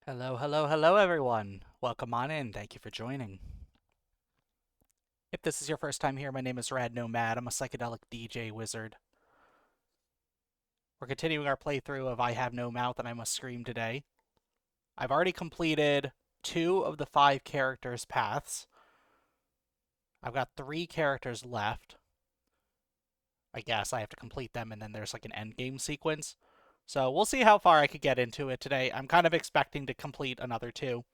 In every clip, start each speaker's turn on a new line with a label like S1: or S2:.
S1: Hello, hello, hello, everyone. Welcome on in. Thank you for joining. If this is your first time here, my name is Rad Nomad. I'm a psychedelic DJ wizard. We're continuing our playthrough of I Have No Mouth and I Must Scream today. I've already completed 2 of the 5 characters' paths. I've got 3 characters left. I guess I have to complete them, and then there's like an end game sequence. So we'll see how far I could get into it today. I'm kind of expecting to complete another 2.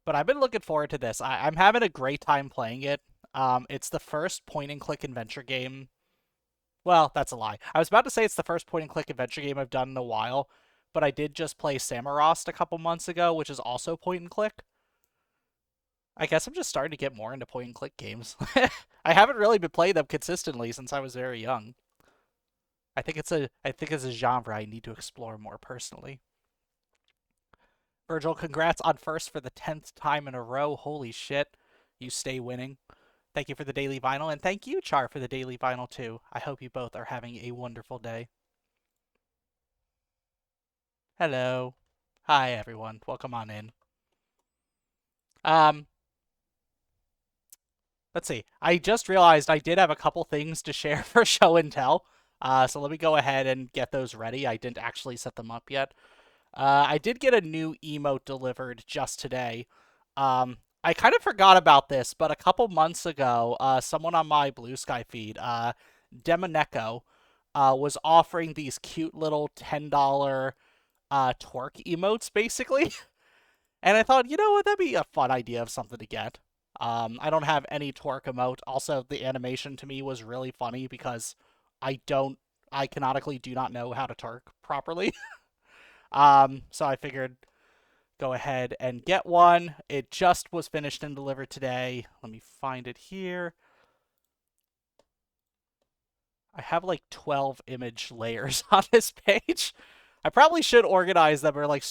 S1: But I've been looking forward to this. I'm having a great time playing it. It's the first point and click adventure game. Well, that's a lie. I was about to say it's the first point and click adventure game I've done in a while, but I did just play Samorost a couple months ago, which is also point and click. I guess I'm just starting to get more into point and click games. I haven't really been playing them consistently since I was very young. I think it's a genre I need to explore more personally. Virgil, congrats on first for the 10th time in a row. Holy shit. You stay winning. Thank you for the daily vinyl, and thank you, Char, for the daily vinyl, too. I hope you both are having a wonderful day. Hello. Hi, everyone. Welcome on in. Um, let's see. I just realized I did have a couple things to share for show and tell. So let me go ahead and get those ready. I didn't actually set them up yet. I did get a new emote delivered just today. I kind of forgot about this, but a couple months ago, someone on my Blue Sky feed, Demoneko, was offering these cute little $10 twerk emotes, basically. And I thought, you know what, that'd be a fun idea of something to get. I don't have any twerk emote. Also, the animation to me was really funny because I don't, I canonically do not know how to twerk properly. So I figured go ahead and get one. It just was finished and delivered today. Let me find it here. I have like 12 image layers on this page. I probably should organize them or like um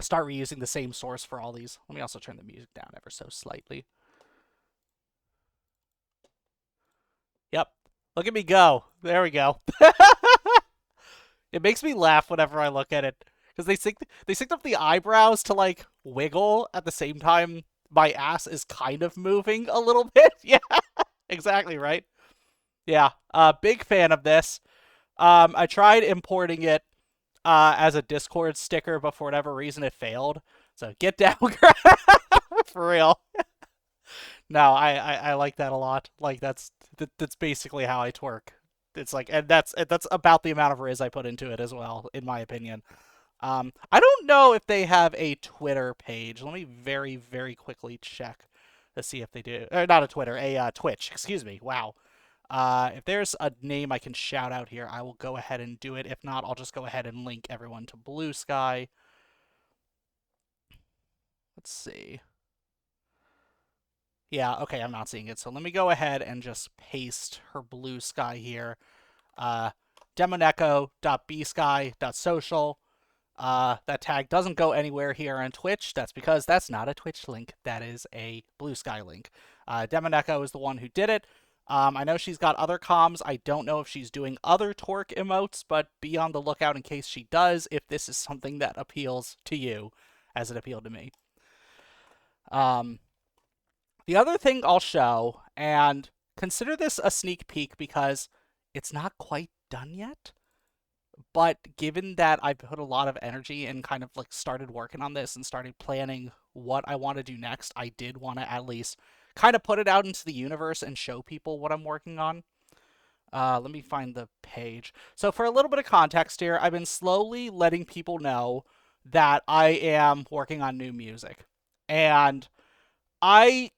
S1: start reusing the same source for all these. Let me also turn the music down ever so slightly. Yep. Look at me go. There we go. It makes me laugh whenever I look at it because they synced up the eyebrows to like wiggle at the same time my ass is kind of moving a little bit. Yeah, exactly right. Yeah, big fan of this. I tried importing it as a Discord sticker, but for whatever reason it failed. So get down, for real. No, I like that a lot. Like that's basically how I twerk. It's like, and that's about the amount of riz I put into it as well, in my opinion. I don't know if they have a Twitter page. Let me very, very quickly check to see if they do. Or not a Twitter, a Twitch. Excuse me. Wow. If there's a name I can shout out here, I will go ahead and do it. If not, I'll just go ahead and link everyone to Blue Sky. Let's see. Yeah, okay, I'm not seeing it. So let me go ahead and just paste her Blue Sky here. Uh, demonecho.bsky.social. That tag doesn't go anywhere here on Twitch. That's because that's not a Twitch link. That is a Blue Sky link. Demoneko is the one who did it. I know she's got other comms. I don't know if she's doing other twerk emotes, but be on the lookout in case she does, if this is something that appeals to you as it appealed to me. Um, the other thing I'll show, and consider this a sneak peek because it's not quite done yet, but given that I put a lot of energy and kind of like started working on this and started planning what I want to do next, I did want to at least kind of put it out into the universe and show people what I'm working on. Let me find the page. So, for a little bit of context here, I've been slowly letting people know that I am working on new music. And I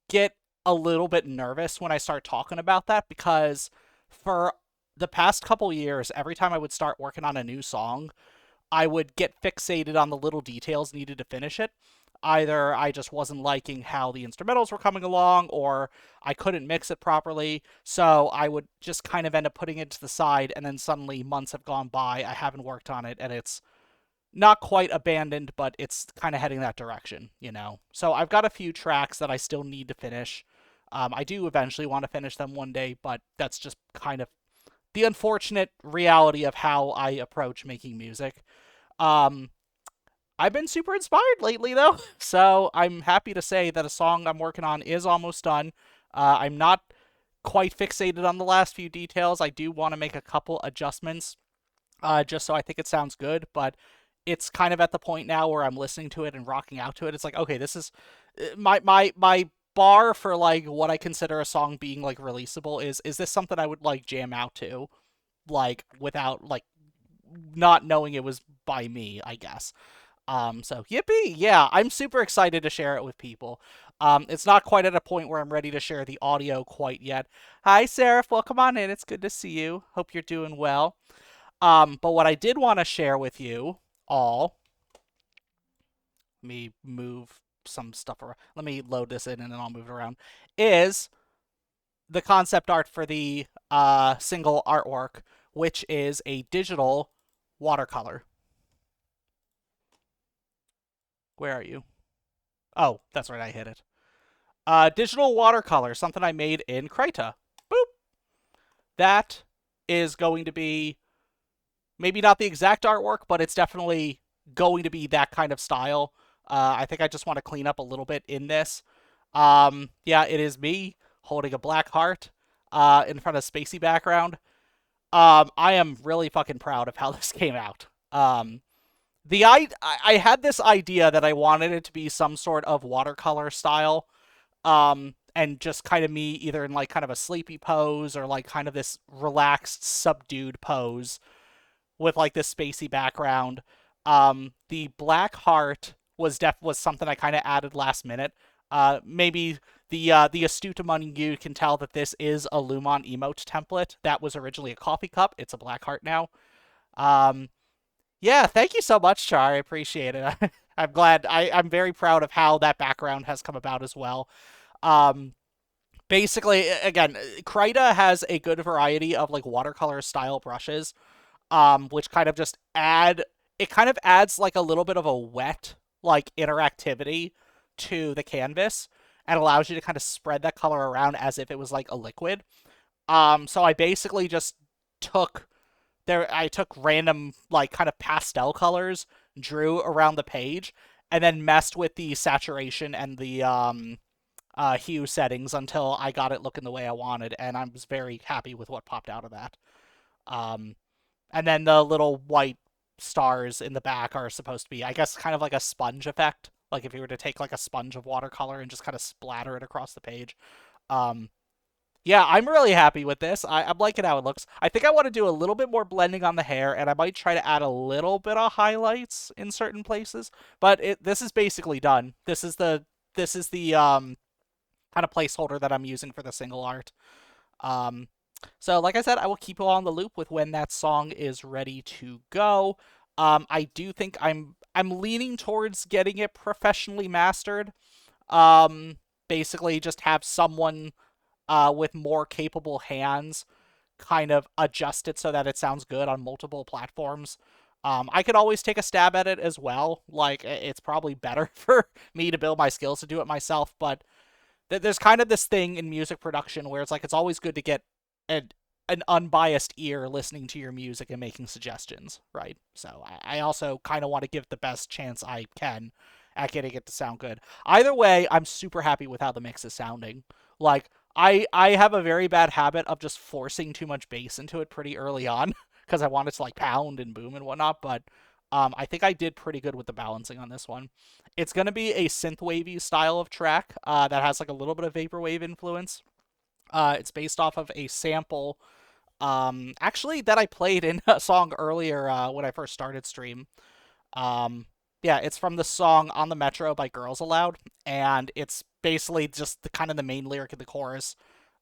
S1: get a little bit nervous when I start talking about that because for the past couple years, every time I would start working on a new song, I would get fixated on the little details needed to finish it. Either I just wasn't liking how the instrumentals were coming along, or I couldn't mix it properly. So I would just kind of end up putting it to the side, and then suddenly months have gone by. I haven't worked on it, and it's not quite abandoned, but it's kind of heading that direction, you know? So I've got a few tracks that I still need to finish. I do eventually want to finish them one day, but that's just kind of the unfortunate reality of how I approach making music. Um, I've been super inspired lately, though, so I'm happy to say that a song I'm working on is almost done. I'm not quite fixated on the last few details. I do want to make a couple adjustments, just so I think it sounds good, but it's kind of at the point now where I'm listening to it and rocking out to it. It's like, okay, this is my bar for like what I consider a song being like releasable is this something I would like jam out to, like without like not knowing it was by me, I guess. So yippee, yeah, I'm super excited to share it with people. It's not quite at a point where I'm ready to share the audio quite yet. Hi, Seraph, welcome on in. It's good to see you. Hope you're doing well. But what I did want to share with you all, let me move some stuff around. Let me load this in and then I'll move it around. Is the concept art for the single artwork, which is a digital watercolor. Where are you? Oh, that's right, I hit it. Digital watercolor, something I made in Krita. Boop. That is going to be maybe not the exact artwork, but it's definitely going to be that kind of style. I think I just want to clean up a little bit in this. Yeah, it is me holding a black heart in front of a spacey background. I am really fucking proud of how this came out. I had this idea that I wanted it to be some sort of watercolor style, and just kind of me either in like kind of a sleepy pose or like kind of this relaxed, subdued pose with like this spacey background. The black heart was something I kind of added last minute. Maybe the astute among you can tell that this is a Lumon emote template that was originally a coffee cup. It's a black heart now. Um, yeah, thank you so much, Char. I appreciate it. I'm glad. I'm very proud of how that background has come about as well. Um, Basically, again, Krita has a good variety of like watercolor style brushes, which kind of just add it kind of adds like a little bit of a wet like interactivity to the canvas and allows you to kind of spread that color around as if it was like a liquid. So I basically just took I took random like kind of pastel colors, drew around the page, and then messed with the saturation and the hue settings until I got it looking the way I wanted, and I was very happy with what popped out of that. Um, and then the little white stars in the back are supposed to be, I guess, kind of like a sponge effect. Like if you were to take like a sponge of watercolor and just kind of splatter it across the page. Um, yeah, I'm really happy with this. I'm liking how it looks. I think I want to do a little bit more blending on the hair, and I might try to add a little bit of highlights in certain places. But this is basically done. This is the kind of placeholder that I'm using for the single art. Um, so, like I said, I will keep you on the loop with when that song is ready to go. I do think I'm leaning towards getting it professionally mastered. Um, Basically, just have someone with more capable hands kind of adjust it so that it sounds good on multiple platforms. I could always take a stab at it as well. Like, it's probably better for me to build my skills to do it myself, but there's kind of this thing in music production where it's like it's always good to get an an unbiased ear listening to your music and making suggestions, right? So I also kind of want to give it the best chance I can at getting it to sound good. Either way, I'm super happy with how the mix is sounding. Like I have a very bad habit of just forcing too much bass into it pretty early on because I want it to like pound and boom and whatnot, but I think I did pretty good with the balancing on this one. It's going to be a synthwavy style of track that has like a little bit of vaporwave influence. It's based off of a sample, actually that I played in a song earlier when I first started stream. Um, yeah, it's from the song "On the Metro" by Girls Aloud, and it's basically just the kind of the main lyric in the chorus.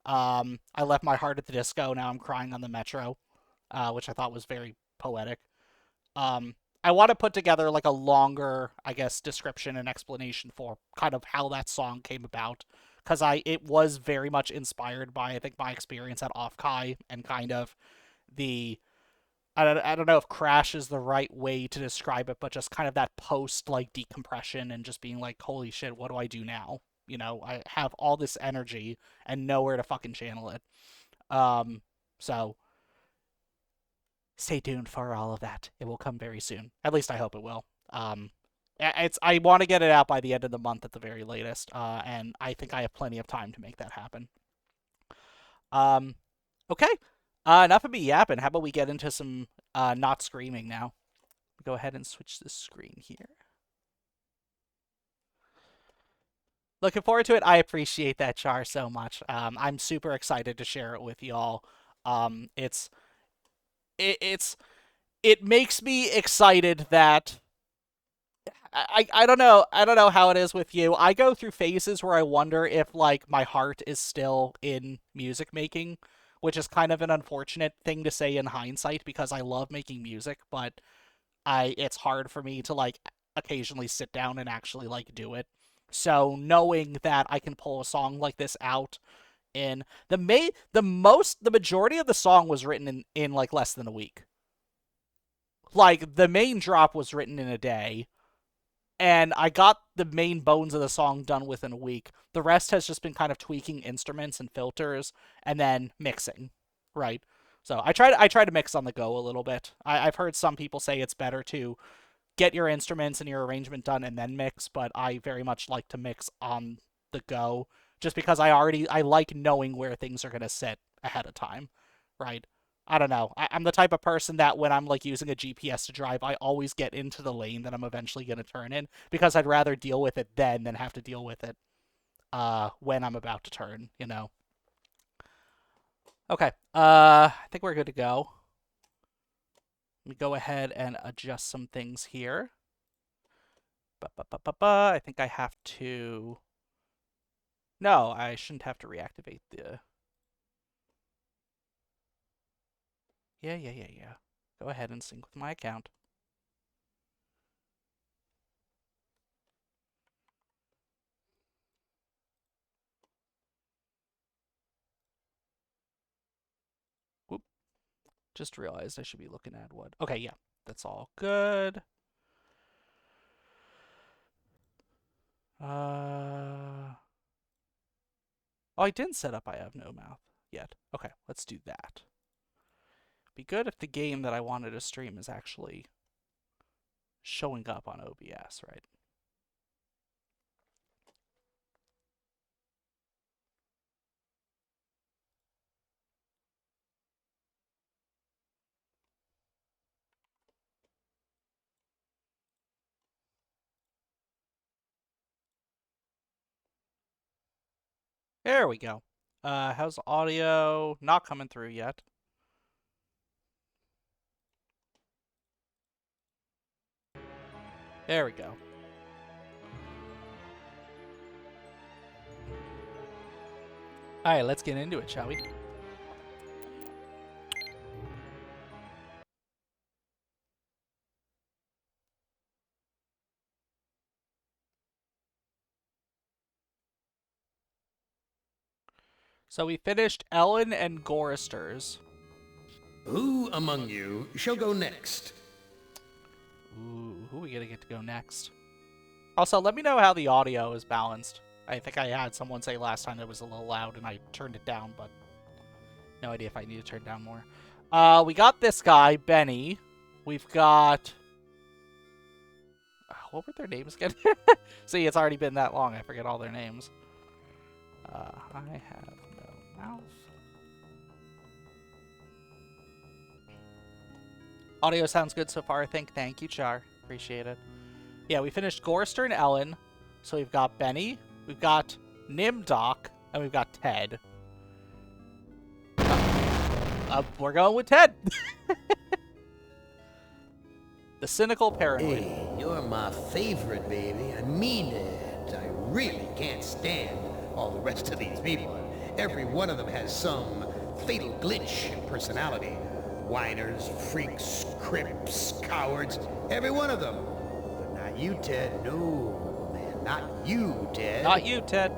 S1: I left my heart at the disco, now I'm crying on the metro, which I thought was very poetic. Um, I want to put together like a longer, I guess, description and explanation for kind of how that song came about, because it was very much inspired by I think my experience at Offkai and kind of the I don't know if crash is the right way to describe it, but just kind of that post like decompression and just being like, holy shit, what do I do now? You know, I have all this energy and nowhere to fucking channel it. Um, so stay tuned for all of that. It will come very soon. At least I hope it will. I want to get it out by the end of the month at the very latest, and I think I have plenty of time to make that happen. Okay. Enough of me yapping. How about we get into some not screaming now? Go ahead and switch the screen here. Looking forward to it. I appreciate that, Char, so much. I'm super excited to share it with y'all. It makes me excited that I don't know. I don't know how it is with you. I go through phases where I wonder if like my heart is still in music making, which is kind of an unfortunate thing to say in hindsight because I love making music, but it's hard for me to like occasionally sit down and actually like do it. So knowing that I can pull a song like this out in the majority of the song was written in like less than a week. Like the main drop was written in a day, and I got the main bones of the song done within a week. The rest has just been kind of tweaking instruments and filters and then mixing, right? So I try to mix on the go a little bit. I've heard some people say it's better to get your instruments and your arrangement done and then mix, but I very much like to mix on the go just because I like knowing where things are going to sit ahead of time, right? I don't know. I'm the type of person that when I'm like using a GPS to drive, I always get into the lane that I'm eventually going to turn in because I'd rather deal with it then than have to deal with it when I'm about to turn, you know. Okay. I think we're good to go. Let me go ahead and adjust some things here. I think I have to... No, I shouldn't have to reactivate the... Yeah. Go ahead and sync with my account. Whoop. Just realized I should be looking at what... Okay, yeah. That's all good. Oh, I didn't set up I have no mouth yet. Okay, let's do that. Be good if the game that I wanted to stream is actually showing up on OBS, right? There we go. How's audio? Not coming through yet. There we go. Alright, let's get into it, shall we? So we finished Ellen and Goristers.
S2: Who among you shall go next?
S1: Ooh, who are we gonna get to go next? Also, let me know how the audio is balanced. I think I had someone say last time it was a little loud and I turned it down, but no idea if I need to turn it down more. We got this guy, Benny. We've got... what were their names again? See, it's already been that long, I forget all their names. I have no mouth. Audio sounds good so far, I think. Thank you, Char. Appreciate it. Yeah, we finished Gorister and Ellen. So we've got Benny, we've got Nimdok, and we've got Ted. We're going with Ted. The cynical paranoid.
S2: Hey, you're my favorite, baby. I mean it. I really can't stand all the rest of these people. Every one of them has some fatal glitch in personality. Whiners, freaks, crimps, cowards. Every one of them. But not you, Ted. No, man. Not you, Ted.
S1: Not you, Ted.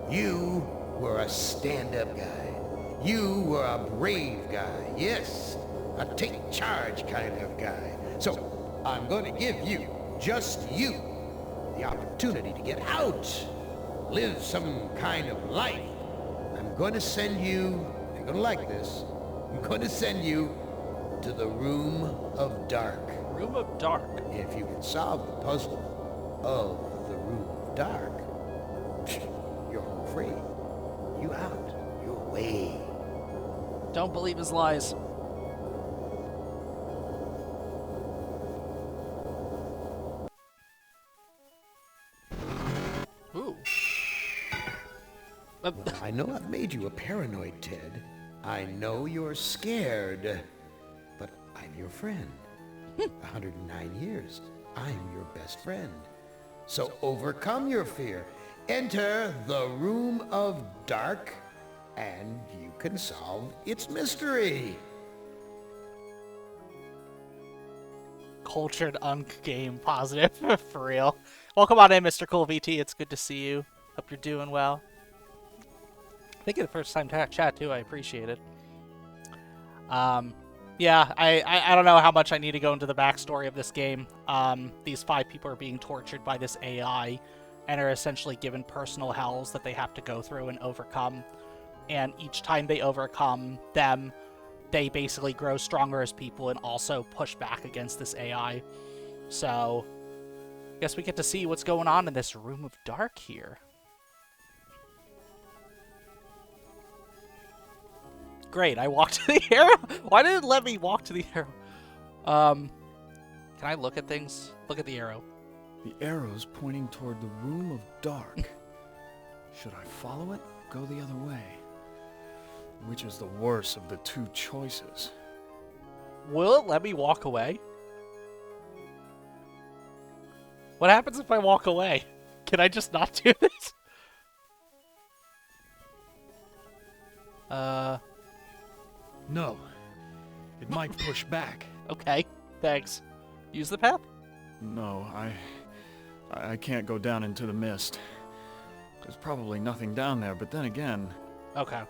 S2: You were a stand-up guy. You were a brave guy. Yes, a take charge kind of guy. So I'm going to give you, just you, the opportunity to get out, live some kind of life. I'm going to send you You're gonna like this. I'm gonna send you to the Room of Dark.
S1: Room of Dark.
S2: If you can solve the puzzle of the Room of Dark, you're home free. You out. You're away.
S1: Don't believe his lies. Ooh.
S2: Well, I know I've made you a paranoid, Ted. I know you're scared. But I'm your friend. 109 years. I'm your best friend. So overcome your fear. Enter the Room of Dark, and you can solve its mystery.
S1: Cultured Unk game positive for real. Welcome on in, Mr. Cool VT. It's good to see you. Hope you're doing well. Thank you the first time chat too. I appreciate it. Yeah, I don't know how much I need to go into the backstory of this game. These 5 people are being tortured by this AI and are essentially given personal hells that they have to go through and overcome. And each time they overcome them, they basically grow stronger as people and also push back against this AI. So, I guess we get to see what's going on in this Room of Dark here. Great, I walked to the arrow? Why did it let me walk to the arrow? Can I look at things? Look at the arrow.
S3: The arrow's pointing toward the Room of Dark. Should I follow it? Go the other way? Which is the worse of the 2 choices?
S1: Will it let me walk away? What happens if I walk away? Can I just not do this?
S3: No. It might push back.
S1: Okay, thanks. Use the path?
S3: No, I can't go down into the mist. There's probably nothing down there, but then again...
S1: Okay.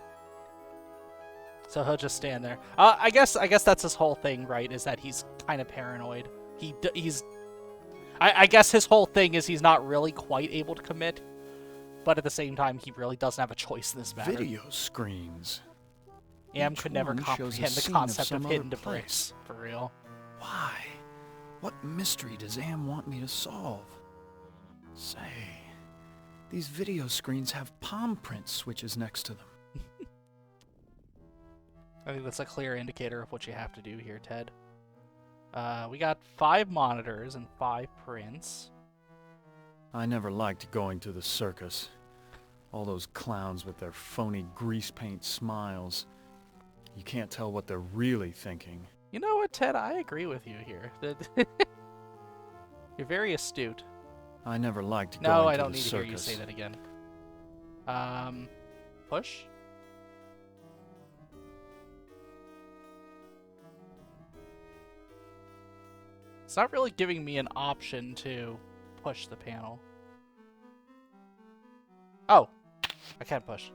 S1: So he'll just stand there. I guess that's his whole thing, right? Is that he's kind of paranoid. I guess his whole thing is he's not really quite able to commit, but at the same time, he really doesn't have a choice in this matter.
S3: Video screens.
S1: Am
S3: Each
S1: could never
S3: one shows a
S1: comprehend the
S3: scene
S1: concept
S3: some
S1: of
S3: other
S1: hidden
S3: place.
S1: debris, for real.
S3: Why? What mystery does Am want me to solve? Say, these video screens have palm print switches next to them.
S1: I think that's a clear indicator of what you have to do here, Ted. We got 5 monitors and 5 prints.
S3: I never liked going to the circus. All those clowns with their phony grease paint smiles. You can't tell what they're really thinking.
S1: You know what, Ted? I agree with you here. You're very astute.
S3: I never liked
S1: No,
S3: going
S1: I
S3: to
S1: don't
S3: the
S1: need
S3: circus.
S1: to hear you say that again. Push? It's not really giving me an option to push the panel. Oh, I can't push.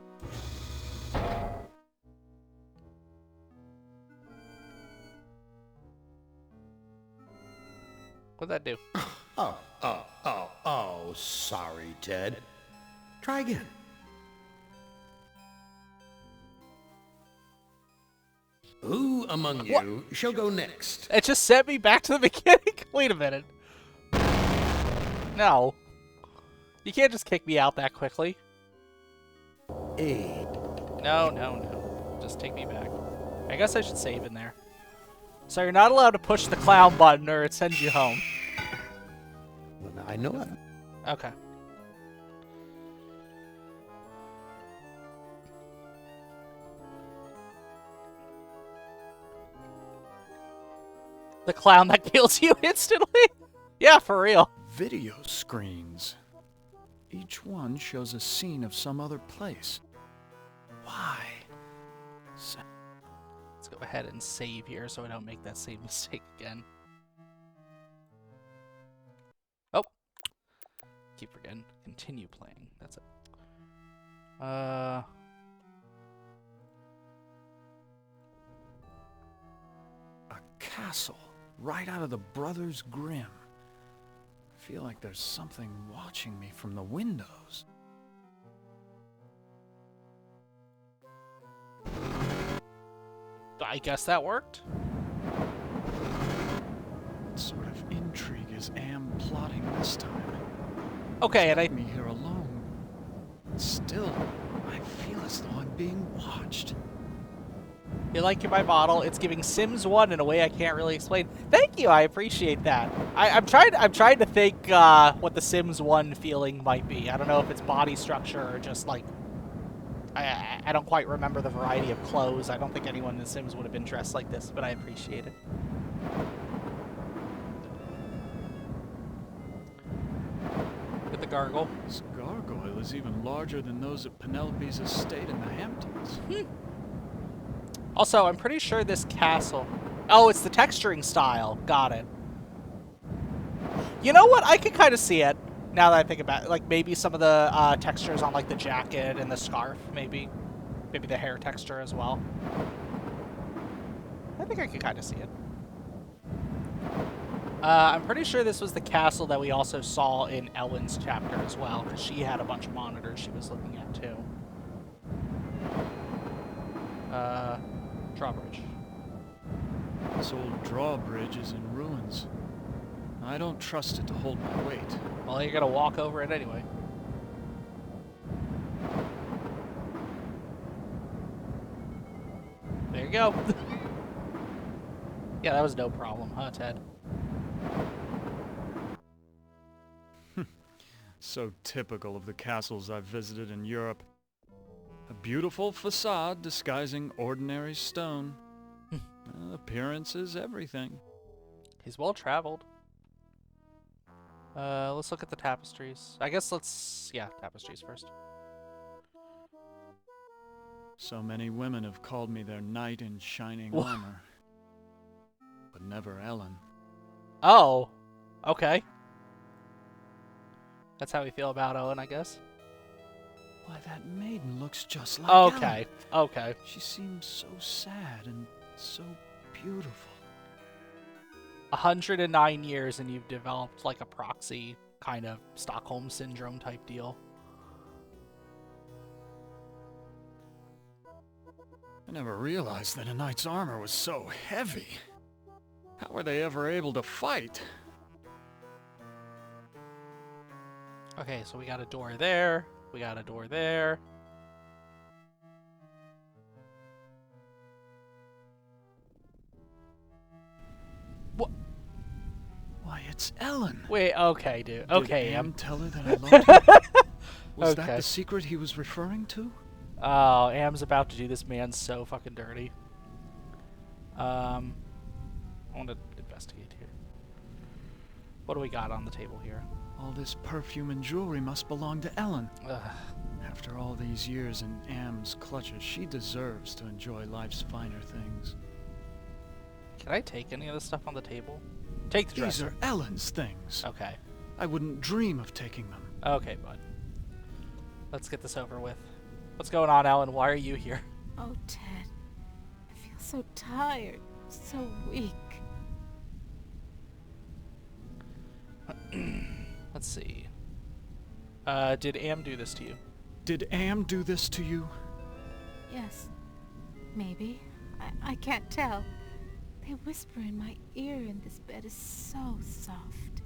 S1: What'd that do?
S2: Oh, sorry, Ted. Try again. Who among you shall go next?
S1: It just sent me back to the beginning? Wait a minute. No. You can't just kick me out that quickly.
S2: A.
S1: No. Just take me back. I guess I should save in there. So you're not allowed to push the clown button or it sends you home.
S2: Well, now I know I'm...
S1: Okay. The clown that kills you instantly? Yeah, for real.
S3: Video screens. Each one shows a scene of some other place. Why?
S1: Let's go ahead and save here so I don't make that same mistake again. Oh. Keep forgetting. Continue playing. That's it. A
S3: castle. Right out of the Brothers Grimm. I feel like there's something watching me from the windows.
S1: I guess that worked.
S3: What sort of intrigue is Am plotting this time?
S1: Okay, and I...
S3: Leave me here alone. Still, I feel as though I'm being watched.
S1: You like my model? It's giving Sims 1 in a way I can't really explain. Thank you, I appreciate that. I'm trying to think what the Sims 1 feeling might be. I don't know if it's body structure or just like... I don't quite remember the variety of clothes. I don't think anyone in The Sims would have been dressed like this, but I appreciate it. With the gargle.
S3: This gargoyle is even larger than those at Penelope's estate in the Hamptons.
S1: Also, I'm pretty sure this castle... Oh, it's the texturing style. Got it. You know what? I can kind of see it, now that I think about it. Like, maybe some of the textures on, like, the jacket and the scarf, maybe. Maybe the hair texture as well. I think I can kind of see it. I'm pretty sure this was the castle that we also saw in Ellen's chapter as well, because she had a bunch of monitors she was looking at, too. Drawbridge.
S3: This old drawbridge is in ruins. I don't trust it to hold my weight.
S1: Well, you're gonna walk over it anyway. There you go. Yeah, that was no problem, huh, Ted?
S3: So typical of the castles I've visited in Europe. A beautiful facade disguising ordinary stone. Appearance is everything.
S1: He's well traveled. Let's look at the tapestries. I guess yeah, tapestries first.
S3: So many women have called me their knight in shining armor. But never Ellen.
S1: Oh, okay. That's how we feel about Owen, I guess.
S3: Why, that maiden looks just like
S1: Okay,
S3: Ellen.
S1: okay.
S3: She seems so sad and so beautiful.
S1: 109 years and you've developed like a proxy kind of Stockholm Syndrome type deal.
S3: I never realized that a knight's armor was so heavy. How were they ever able to fight?
S1: Okay, so we got a door there. We got a door there. What?
S3: Why, it's Ellen.
S1: Wait, okay, dude. Okay,
S3: Did
S1: Am.
S3: Am tell her that I loved her? Was that
S1: Okay.
S3: the secret he was referring to?
S1: Oh, Am's about to do this man so fucking dirty. I want to investigate here. What do we got on the table here?
S3: All this perfume and jewelry must belong to Ellen.
S1: Ugh.
S3: After all these years in Am's clutches, she deserves to enjoy life's finer things.
S1: Can I take any of the stuff on the table? Take the
S3: These
S1: dresser.
S3: are Ellen's things.
S1: Okay.
S3: I wouldn't dream of taking them.
S1: Okay, bud. Let's get this over with. What's going on, Ellen? Why are you here?
S4: Oh, Ted. I feel so tired, so weak.
S1: Let's see. Did Am do this to you?
S3: Did Am do this to you?
S4: Yes. Maybe. I can't tell. They whisper in my ear and this bed is so soft.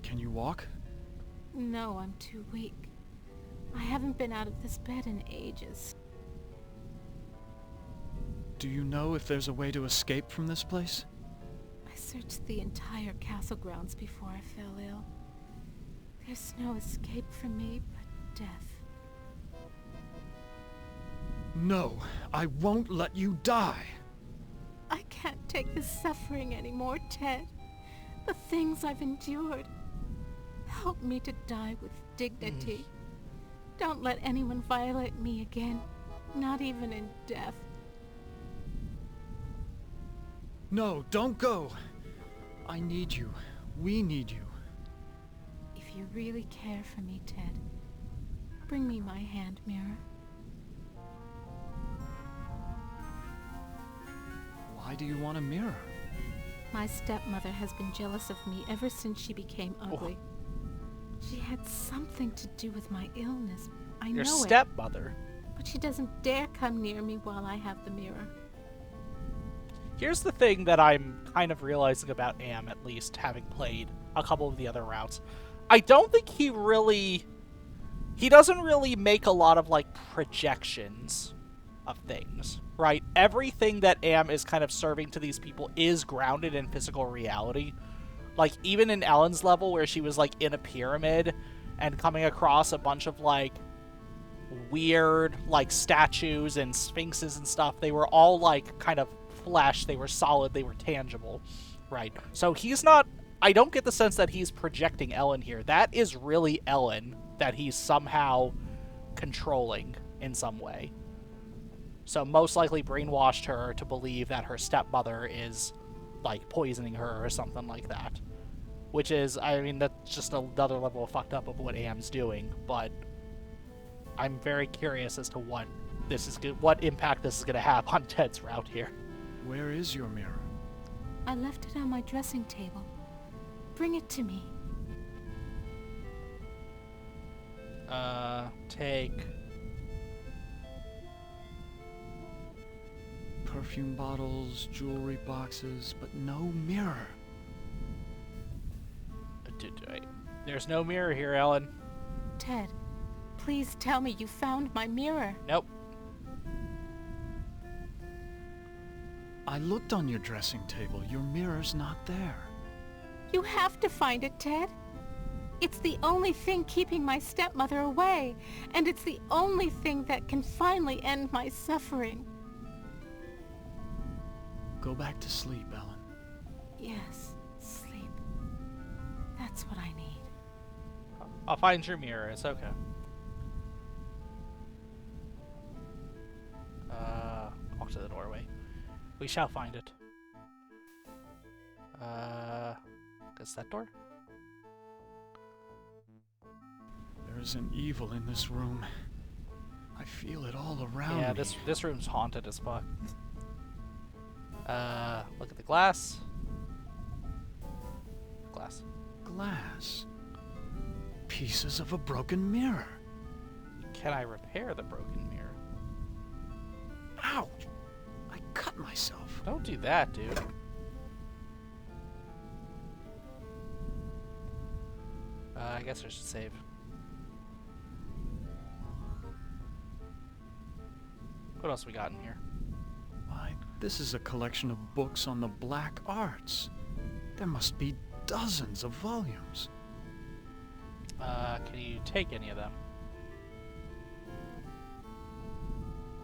S3: Can you walk?
S4: No, I'm too weak. I haven't been out of this bed in ages.
S3: Do you know if there's a way to escape from this place?
S4: I searched the entire castle grounds before I fell ill. There's no escape for me but death.
S3: No, I won't let you die.
S4: I can't take this suffering anymore, Ted. The things I've endured. Help me to die with dignity. Don't let anyone violate me again, not even in death.
S3: No, don't go. I need you. We need you.
S4: If you really care for me, Ted, bring me my hand mirror.
S3: Why do you want a mirror?
S4: My stepmother has been jealous of me ever since she became ugly. She had something to do with my illness. I
S1: Your
S4: know it.
S1: stepmother.
S4: but she doesn't dare come near me while I have the mirror.
S1: Here's the thing that I'm kind of realizing about Am, at least, having played a couple of the other routes. I don't think he doesn't really make a lot of, like, projections of things, right? Everything that Am is kind of serving to these people is grounded in physical reality. Like, even in Ellen's level, where she was, like, in a pyramid and coming across a bunch of, like, weird, like, statues and sphinxes and stuff, they were all, like, kind of flesh, they were solid, they were tangible, right? So he's not, I don't get the sense that he's projecting Ellen here. That is really Ellen that he's somehow controlling in some way. So most likely brainwashed her to believe that her stepmother is, like, poisoning her or something like that. Which is, I mean, that's just another level of fucked up of what Am's doing, but I'm very curious as to what impact this is going to have on Ted's route here.
S3: Where is your mirror?
S4: I left it on my dressing table. Bring it to me.
S1: Take...
S3: Perfume bottles, jewelry boxes, but no mirror.
S1: There's no mirror here, Ellen.
S4: Ted, please tell me you found my mirror.
S1: Nope.
S3: I looked on your dressing table. Your mirror's not there.
S4: You have to find it, Ted. It's the only thing keeping my stepmother away, and it's the only thing that can finally end my suffering.
S3: Go back to sleep, Ellen.
S4: Yes, sleep. That's what I need.
S1: I'll find your mirror, it's okay. Walk to the doorway. We shall find it. Is that door?
S3: There is an evil in this room. I feel it all around me.
S1: Yeah, this room's haunted as fuck. Look at the glass. Glass.
S3: Glass. Pieces of a broken mirror.
S1: Can I repair the broken mirror?
S3: Ouch! I cut myself.
S1: Don't do that, dude. I guess I should save. What else we got in here?
S3: Why, this is a collection of books on the black arts. There must be dozens of volumes.
S1: Can you take any of them?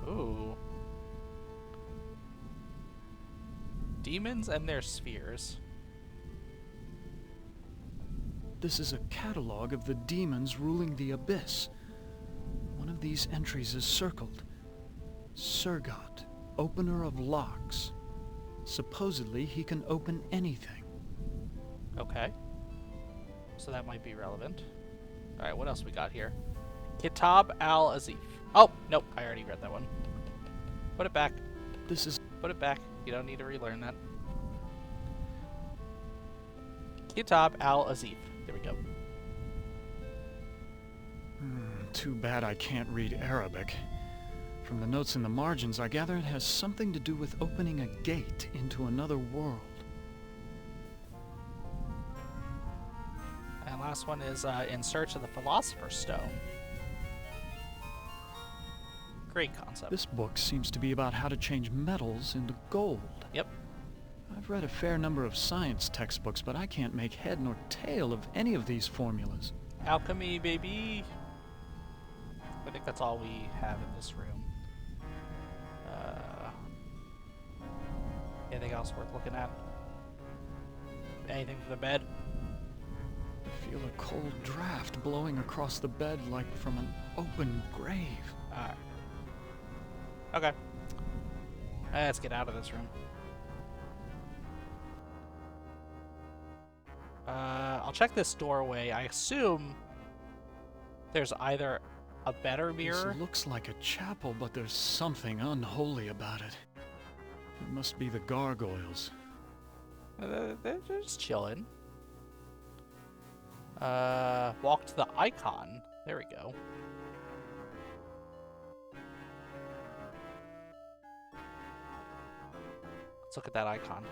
S1: Ooh. Demons and their spheres.
S3: This is a catalog of the demons ruling the abyss. One of these entries is circled. Surgot, opener of locks. Supposedly he can open anything.
S1: Okay. So that might be relevant. Alright, what else we got here? Kitab al-Azif. Oh, nope, I already read that one. Put it back.
S3: This is...
S1: Put it back. You don't need to relearn that. Kitab al-Azif. There we go.
S3: Too bad I can't read Arabic. From the notes in the margins, I gather it has something to do with opening a gate into another world.
S1: And last one is In Search of the Philosopher's Stone. Great concept.
S3: This book seems to be about how to change metals into gold.
S1: Yep.
S3: I've read a fair number of science textbooks, but I can't make head nor tail of any of these formulas.
S1: Alchemy, baby. I think that's all we have in this room. Anything else worth looking at? Anything for the bed?
S3: I feel a cold draft blowing across the bed like from an open grave.
S1: Alright. Okay. Let's get out of this room. I'll check this doorway. I assume there's either a better mirror.
S3: This looks like a chapel, but there's something unholy about it. It must be the gargoyles.
S1: They're just chilling. Walk to the icon. There we go. Let's look at that icon.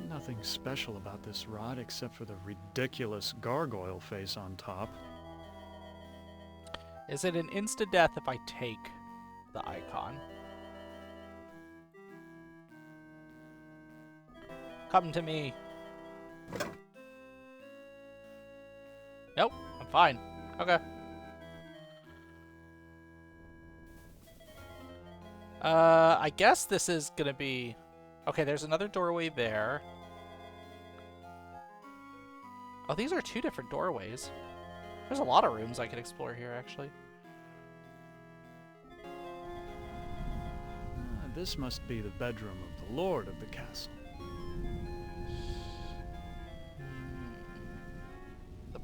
S3: Nothing special about this rod except for the ridiculous gargoyle face on top.
S1: Is it an insta-death if I take the icon? Come to me. Nope, I'm fine. Okay. I guess this is gonna be... Okay, there's another doorway there. Oh, these are 2 different doorways. There's a lot of rooms I could explore here, actually.
S3: This must be the bedroom of the lord of the castle.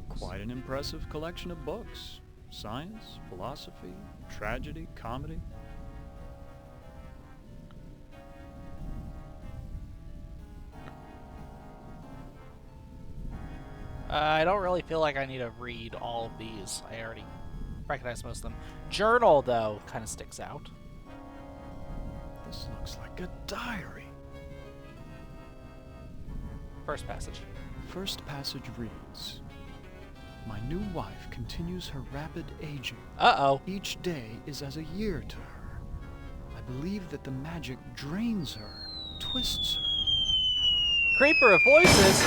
S3: Quite an impressive collection of books. Science, philosophy, tragedy, comedy.
S1: I don't really feel like I need to read all of these. I already recognize most of them. Journal, though, kind of sticks out.
S3: This looks like a diary.
S1: First passage.
S3: First passage reads, "My new wife continues her rapid aging.
S1: Uh-oh.
S3: Each day is as a year to her. I believe that the magic drains her, twists her."
S1: Creeper of Voices!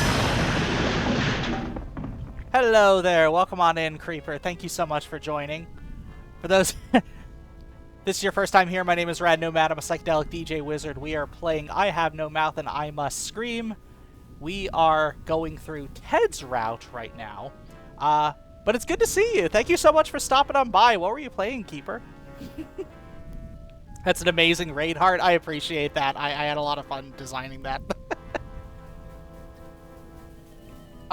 S1: Hello there. Welcome on in, Creeper. Thank you so much for joining. For those... This is your first time here, my name is Rad Nomad. I'm a psychedelic DJ wizard. We are playing I Have No Mouth and I Must Scream. We are going through Ted's route right now. But it's good to see you. Thank you so much for stopping on by. What were you playing, Keeper? That's an amazing raid heart. I appreciate that. I had a lot of fun designing that.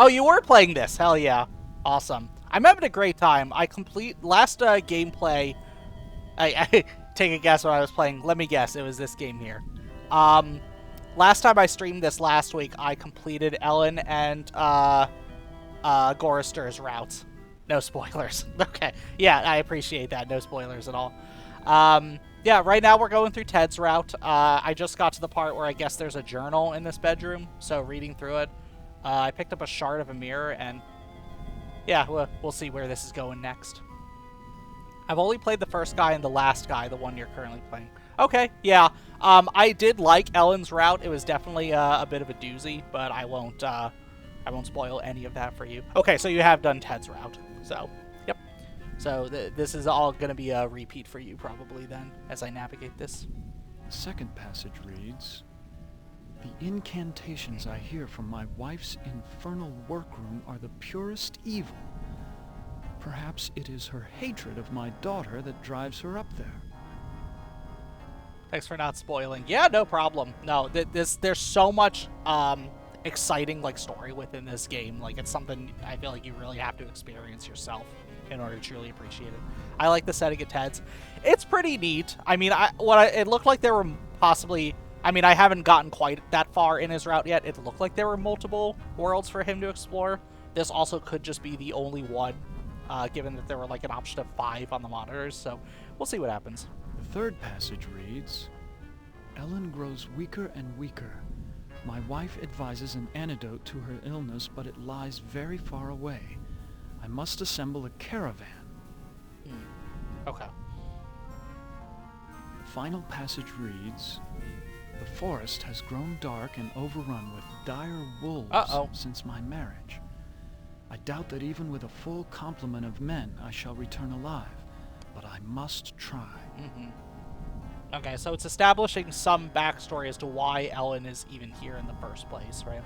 S1: Oh, you were playing this? Hell yeah. Awesome. I'm having a great time. Last gameplay... I take a guess what I was playing. Let me guess. It was this game here. Last time I streamed this last week, I completed Ellen and Gorister's routes. No spoilers. Okay. Yeah, I appreciate that. No spoilers at all. Yeah, right now we're going through Ted's route. I just got to the part where I guess there's a journal in this bedroom, so reading through it. I picked up a shard of a mirror, and yeah, we'll see where this is going next. I've only played the first guy and the last guy, the one you're currently playing. Okay, yeah. I did like Ellen's route. It was definitely a bit of a doozy, but I won't spoil any of that for you. Okay, so you have done Ted's route. So, yep. So this is all going to be a repeat for you probably then, as I navigate this.
S3: The second passage reads, "The incantations I hear from my wife's infernal workroom are the purest evil. Perhaps it is her hatred of my daughter that drives her up there."
S1: Thanks for not spoiling. Yeah, no problem. No, there's so much exciting story within this game. It's something I feel like you really have to experience yourself in order to truly appreciate it. I like the setting of Ted's. It's pretty neat. I mean, it looked like there were possibly... I mean, I haven't gotten quite that far in his route yet. It looked like there were multiple worlds for him to explore. This also could just be the only one. Given that there were an option of 5 on the monitors, so we'll see what happens.
S3: The third passage reads, "Ellen grows weaker and weaker. My wife advises an antidote to her illness, but it lies very far away. I must assemble a caravan."
S1: Okay.
S3: The final passage reads, "The forest has grown dark and overrun with dire wolves since my marriage. I doubt that even with a full complement of men I shall return alive, but I must try."
S1: Okay, so it's establishing some backstory as to why Ellen is even here in the first place, right?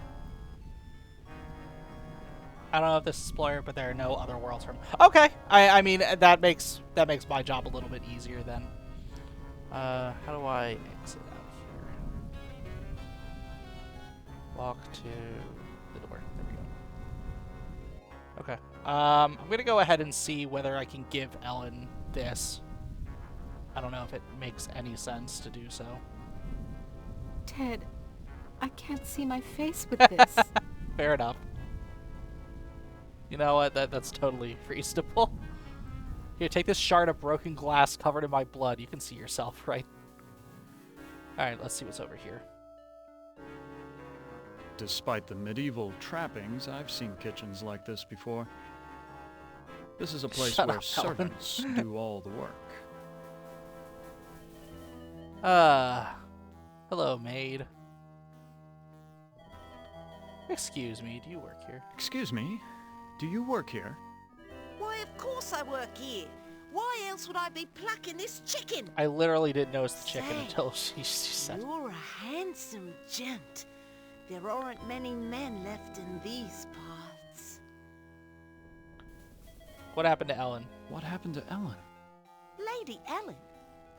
S1: I don't know if this is a spoiler, but there are no other worlds from... Okay, I mean, that makes my job a little bit easier then. How do I exit out here? Walk to the door. There we go. Okay. I'm going to go ahead and see whether I can give Ellen this. I don't know if it makes any sense to do so.
S4: Ted, I can't see my face with this.
S1: Fair enough. You know what? That's totally reasonable. Here, take this shard of broken glass covered in my blood. You can see yourself, right? Alright, let's see what's over here.
S3: Despite the medieval trappings, I've seen kitchens like this before. This is a place
S1: Shut
S3: where
S1: up, Ellen.
S3: servants do all the work.
S1: Hello, maid. Excuse me, do you work here?
S3: Excuse me, do you work here?
S5: Why, of course I work here. Why else would I be plucking this chicken?
S1: I literally didn't notice the chicken
S5: Say,
S1: until she said it.
S5: You're a handsome gent. There aren't many men left in these parts.
S1: What happened to Ellen?
S3: What happened to Ellen?
S5: Lady Ellen?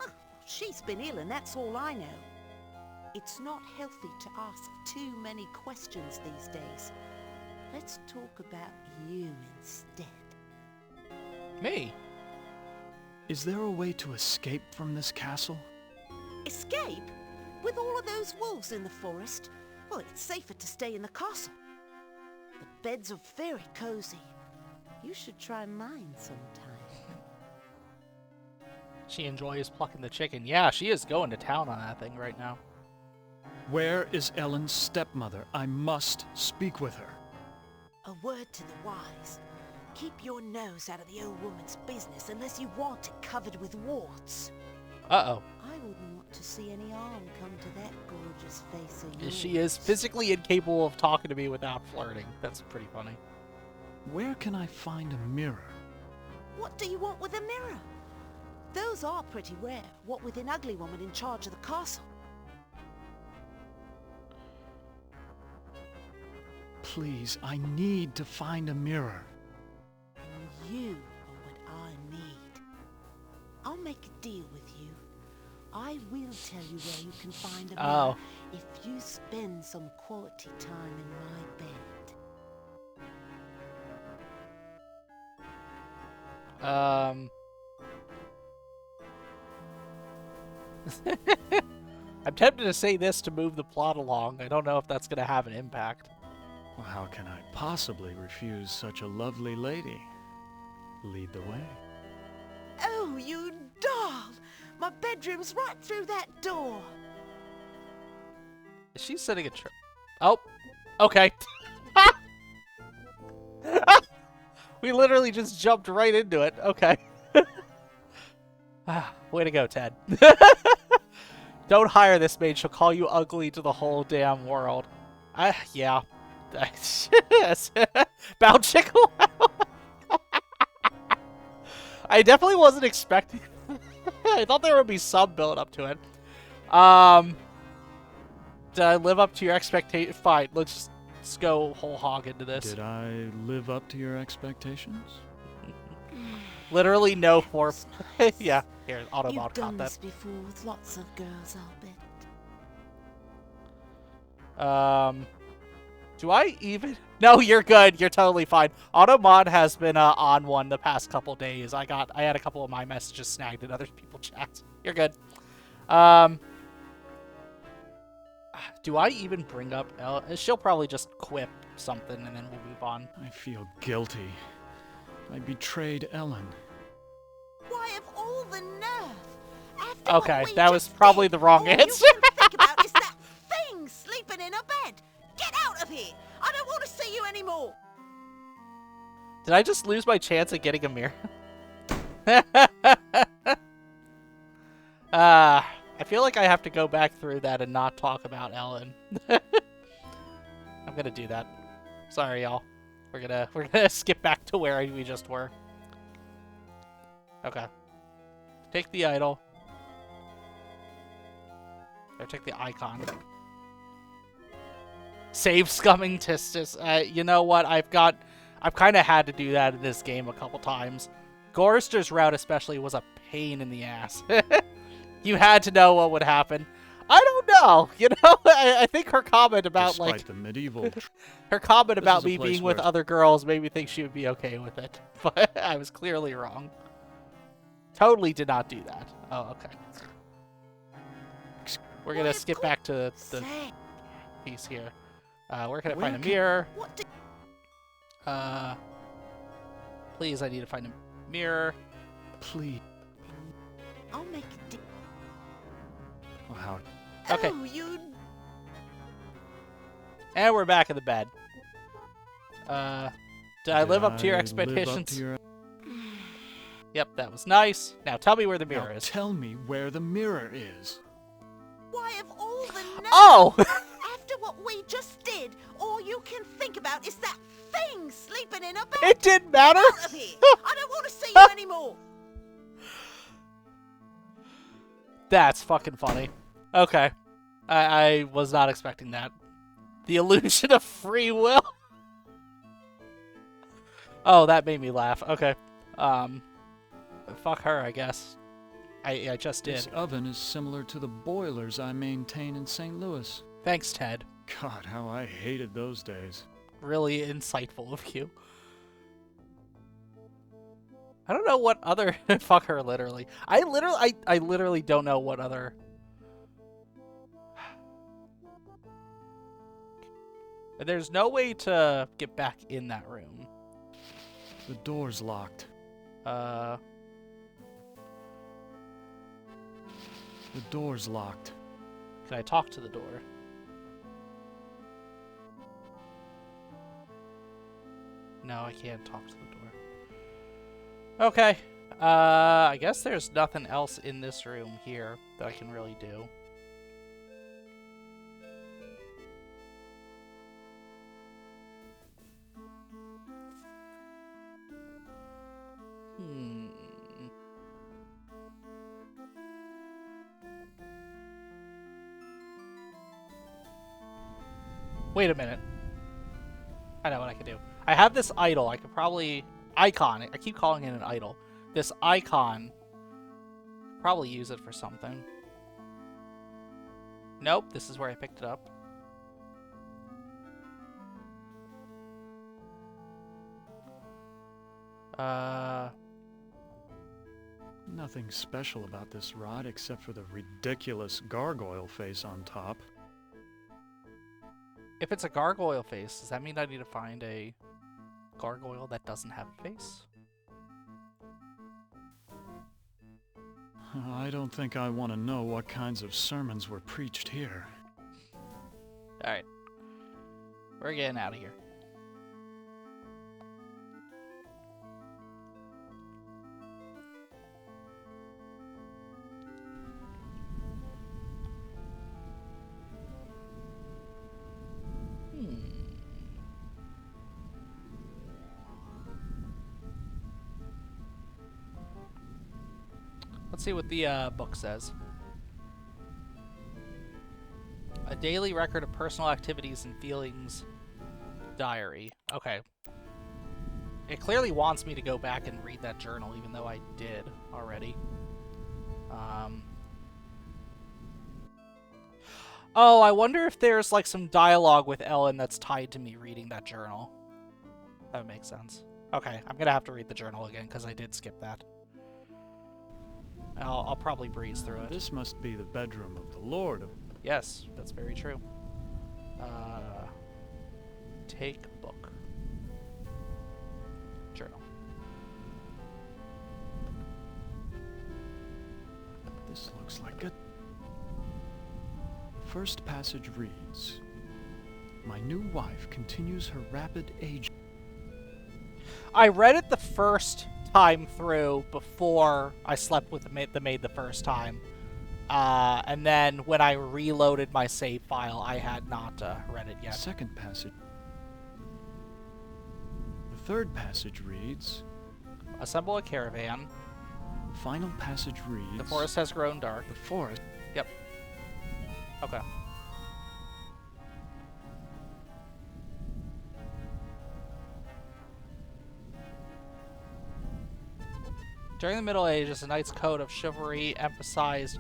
S5: Oh, she's been ill and that's all I know. It's not healthy to ask too many questions these days. Let's talk about you instead.
S1: Me?
S3: Is there a way to escape from this castle?
S5: Escape? With all of those wolves in the forest? Well, it's safer to stay in the castle. The beds are very cozy. You should try mine sometime.
S1: She enjoys plucking the chicken. Yeah, she is going to town on that thing right now.
S3: Where is Ellen's stepmother? I must speak with her.
S5: A word to the wise. Keep your nose out of the old woman's business unless you want it covered with warts.
S1: Uh-oh.
S5: I wouldn't want to see any harm come to that gorgeous face of yours.
S1: She is physically incapable of talking to me without flirting. That's pretty funny.
S3: Where can I find a mirror?
S5: What do you want with a mirror? Those are pretty rare, what with an ugly woman in charge of the castle.
S3: Please, I need to find a mirror.
S5: And you are what I need. I'll make a deal with you. I will tell you where you can find a mirror if you spend some quality time in my bed.
S1: I'm tempted to say this to move the plot along. I don't know if that's going to have an impact.
S3: Well, how can I possibly refuse such a lovely lady? Lead the way.
S5: Oh, you doll! My bedroom's right through that door.
S1: Is she sitting a trip? Oh, okay. We literally just jumped right into it. Okay. Way to go, Ted. Don't hire this maid. She'll call you ugly to the whole damn world. Yeah. Yes. Bow chickle. I definitely wasn't expecting. I thought there would be some build up to it. Did I live up to your expectation? Fine. Let's go whole hog into this.
S3: Did I live up to your expectations?
S1: Literally no foreplay. Yeah, here, auto
S5: You've
S1: mod
S5: done
S1: content.
S5: this before with lots of girls, I'll bet.
S1: Do I even? No, you're good. You're totally fine. Auto mod has been on one the past couple days. I had a couple of my messages snagged in other people's chats. You're good. Do I even bring up Elle? She'll probably just quip something and then we'll move on.
S3: I feel guilty. I betrayed Ellen.
S5: Why, of all the nerve! After
S1: Okay,
S5: what we
S1: that was
S5: just
S1: probably
S5: did,
S1: the wrong
S5: all
S1: answer.
S5: you can think about is that thing sleeping in a bed. Get out of here! I don't want to see you anymore.
S1: Did I just lose my chance at getting a mirror? I feel like I have to go back through that and not talk about Ellen. I'm gonna do that. Sorry, y'all. We're gonna skip back to where we just were. Okay. Take the idol. Or take the icon. Save Scumming Tistis. You know what? I've kind of had to do that in this game a couple times. Gorster's route especially was a pain in the ass. You had to know what would happen. I don't know. You know, I think her comment about
S3: Despite the medieval
S1: her comment
S3: This
S1: about
S3: is a
S1: me
S3: place
S1: being with
S3: where-
S1: other girls made me think she would be okay with it. But I was clearly wrong. Totally did not do that. Oh, okay. We're gonna
S5: Why,
S1: skip
S5: of
S1: back to the
S5: Say,
S1: piece here. Where can I
S3: Where
S1: find a
S3: can-
S1: mirror?
S5: what do
S1: Please, I need to find a mirror.
S3: please.
S5: I'll make a deal.
S3: Well, how
S1: Okay.
S5: Oh, you...
S1: And we're back in the bed. Did I live up to your
S3: Did I live up
S1: expectations?
S3: to your-
S1: Yep, that was nice. Now tell me where the
S3: Now
S1: mirror is.
S3: tell me where the mirror is.
S5: Why, of all the nerve...
S1: Oh!
S5: After what we just did, all you can think about is that thing sleeping in a bed.
S1: It didn't matter.
S5: Out of here! I don't want to see you anymore.
S1: That's fucking funny. Okay. I was not expecting that. The illusion of free will. Oh, that made me laugh. Okay. Fuck her, I guess. I just did.
S3: This oven is similar to the boilers I maintain in St. Louis.
S1: Thanks, Ted.
S3: God, how I hated those days.
S1: Really insightful of you. I don't know what other... Fuck her, literally. I literally don't know what other... There's no way to get back in that room.
S3: The door's locked.
S1: Uh...
S3: The door's locked.
S1: Can I talk to the door? No, I can't talk to the door. Okay. I guess there's nothing else in this room here that I can really do. Wait a minute. I know what I can do. I have this idol. I could probably... Icon. I keep calling it an idol. This icon. Probably use it for something. Nope. This is where I picked it up.
S3: Nothing special about this rod except for the ridiculous gargoyle face on top.
S1: If it's a gargoyle face, does that mean I need to find a gargoyle that doesn't have a face?
S3: I don't think I want to know what kinds of sermons were preached here.
S1: Alright. We're getting out of here. Let's see what the book says. A daily record of personal activities and feelings diary. Okay. It clearly wants me to go back and read that journal, even though I did already. Oh, I wonder if there's like some dialogue with Ellen that's tied to me reading that journal. That would make sense. Okay, I'm gonna have to read the journal again because I did skip that. I'll probably breeze through it.
S3: This must be the bedroom of the Lord of...
S1: Yes, that's very true. Take book. Journal.
S3: This looks like a... First passage reads, "My new wife continues her rapid age."
S1: I read it the first time through before I slept with the maid the first time. And then when I reloaded my save file, I had not read it yet.
S3: Second passage. The third passage reads,
S1: Assemble a caravan.
S3: Final passage reads,
S1: The forest has grown dark.
S3: The forest.
S1: Yep. Okay. During the Middle Ages, a knight's code of chivalry emphasized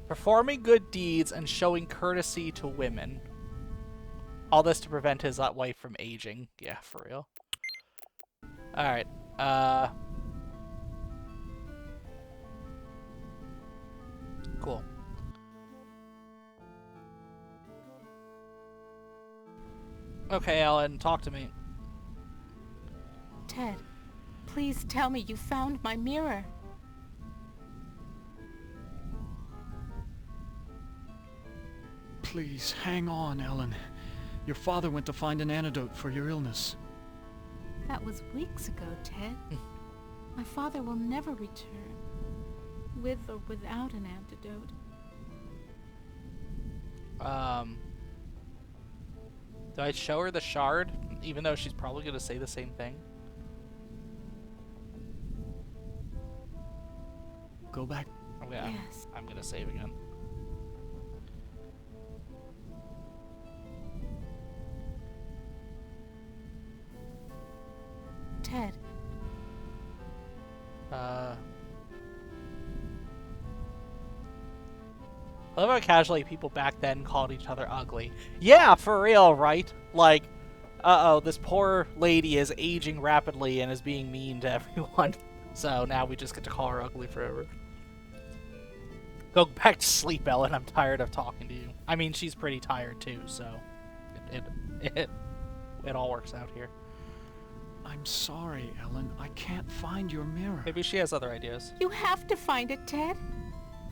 S1: performing good deeds and showing courtesy to women. All this to prevent his wife from aging. Yeah, for real. Alright. Cool. Okay, Ellen, talk to me.
S4: Ted, please tell me you found my mirror.
S3: Please, hang on, Ellen. Your father went to find an antidote for your illness.
S4: That was weeks ago, Ted. My father will never return, with or without an antidote.
S1: Do I show her the shard, even though she's probably gonna say the same thing?
S3: Go back.
S4: Yes.
S1: I'm gonna save again.
S4: Ted,
S1: I love how casually people back then called each other ugly. Yeah, for real, right? Like, uh-oh, this poor lady is aging rapidly and is being mean to everyone. So now we just get to call her ugly forever. Go back to sleep, Ellen. I'm tired of talking to you. I mean, she's pretty tired too, so it all works out here.
S3: I'm sorry, Ellen. I can't find your mirror.
S1: Maybe she has other ideas.
S4: you have to find it, Ted.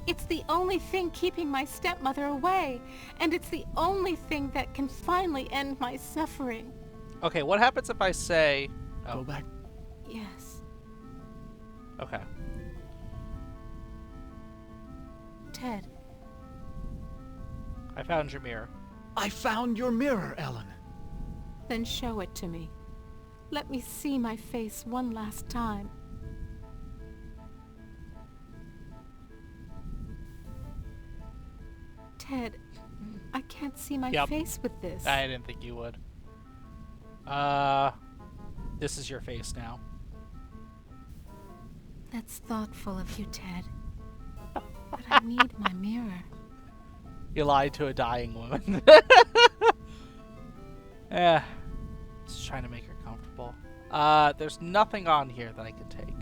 S4: It's the only thing keeping my stepmother away, and it's the only thing that can finally end my suffering.
S1: Okay, what happens if I say...
S3: Go
S1: Oh,
S3: back.
S4: Yes,
S1: okay.
S4: Ted.
S1: I found your mirror.
S3: I found your mirror, Ellen.
S4: Then show it to me. Let me see my face one last time. Ted, I can't see my
S1: Yep.
S4: face with this.
S1: I didn't think you would. This is your face now.
S4: That's thoughtful of you, Ted. But I need my mirror.
S1: You lied to a dying woman. Yeah. Just trying to make her comfortable. There's nothing on here that I can take.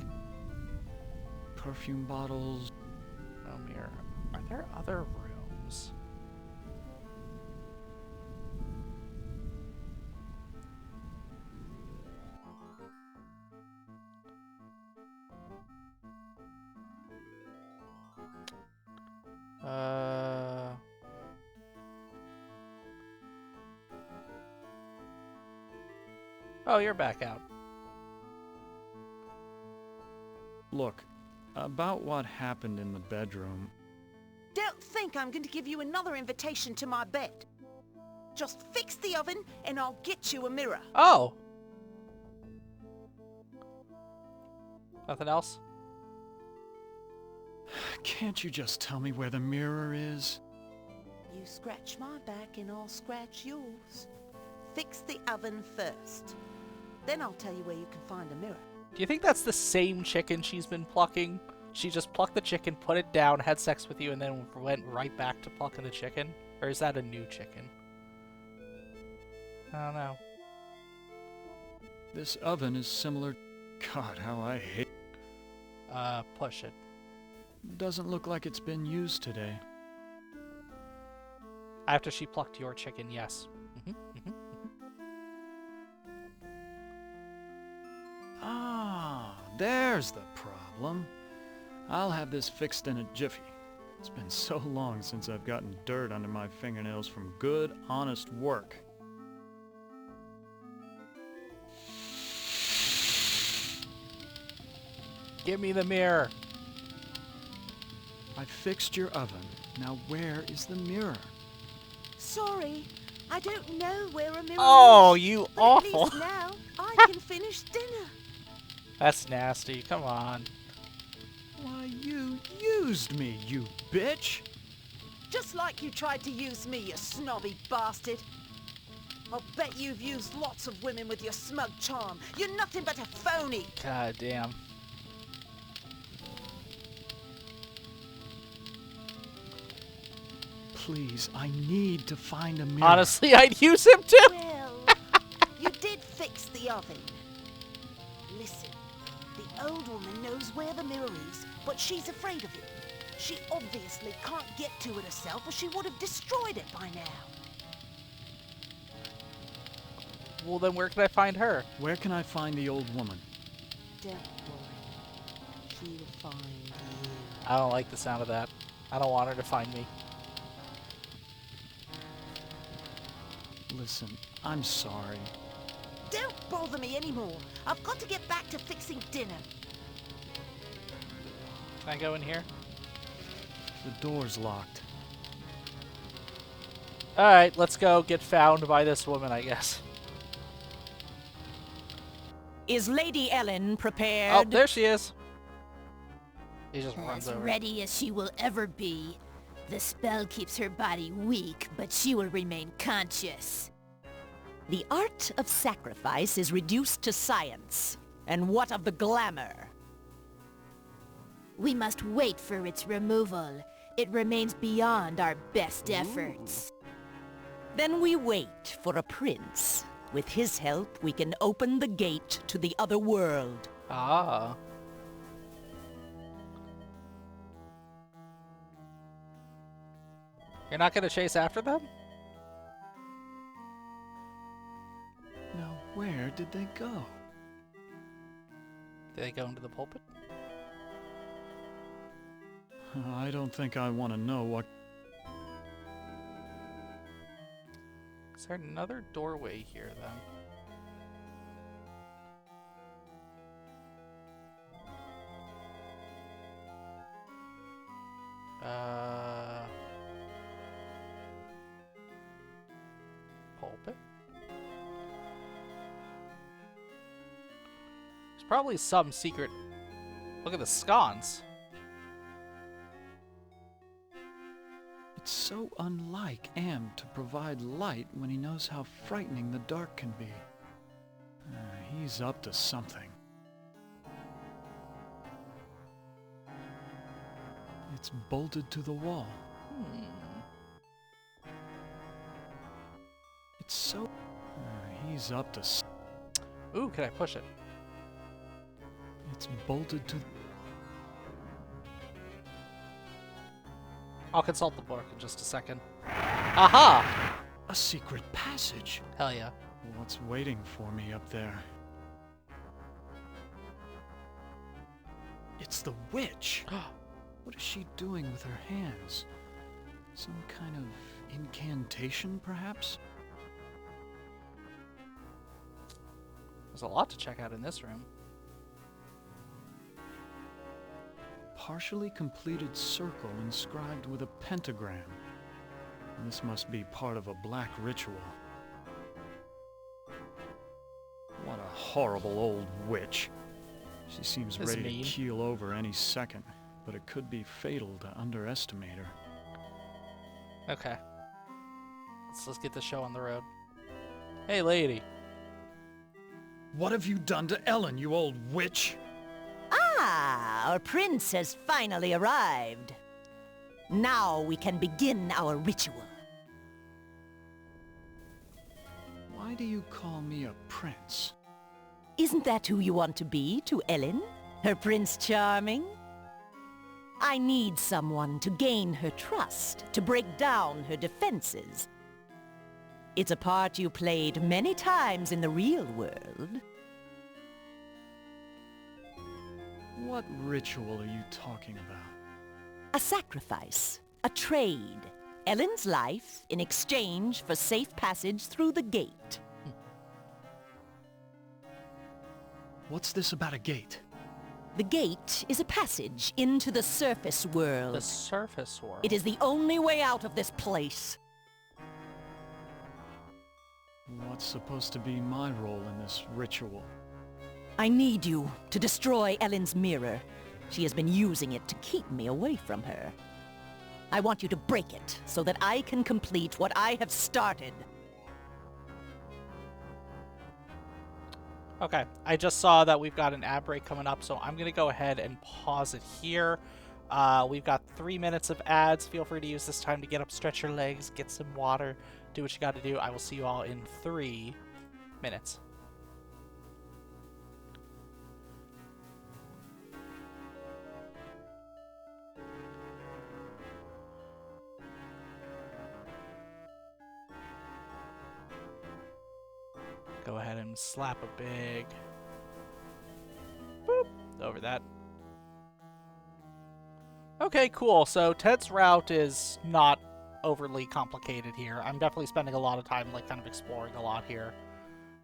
S3: Perfume bottles.
S1: No mirror. Are there other rooms? Oh, you're back out.
S3: Look, about what happened in the bedroom.
S5: Don't think I'm going to give you another invitation to my bed. Just fix the oven and I'll get you a mirror.
S1: Oh! Nothing else?
S3: Can't you just tell me where the mirror is?
S5: You scratch my back and I'll scratch yours. Fix the oven first. Then I'll tell you where you can find a mirror.
S1: Do you think that's the same chicken she's been plucking? She just plucked the chicken, put it down, had sex with you, and then went right back to plucking the chicken? Or is that a new chicken? I don't know.
S3: This oven is similar. God, how I hate.
S1: Push it.
S3: Doesn't look like it's been used today.
S1: After she plucked your chicken, yes.
S3: Ah, there's the problem. I'll have this fixed in a jiffy. It's been so long since I've gotten dirt under my fingernails from good, honest work.
S1: Give me the mirror.
S3: I fixed your oven. Now where is the mirror?
S5: Sorry, I don't know where a mirror
S1: Oh,
S5: is.
S1: you
S5: But
S1: awful.
S5: At least now I can finish dinner.
S1: That's nasty. Come on.
S3: Why, you used me, you bitch!
S5: Just like you tried to use me, you snobby bastard. I'll bet you've used lots of women with your smug charm. You're nothing but a phony.
S1: God damn.
S3: Please, I need to find a mirror.
S1: Honestly, I'd use him too.
S5: Well, you did fix the oven. Listen, the old woman knows where the mirror is, but she's afraid of it. She obviously can't get to it herself or she would have destroyed it by now.
S1: Well, then where can I find her?
S3: Where can I find the old woman?
S5: Don't worry. She'll find you.
S1: I don't like the sound of that. I don't want her to find me.
S3: Listen, I'm sorry.
S5: Don't bother me anymore. I've got to get back to fixing dinner.
S1: Can I go in here?
S3: The door's locked.
S1: Alright, let's go get found by this woman, I guess.
S6: Is Lady Ellen prepared?
S1: Oh, there she is. He just runs
S7: As
S1: over.
S7: ready as she will ever be. The spell keeps her body weak, but she will remain conscious.
S6: The art of sacrifice is reduced to science. And what of the glamour?
S7: We must wait for its removal. It remains beyond our best efforts.
S6: Then we wait for a prince. With his help, we can open the gate to the other world.
S1: Ah. You're not gonna chase after them?
S3: Now, where did they go?
S1: Did they go into the pulpit?
S3: I don't think I want to know what...
S1: Is there another doorway here, then? Pulpit? There's probably some secret... Look at the scones.
S3: It's so unlike Am to provide light when he knows how frightening the dark can be. He's up to something. It's bolted to the wall. It's so... he's up to...
S1: Ooh, can I push it?
S3: It's bolted to...
S1: I'll consult the book in just a second. Aha!
S3: A secret passage!
S1: Hell yeah.
S3: What's waiting for me up there? It's the witch! What is she doing with her hands? Some kind of incantation, perhaps?
S1: There's a lot to check out in this room.
S3: Partially completed circle inscribed with a pentagram. This must be part of a black ritual. What a horrible old witch. She seems
S1: That's
S3: ready
S1: mean.
S3: to keel over any second, but it could be fatal to underestimate her.
S1: Okay. Let's get the show on the road. Hey, lady.
S3: What have you done to Ellen, you old witch?
S6: Ah, our prince has finally arrived. Now we can begin our ritual.
S3: Why do you call me a prince?
S6: Isn't that who you want to be to Ellen? Her Prince Charming? I need someone to gain her trust, to break down her defenses. It's a part you played many times in the real world.
S3: What ritual are you talking about?
S6: A sacrifice, a trade. Ellen's life in exchange for safe passage through the gate.
S3: What's this about a gate?
S6: The gate is a passage into the surface world.
S1: The surface world.
S6: It is the only way out of this place.
S3: What's supposed to be my role in this ritual?
S6: I need you to destroy Ellen's mirror. She has been using it to keep me away from her. I want you to break it so that I can complete what I have started.
S1: Okay, I just saw that we've got an ad break coming up, so I'm going to go ahead and pause it here. We've got 3 minutes of ads. Feel free to use this time to get up, stretch your legs, get some water, do what you got to do. I will see you all in 3 minutes. Go ahead and slap a big boop over that. Okay, cool. So Ted's route is not overly complicated here. I'm definitely spending a lot of time, like, kind of exploring a lot here.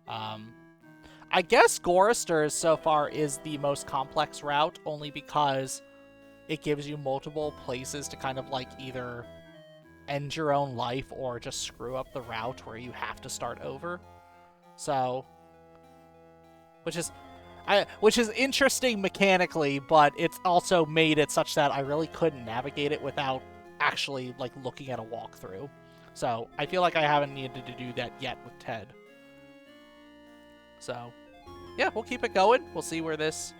S1: I guess Gorrister's so far is the most complex route, only because it gives you multiple places to kind of, like, either end your own life or just screw up the route where you have to start over. So, which is interesting mechanically, but it's also made it such that I really couldn't navigate it without actually, like, looking at a walkthrough. So, I feel like I haven't needed to do that yet with Ted. So, yeah, we'll keep it going. We'll see where this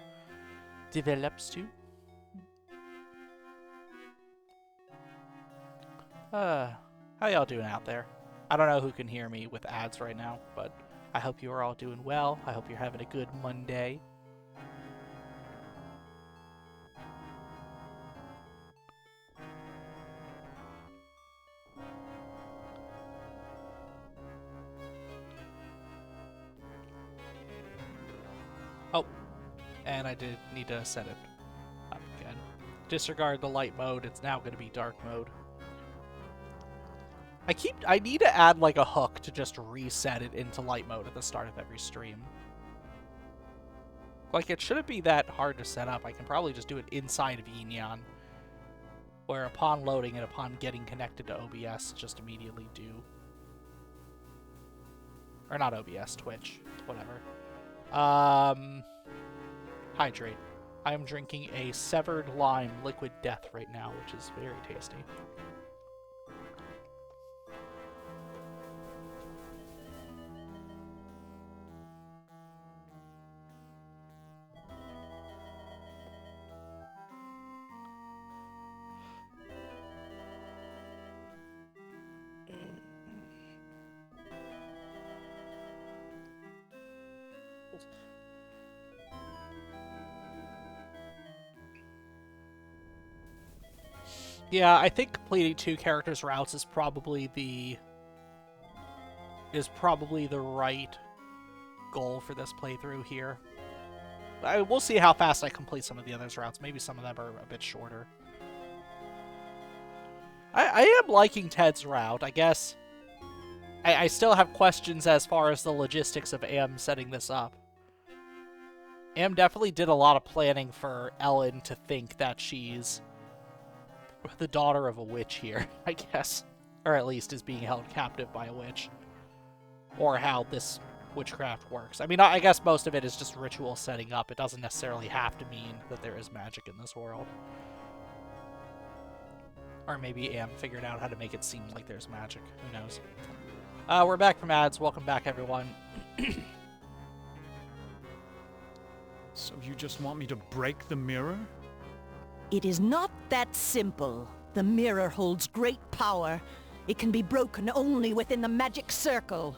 S1: develops to. How y'all doing out there? I don't know who can hear me with ads right now, but I hope you are all doing well. I hope you're having a good Monday. Oh, and I did need to set it up again. Disregard the light mode. It's now going to be dark mode. I need to add, like, a hook to just reset it into light mode at the start of every stream. Like, it shouldn't be that hard to set up. I can probably just do it inside of Eneon, where upon loading and upon getting connected to OBS, just immediately do. Or not OBS, Twitch, whatever. Hydrate. I am drinking a Severed Lime Liquid Death right now, which is very tasty. Yeah, I think completing 2 characters' routes is probably the right goal for this playthrough here. We'll see how fast I complete some of the others' routes. Maybe some of them are a bit shorter. I am liking Ted's route. I guess I still have questions as far as the logistics of Am setting this up. Am definitely did a lot of planning for Ellen to think that she's the daughter of a witch here, I guess. Or at least is being held captive by a witch. Or how this witchcraft works. I mean, I guess most of it is just ritual setting up. It doesn't necessarily have to mean that there is magic in this world. Or maybe Am figured out how to make it seem like there's magic. Who knows? We're back from ads. Welcome back, everyone.
S3: So you just want me to break the mirror?
S6: It is not that simple. The mirror holds great power. It can be broken only within the magic circle.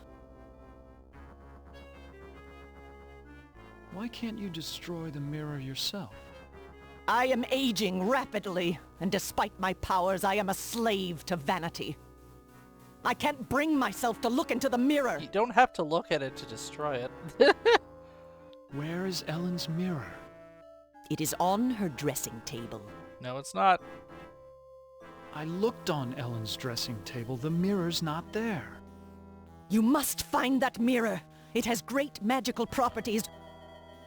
S3: Why can't you destroy the mirror yourself?
S6: I am aging rapidly, and despite my powers, I am a slave to vanity. I can't bring myself to look into the mirror.
S1: You don't have to look at it to destroy it.
S3: Where is Ellen's mirror?
S6: It is on her dressing table.
S1: No, it's not.
S3: I looked on Ellen's dressing table. The mirror's not there.
S6: You must find that mirror. It has great magical properties.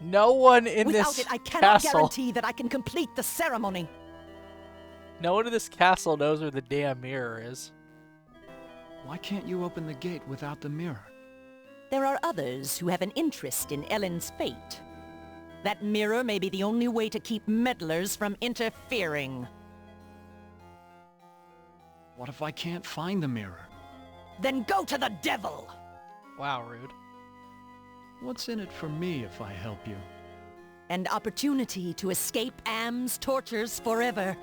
S1: No one in
S6: Without
S1: this
S6: it, I cannot
S1: castle.
S6: guarantee that I can complete the ceremony.
S1: No one in this castle knows where the damn mirror is.
S3: Why can't you open the gate without the mirror?
S6: There are others who have an interest in Ellen's fate. That mirror may be the only way to keep meddlers from interfering.
S3: What if I can't find the mirror?
S6: Then go to the devil!
S1: Wow, rude.
S3: What's in it for me if I help you?
S6: An opportunity to escape Am's tortures forever.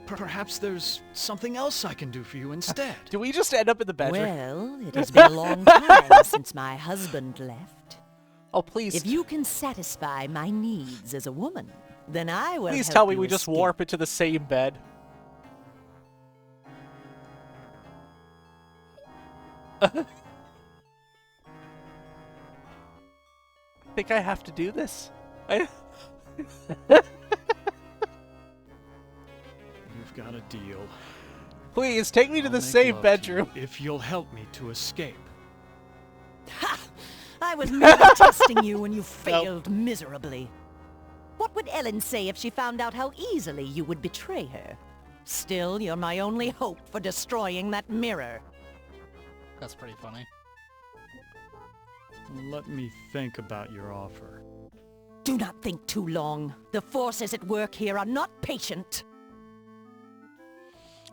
S3: Perhaps there's something else I can do for you instead.
S1: Do we just end up in the bedroom?
S6: Well, it has been a long time since my husband left.
S1: Oh, please.
S6: If you can satisfy my needs as a woman, then I will
S1: Please
S6: help
S1: tell me
S6: you
S1: we just
S6: escape.
S1: warp into the same bed. I think I have to do this.
S3: I've got a deal.
S1: Please, take me to
S3: I'll
S1: the
S3: make
S1: same
S3: love to
S1: bedroom.
S3: you if you'll help me to escape.
S6: Ha! I was merely testing you and you failed miserably. What would Ellen say if she found out how easily you would betray her? Still, you're my only hope for destroying that mirror.
S1: That's pretty funny.
S3: Let me think about your offer.
S6: Do not think too long. The forces at work here are not patient.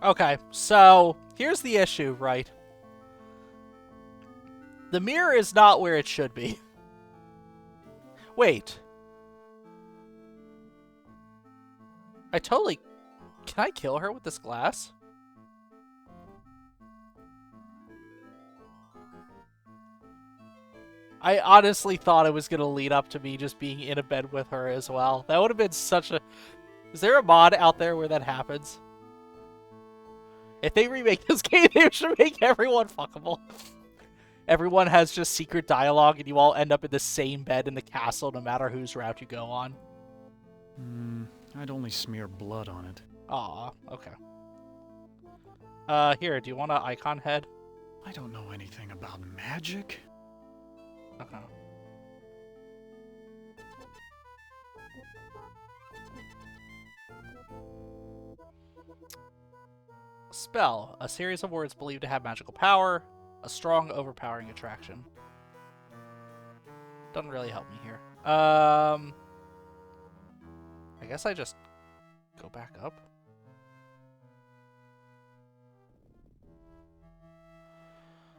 S1: Okay, so here's the issue, right? The mirror is not where it should be. Wait. Can I kill her with this glass? I honestly thought it was going to lead up to me just being in a bed with her as well. That would have been such a... Is there a mod out there where that happens? If they remake this game, they should make everyone fuckable. Everyone has just secret dialogue and you all end up in the same bed in the castle no matter whose route you go on.
S3: I'd only smear blood on it.
S1: Aw, okay. Here, do you want an icon head?
S3: I don't know anything about magic.
S1: Okay. Spell. A series of words believed to have magical power. A strong, overpowering attraction. Doesn't really help me here. I guess I just go back up.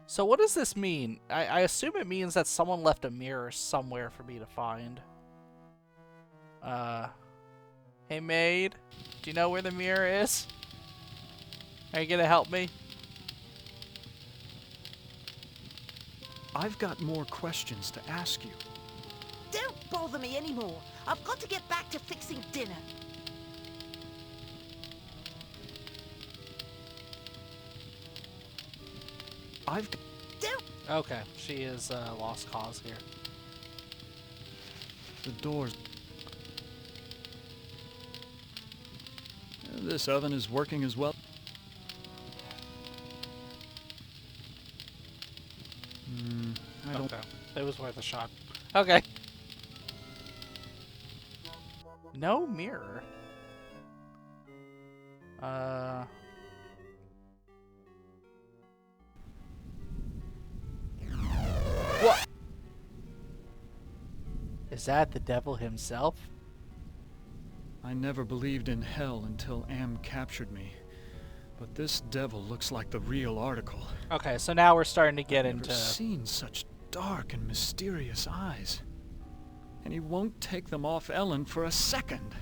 S1: So what does this mean? I assume it means that someone left a mirror somewhere for me to find. Hey maid, do you know where the mirror is? Are you gonna help me?
S3: I've got more questions to ask you.
S5: Don't bother me anymore. I've got to get back to fixing dinner. Don't.
S1: Okay, she is lost cause here.
S3: The doors. This oven is working as well. I don't...
S1: Okay, it was worth a shot. Okay. No mirror. What? Is that the devil himself?
S3: I never believed in hell until Am captured me. But this devil looks like the real article.
S1: Okay, so now we're starting to get
S3: I've
S1: into...
S3: never seen such dark and mysterious eyes. And he won't take them off Ellen for a second.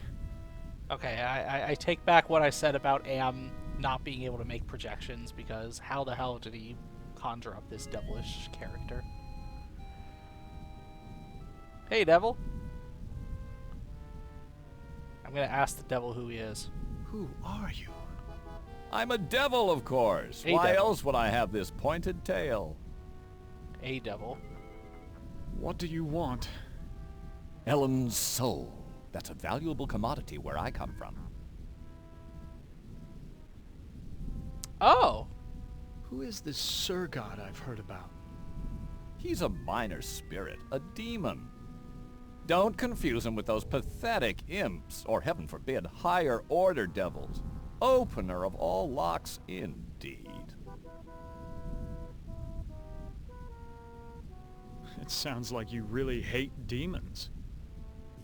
S1: Okay, I take back what I said about Am not being able to make projections, because how the hell did he conjure up this devilish character? Hey, devil. I'm gonna ask the devil who he is.
S3: Who are you?
S8: I'm a devil, of course.
S1: A
S8: Why
S1: devil.
S8: else would I have this pointed tail?
S1: A devil.
S3: What do you want?
S8: Ellen's soul. That's a valuable commodity where I come from.
S1: Oh!
S3: Who is this Sir God I've heard about?
S8: He's a minor spirit, a demon. Don't confuse him with those pathetic imps, or heaven forbid, higher order devils. Opener of all locks, indeed.
S3: It sounds like you really hate demons.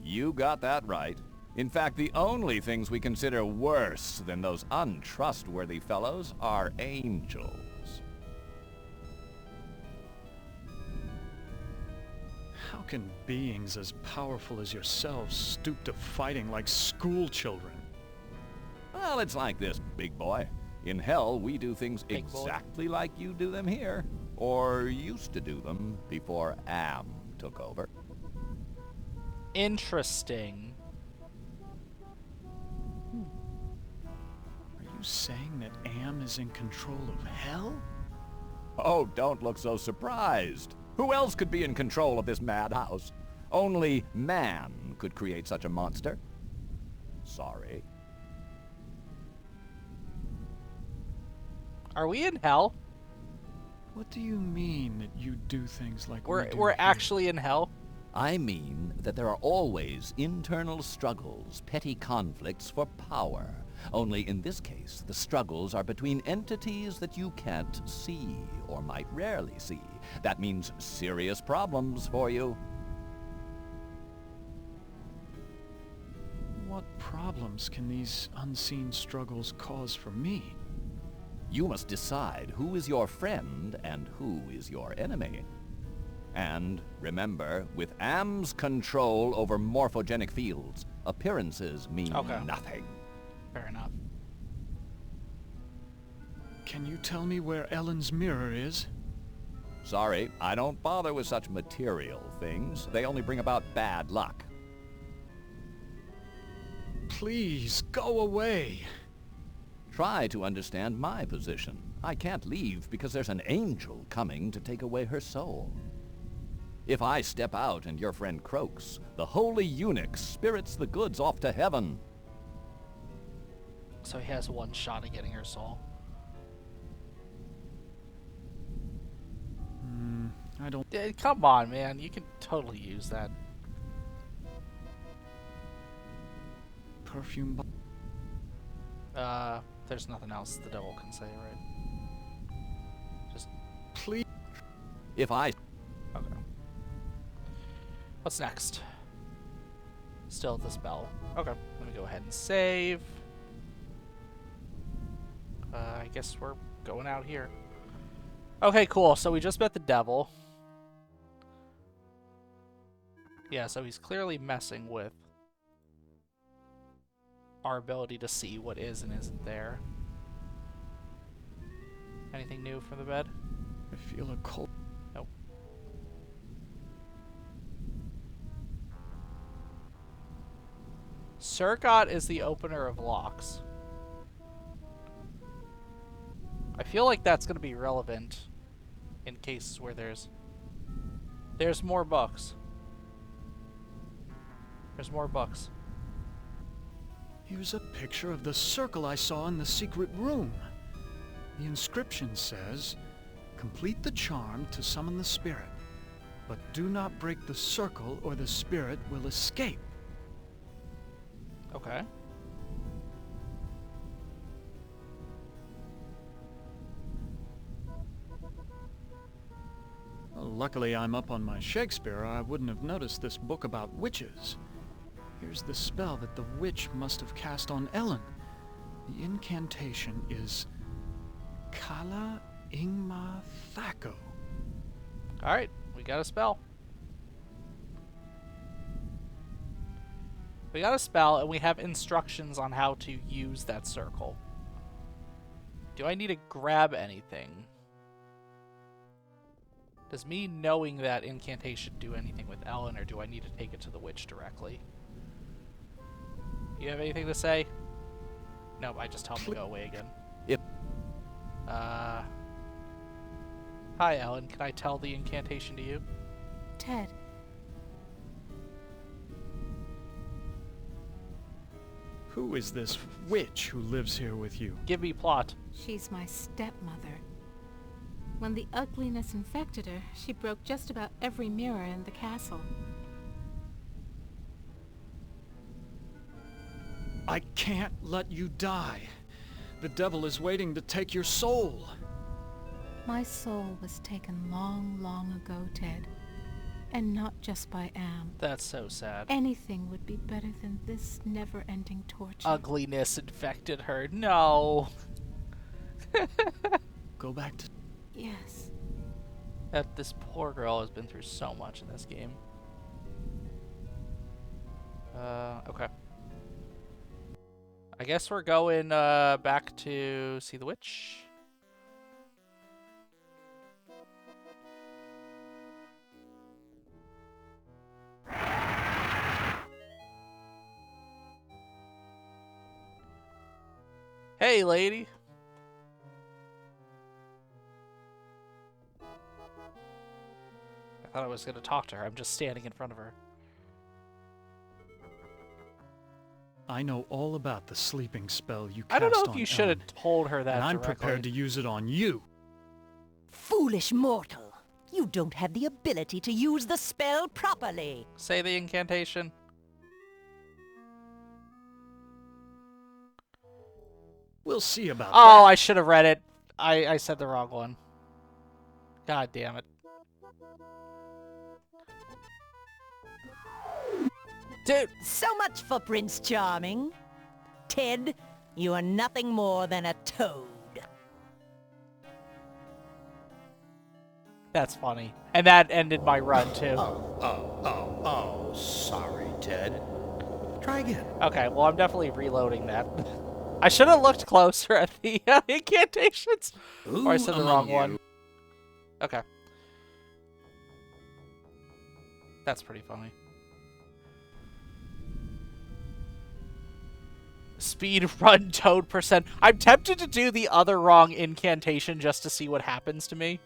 S8: You got that right. In fact, the only things we consider worse than those untrustworthy fellows are angels.
S3: How can beings as powerful as yourselves stoop to fighting like school children?
S8: Well, it's like this, big boy. In hell, we do things
S1: Big boy.
S8: exactly like you do them here. Or used to do them before Am took over.
S1: Interesting.
S3: Are you saying that Am is in control of hell?
S8: Oh, don't look so surprised. Who else could be in control of this madhouse? Only man could create such a monster. Sorry.
S1: Are we in hell?
S3: What do you mean that you do things like we do
S1: We're
S3: here?
S1: actually in hell?
S8: I mean that there are always internal struggles, petty conflicts for power. Only in this case, the struggles are between entities that you can't see, or might rarely see. That means serious problems for you.
S3: What problems can these unseen struggles cause for me?
S8: You must decide who is your friend and who is your enemy. And remember, with Am's control over morphogenic fields, appearances mean nothing.
S1: Fair enough.
S3: Can you tell me where Ellen's mirror is?
S8: Sorry, I don't bother with such material things. They only bring about bad luck.
S3: Please, go away.
S8: Try to understand my position. I can't leave because there's an angel coming to take away her soul. If I step out and your friend croaks, the holy eunuch spirits the goods off to heaven.
S1: So he has one shot at getting her soul.
S3: I don't...
S1: Come on, man. You can totally use that.
S3: Perfume...
S1: There's nothing else the devil can say, right? Just...
S3: Please...
S8: If I...
S1: Okay. What's next? Still the spell. Okay, let me go ahead and save. I guess we're going out here. Okay, cool. So we just met the devil. Yeah, so he's clearly messing with our ability to see what is and isn't there. Anything new from the bed?
S3: I feel a cold...
S1: Nope. Surgot is the opener of locks. I feel like that's going to be relevant in cases where there's more books. There's more books.
S3: Here's a picture of the circle I saw in the secret room. The inscription says, "Complete the charm to summon the spirit, but do not break the circle or the spirit will escape."
S1: Okay.
S3: Well, luckily I'm up on my Shakespeare, or I wouldn't have noticed this book about witches. Here's the spell that the witch must have cast on Ellen. The incantation is Kala Ingma Thaco.
S1: Alright, we got a spell. We got a spell, and we have instructions on how to use that circle. Do I need to grab anything? Does me knowing that incantation do anything with Ellen, or do I need to take it to the witch directly? Do you have anything to say? Nope, I just tell him to go away again.
S8: Yep.
S1: Hi, Ellen. Can I tell the incantation to you?
S4: Ted,
S3: Who is this witch who lives here with you?
S1: Give me plot.
S4: she's my stepmother. When the ugliness infected her, she broke just about every mirror in the castle.
S3: I can't let you die. The devil is waiting to take your soul.
S4: My soul was taken long, long ago, Ted. And not just by Am.
S1: That's so sad.
S4: Anything would be better than this never-ending torture.
S1: Ugliness infected her. No.
S3: Go back to...
S4: Yes.
S1: This poor girl has been through so much in this game. Okay. I guess we're going back to see the witch. Hey, lady. I thought I was going to talk to her. I'm just standing in front of her.
S3: I know all about the sleeping spell you cast
S1: I don't know if
S3: on
S1: you should
S3: Ellen,
S1: have told her that
S3: and I'm
S1: directly.
S3: prepared to use it on you.
S6: Foolish mortal. You don't have the ability to use the spell properly.
S1: Say the incantation.
S3: We'll see about
S1: Oh,
S3: that.
S1: I should have read it. I said the wrong one. God damn it.
S6: Dude, so much for Prince Charming. Ted, you are nothing more than a toad.
S1: That's funny. And that ended my run, too.
S2: Oh, sorry, Ted. Try again.
S1: Okay, well, I'm definitely reloading that. I should have looked closer at the incantations. Or I said the wrong one. Okay. That's pretty funny. Speed run toad percent. I'm tempted to do the other wrong incantation just to see what happens to me.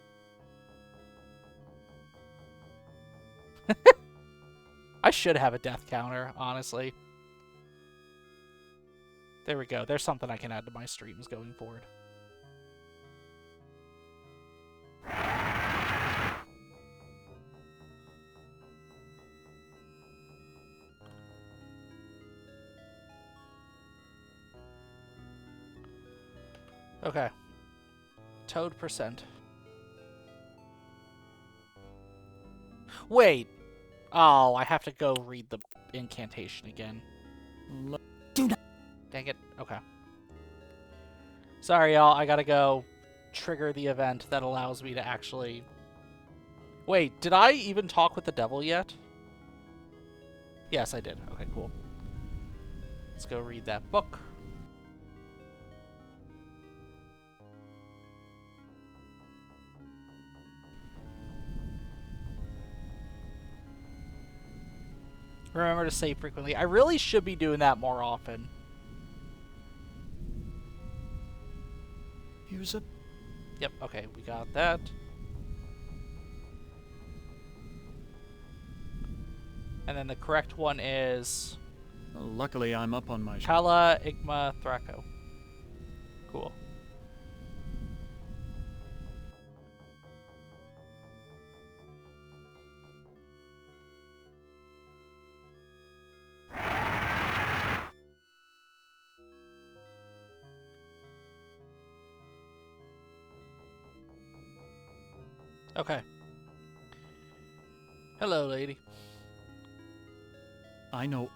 S1: I should have a death counter, honestly. There we go. There's something I can add to my streams going forward. Okay. Toad percent. Wait. Oh, I have to go read the incantation again. Dang it. Okay. Sorry, y'all. I gotta go trigger the event that allows me to actually... Wait, did I even talk with the devil yet? Yes, I did. Okay, cool. Let's go read that book. Remember to save frequently. I really should be doing that more often.
S3: Here's a...
S1: Yep, okay, we got that. And then the correct one is...
S3: Luckily, I'm up on my...
S1: Kala Igma Thrako. Cool. Okay. Hello, lady.
S3: I know...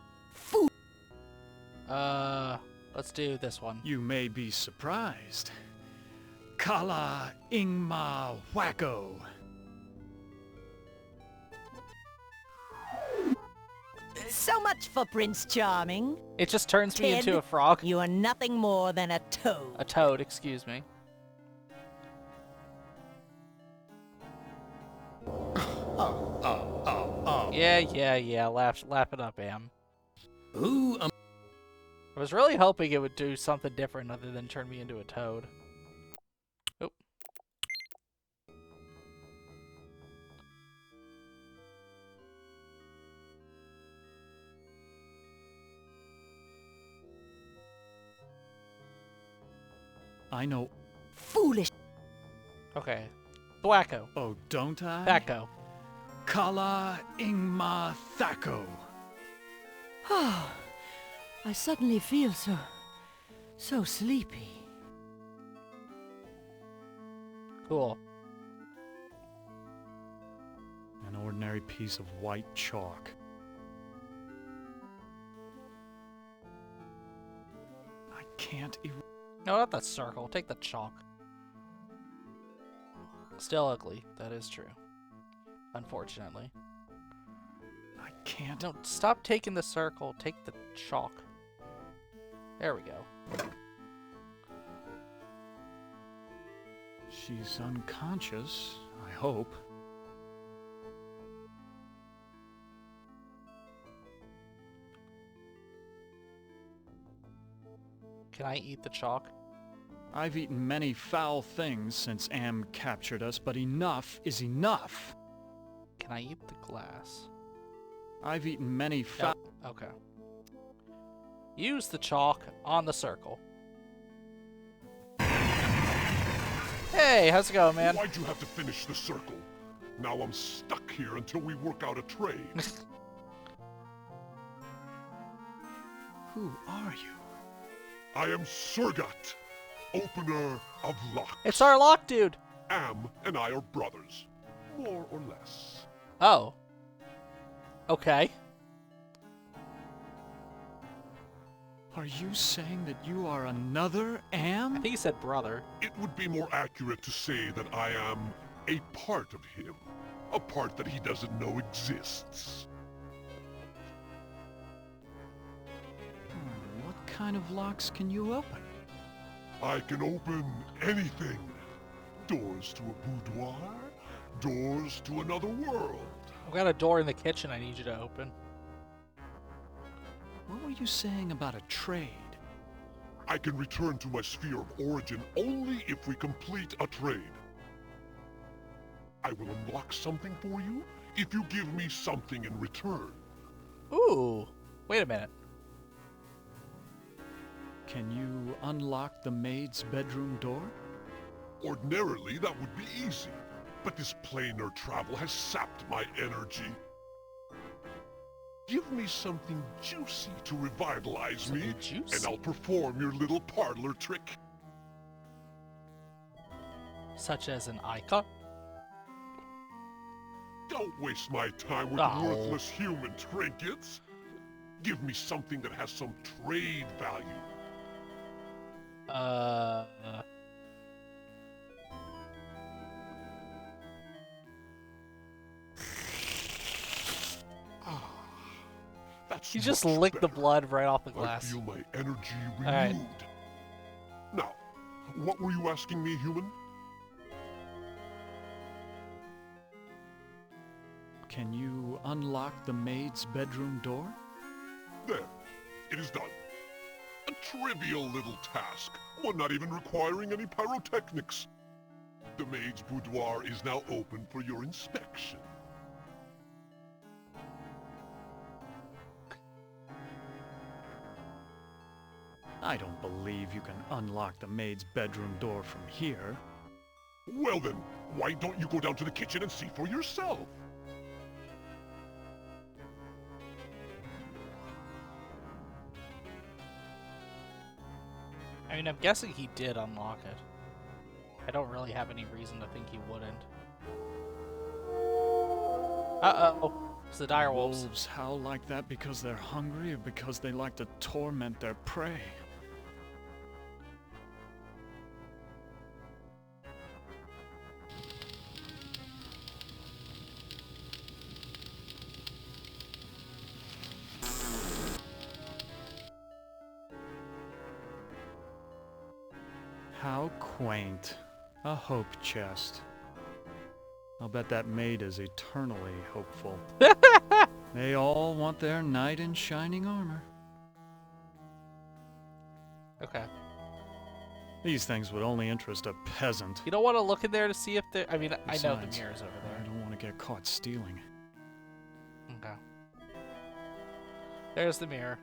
S1: Let's do this one.
S3: You may be surprised. Kala Ingma Wacko.
S6: So much for Prince Charming.
S1: It just turns me
S6: Ted,
S1: into a frog.
S6: You are nothing more than a toad.
S1: A toad, excuse me. Yeah. Laugh it up, Am.
S2: Who am...
S1: I was really hoping it would do something different other than turn me into a toad. Oh.
S3: I know...
S6: Foolish.
S1: Okay. Thwacko.
S3: Oh, don't I?
S1: Thacko.
S3: Kala Ingma Thacko.
S6: Oh, I suddenly feel so sleepy.
S1: Cool.
S3: An ordinary piece of white chalk. I can't even...
S1: No, not that circle. Take the chalk. Still ugly. That is true. Unfortunately.
S3: I can't...
S1: No, stop taking the circle. Take the chalk. There we go.
S3: She's unconscious, I hope.
S1: Can I eat the chalk?
S3: I've eaten many foul things since Am captured us, but enough is enough.
S1: Can I eat the glass?
S3: I've eaten many foul...
S1: Nope. Okay. Use the chalk on the circle. Hey, how's it going, man?
S9: Why'd you have to finish the circle? Now I'm stuck here until we work out a trade.
S3: Who are you?
S9: I am Surgat, opener of locks.
S1: It's our lock dude.
S9: Am and I are brothers, more or less.
S1: Oh. Okay.
S3: Are you saying that you are another Am?
S1: I think he said brother.
S9: It would be more accurate to say that I am a part of him. A part that he doesn't know exists.
S3: What kind of locks can you open?
S9: I can open anything. Doors to a boudoir, doors to another world.
S1: I've got a door in the kitchen I need you to open.
S3: What were you saying about a trade?
S9: I can return to my sphere of origin only if we complete a trade. I will unlock something for you if you give me something in return.
S1: Ooh. Wait a minute.
S3: Can you unlock the maid's bedroom door?
S9: Ordinarily, that would be easy, but this planar travel has sapped my energy. Give me something juicy to revitalize me, and I'll perform your little parlor trick.
S1: Such as an icon?
S9: Don't waste my time with worthless human trinkets. Give me something that has some trade value. That's
S1: You just
S9: much
S1: licked the
S9: better.
S1: blood right off the
S9: I
S1: glass.
S9: feel my energy renewed.
S1: Alright.
S9: Now, what were you asking me, human?
S3: Can you unlock the maid's bedroom door?
S9: There. It is done. A trivial little task, one not even requiring any pyrotechnics. The maid's boudoir is now open for your inspection.
S3: I don't believe you can unlock the maid's bedroom door from here.
S9: Well then, why don't you go down to the kitchen and see for yourself?
S1: I mean, I'm guessing he did unlock it. I don't really have any reason to think he wouldn't. Uh-oh. It's the dire wolves.
S3: Wolves howl like that because they're hungry or because they like to torment their prey? How quaint. A hope chest. I'll bet that maid is eternally hopeful. They all want their knight in shining armor.
S1: Okay.
S3: These things would only interest a peasant.
S1: You don't want to look in there to see if there... I mean, I know the
S3: Besides,
S1: mirror's over
S3: I
S1: there.
S3: don't want to get caught stealing.
S1: Okay. There's the mirror.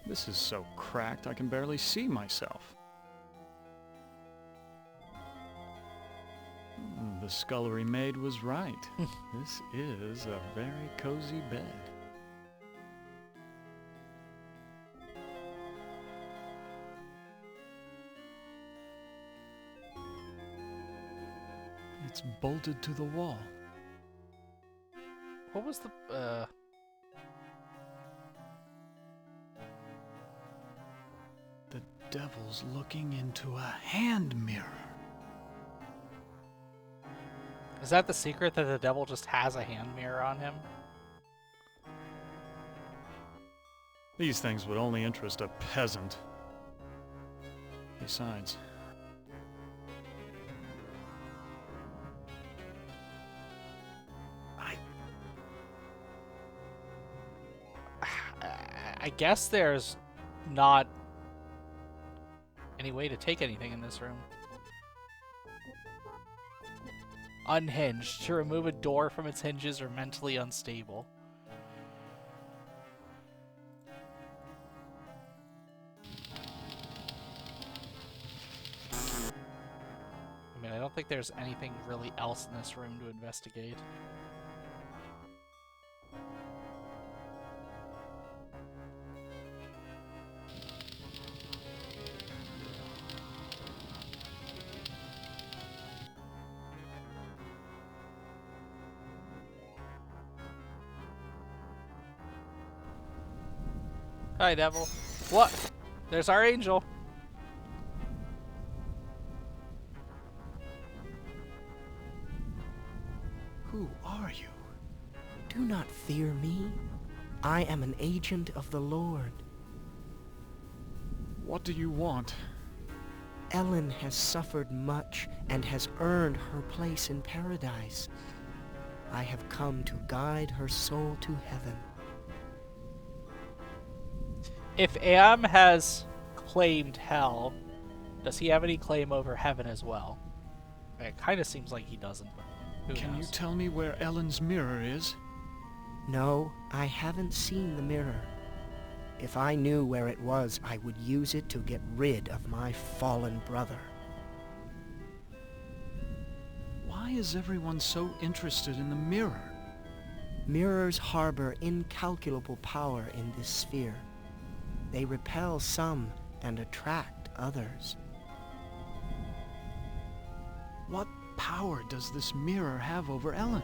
S3: This is so cracked I can barely see myself. The scullery maid was right. This is a very cozy bed. It's bolted to the wall.
S1: What was the...
S3: The devil's looking into a hand mirror.
S1: Is that the secret, that the devil just has a hand mirror on him?
S3: These things would only interest a peasant. Besides,
S1: I guess there's not any way to take anything in this room. Unhinged. To remove a door from its hinges or mentally unstable. I mean, I don't think there's anything really else in this room to investigate. Hi, Devil. What? There's our angel.
S10: Who are you? Do not fear me. I am an agent of the Lord.
S3: What do you want?
S10: Ellen has suffered much and has earned her place in paradise. I have come to guide her soul to heaven.
S1: If Am has claimed hell, does he have any claim over heaven as well? It kind of seems like he doesn't, but who
S3: Can
S1: knows?
S3: you tell me where Ellen's mirror is?
S10: No, I haven't seen the mirror. If I knew where it was, I would use it to get rid of my fallen brother.
S3: Why is everyone so interested in the mirror?
S10: Mirrors harbor incalculable power in this sphere. They repel some and attract others.
S3: What power does this mirror have over Ellen?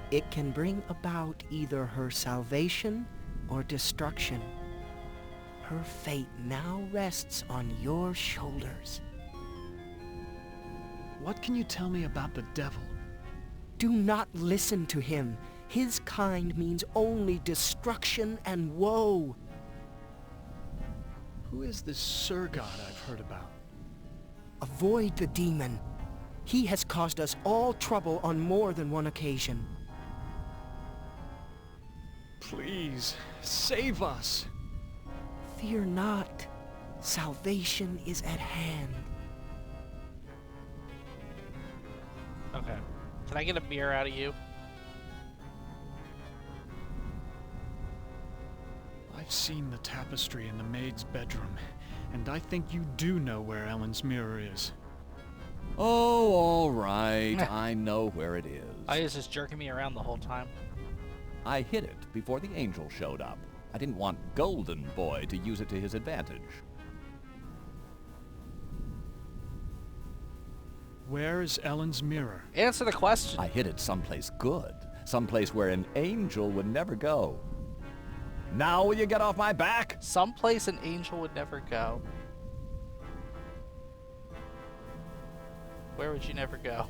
S10: It can bring about either her salvation or destruction. Her fate now rests on your shoulders.
S3: What can you tell me about the devil?
S10: Do not listen to him. His kind means only destruction and woe.
S3: Who is this Surgod I've heard about?
S10: Avoid the demon. He has caused us all trouble on more than one occasion.
S3: Please, save us!
S10: Fear not. Salvation is at hand.
S1: Okay. Can I get a mirror out of you?
S3: I've seen the tapestry in the maid's bedroom, and I think you do know where Ellen's mirror is.
S8: Oh, all right. I know where it is.
S1: I was just jerking me around the whole time.
S8: I hid it before the angel showed up. I didn't want Golden Boy to use it to his advantage.
S3: Where is Ellen's mirror?
S1: Answer the question.
S8: I hid it someplace good. Someplace where an angel would never go. Now will you get off my back?
S1: Someplace an angel would never go. Where would you never go?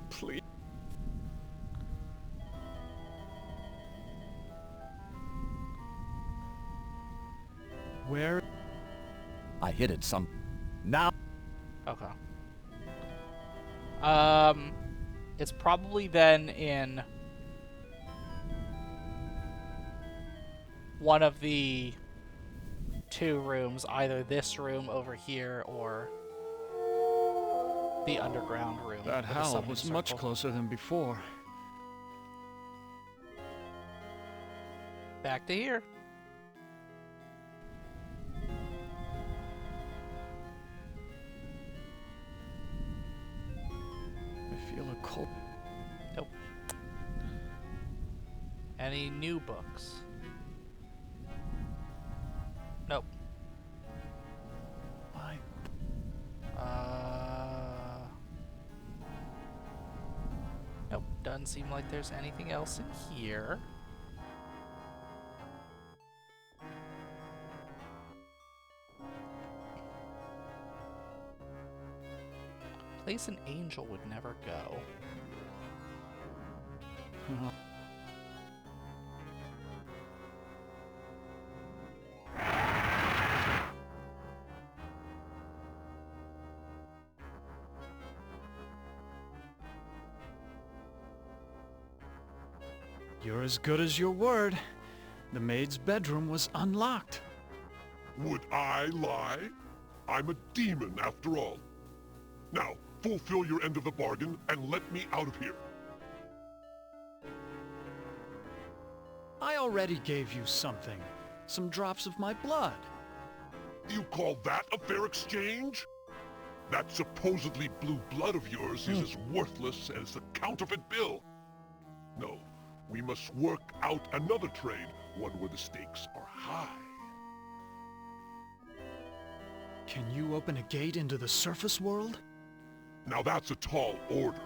S3: Please. Where?
S8: I hid it some... Now...
S1: Okay. It's probably then in one of the two rooms, either this room over here or the underground room.
S3: That
S1: with the
S3: howl
S1: summoning
S3: was much
S1: circle.
S3: closer than before.
S1: Back to here.
S3: I feel a cold...
S1: Nope. Any new books? Nope.
S3: I...
S1: Nope. Doesn't seem like there's anything else in here. Place an angel would never go.
S3: You're as good as your word. The maid's bedroom was unlocked.
S9: Would I lie? I'm a demon after all. Now, fulfill your end of the bargain and let me out of here.
S3: I already gave you something. Some drops of my blood.
S9: You call that a fair exchange? That supposedly blue blood of yours is as worthless as the counterfeit bill. No, we must work out another trade, one where the stakes are high.
S3: Can you open a gate into the surface world?
S9: Now that's a tall order,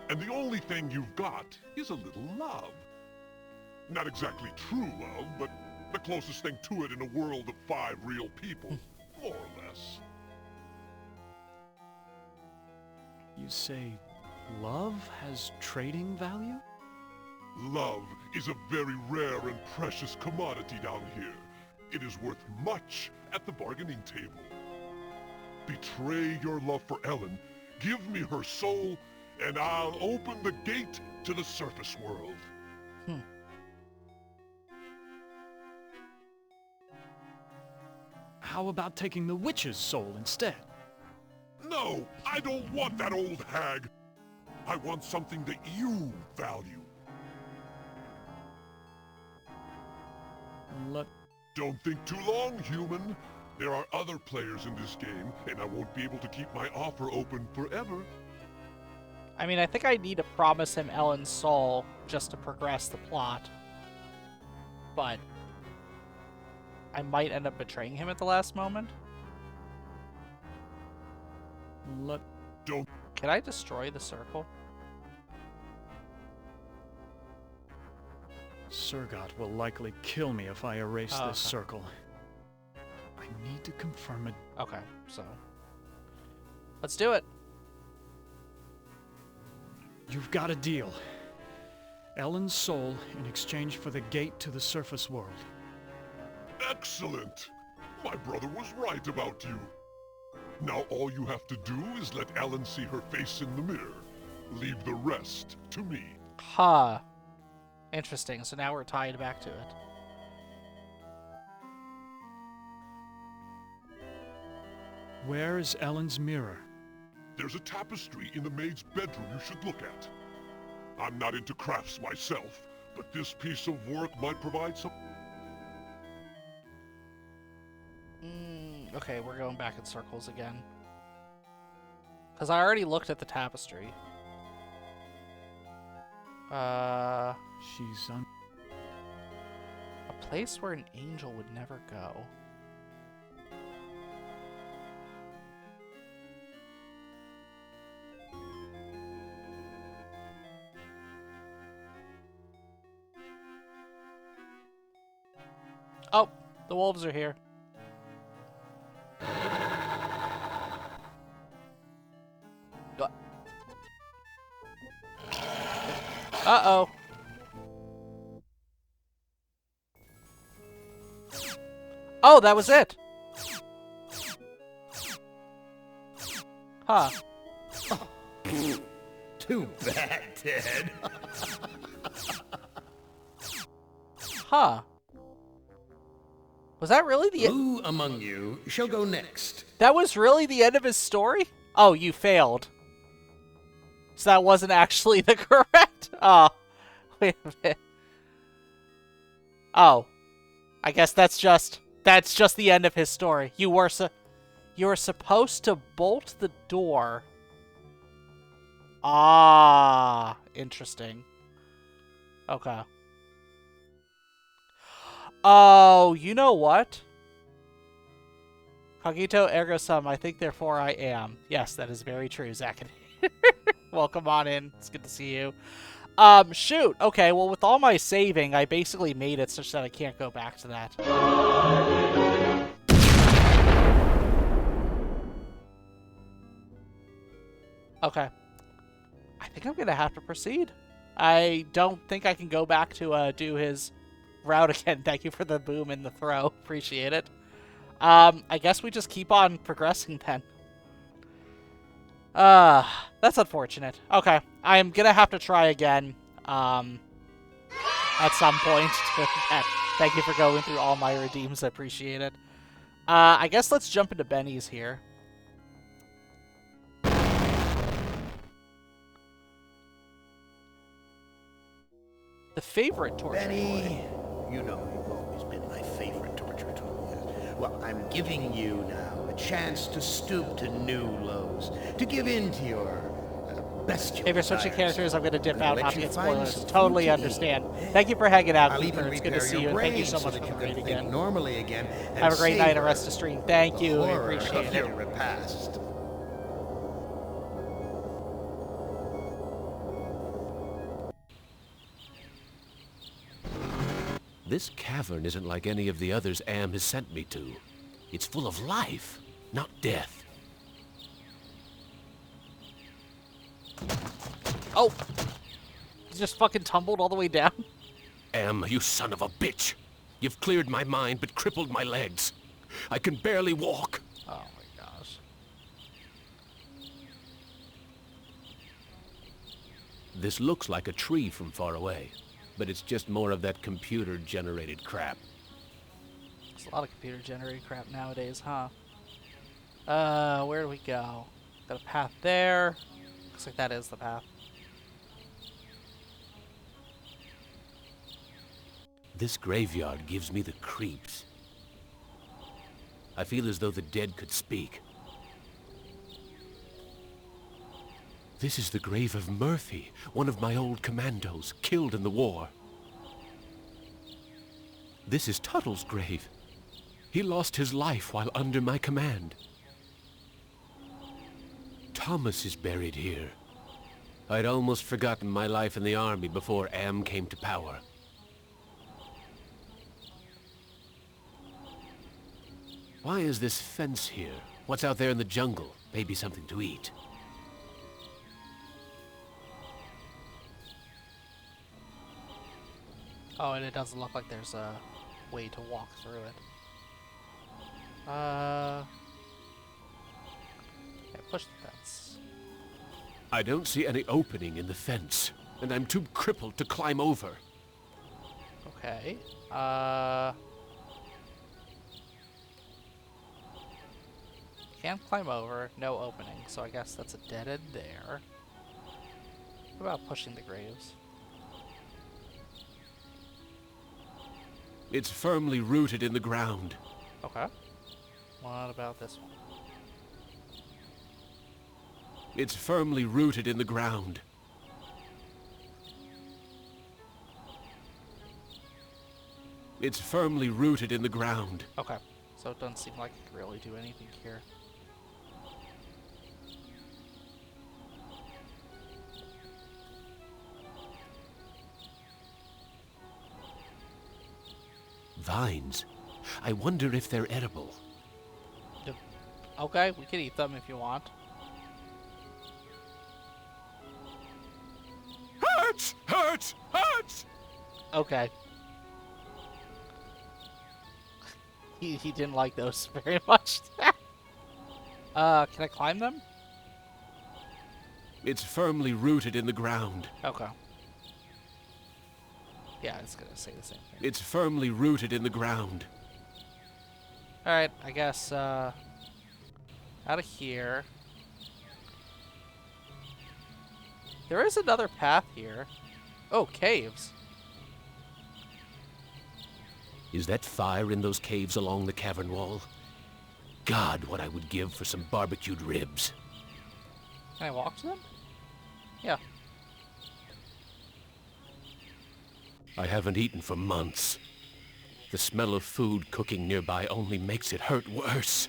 S9: and the only thing you've got is a little love. Not exactly true love, but the closest thing to it in a world of 5 real people, more or less.
S3: You say love has trading value?
S9: Love is a very rare and precious commodity down here. It is worth much at the bargaining table. Betray your love for Ellen, give me her soul, and I'll open the gate to the surface world.
S3: How about taking the witch's soul instead?
S9: No, I don't want that old hag. I want something that you value. Don't think too long, human. There are other players in this game, and I won't be able to keep my offer open forever.
S1: I mean, I think I need to promise him Ellen's soul just to progress the plot. But I might end up betraying him at the last moment.
S9: Don't.
S1: Can I destroy the circle?
S3: Surgot will likely kill me if I erase this
S1: okay.
S3: circle. I need to confirm it.
S1: Okay, so let's do it.
S3: You've got a deal. Ellen's soul in exchange for the gate to the surface world.
S9: Excellent! My brother was right about you. Now all you have to do is let Ellen see her face in the mirror. Leave the rest to me.
S1: Huh. Interesting, so now we're tied back to it.
S3: Where is Ellen's mirror?
S9: There's a tapestry in the maid's bedroom you should look at. I'm not into crafts myself, but this piece of work might provide some...
S1: Okay, we're going back in circles again. Because I already looked at the tapestry.
S3: She's on...
S1: A place where an angel would never go. Oh, the wolves are here. Uh-oh. Oh, that was it. Huh.
S2: Too bad, Ted.
S1: Huh. Was that really the
S2: Who among you shall go next?
S1: That was really the end of his story? Oh, you failed. So that wasn't actually the correct... Oh. Wait a minute. Oh. I guess that's just the end of his story. You were supposed to bolt the door. Ah, interesting. Okay. Oh, you know what? Cogito ergo sum, I think therefore I am. Yes, that is very true, Zach. Welcome on in. It's good to see you. Shoot. Okay, well, with all my saving, I basically made it such that I can't go back to that. Okay. I think I'm gonna have to proceed. I don't think I can go back to, do his route again. Thank you for the boom and the throw. Appreciate it. I guess we just keep on progressing then. That's unfortunate. Okay, I'm gonna have to try again, at some point. Thank you for going through all my redeems. I appreciate it. I guess let's jump into Benny's here. The favorite torture
S2: Benny,
S1: toy.
S2: you know you've always been my favorite torture toy. Well, I'm giving you now a chance to stoop to new lows, to give in to your bestial
S1: If you're switching
S2: desires.
S1: characters, I'm going to dip
S2: I'm gonna
S1: out
S2: let
S1: not to
S2: you
S1: get
S2: find
S1: spoilers.
S2: some
S1: Totally
S2: food to
S1: understand.
S2: eat.
S1: Thank you for hanging out,
S2: I'll
S1: Keeper.
S2: even
S1: It's good to
S2: repair
S1: see you,
S2: your
S1: and thank you
S2: brain
S1: so much
S2: that
S1: for
S2: you
S1: the raid
S2: can think
S1: again.
S2: normally again. And
S1: Have a great night and
S2: savor
S1: rest of stream. Thank
S2: the
S1: you. I
S2: horror
S1: appreciate
S2: of
S1: it.
S2: your repast.
S11: This cavern isn't like any of the others Am has sent me to. It's full of life, not death.
S1: Oh! He just fucking tumbled all the way down.
S11: Am, you son of a bitch! You've cleared my mind but crippled my legs. I can barely walk.
S1: Oh my gosh.
S11: This looks like a tree from far away, but it's just more of that computer-generated crap.
S1: There's a lot of computer-generated crap nowadays, huh? Where do we go? Got a path there. Looks like that is the path.
S11: This graveyard gives me the creeps. I feel as though the dead could speak. This is the grave of Murphy, one of my old commandos, killed in the war. This is Tuttle's grave. He lost his life while under my command. Thomas is buried here. I'd almost forgotten my life in the army before Am came to power. Why is this fence here? What's out there in the jungle? Maybe something to eat.
S1: Oh, and it doesn't look like there's a way to walk through it. Yeah, push the fence.
S11: I don't see any opening in the fence, and I'm too crippled to climb over.
S1: Okay. Can't climb over, no opening, so I guess that's a dead end there. What about pushing the graves?
S11: It's firmly rooted in the ground.
S1: Okay. What about this one?
S11: It's firmly rooted in the ground. It's firmly rooted in the ground.
S1: Okay. So it doesn't seem like it can really do anything here.
S11: Vines. I wonder if they're edible.
S1: Okay, we can eat them if you want.
S11: Hurts! Hurts! Hurts!
S1: Okay. He didn't like those very much. Can I climb them?
S11: It's firmly rooted in the ground.
S1: Okay. Yeah, I was gonna say the same thing.
S11: It's firmly rooted in the ground.
S1: Alright, I guess, out of here. There is another path here. Oh, caves.
S11: Is that fire in those caves along the cavern wall? God, what I would give for some barbecued ribs.
S1: Can I walk to them? Yeah.
S11: I haven't eaten for months. The smell of food cooking nearby only makes it hurt worse.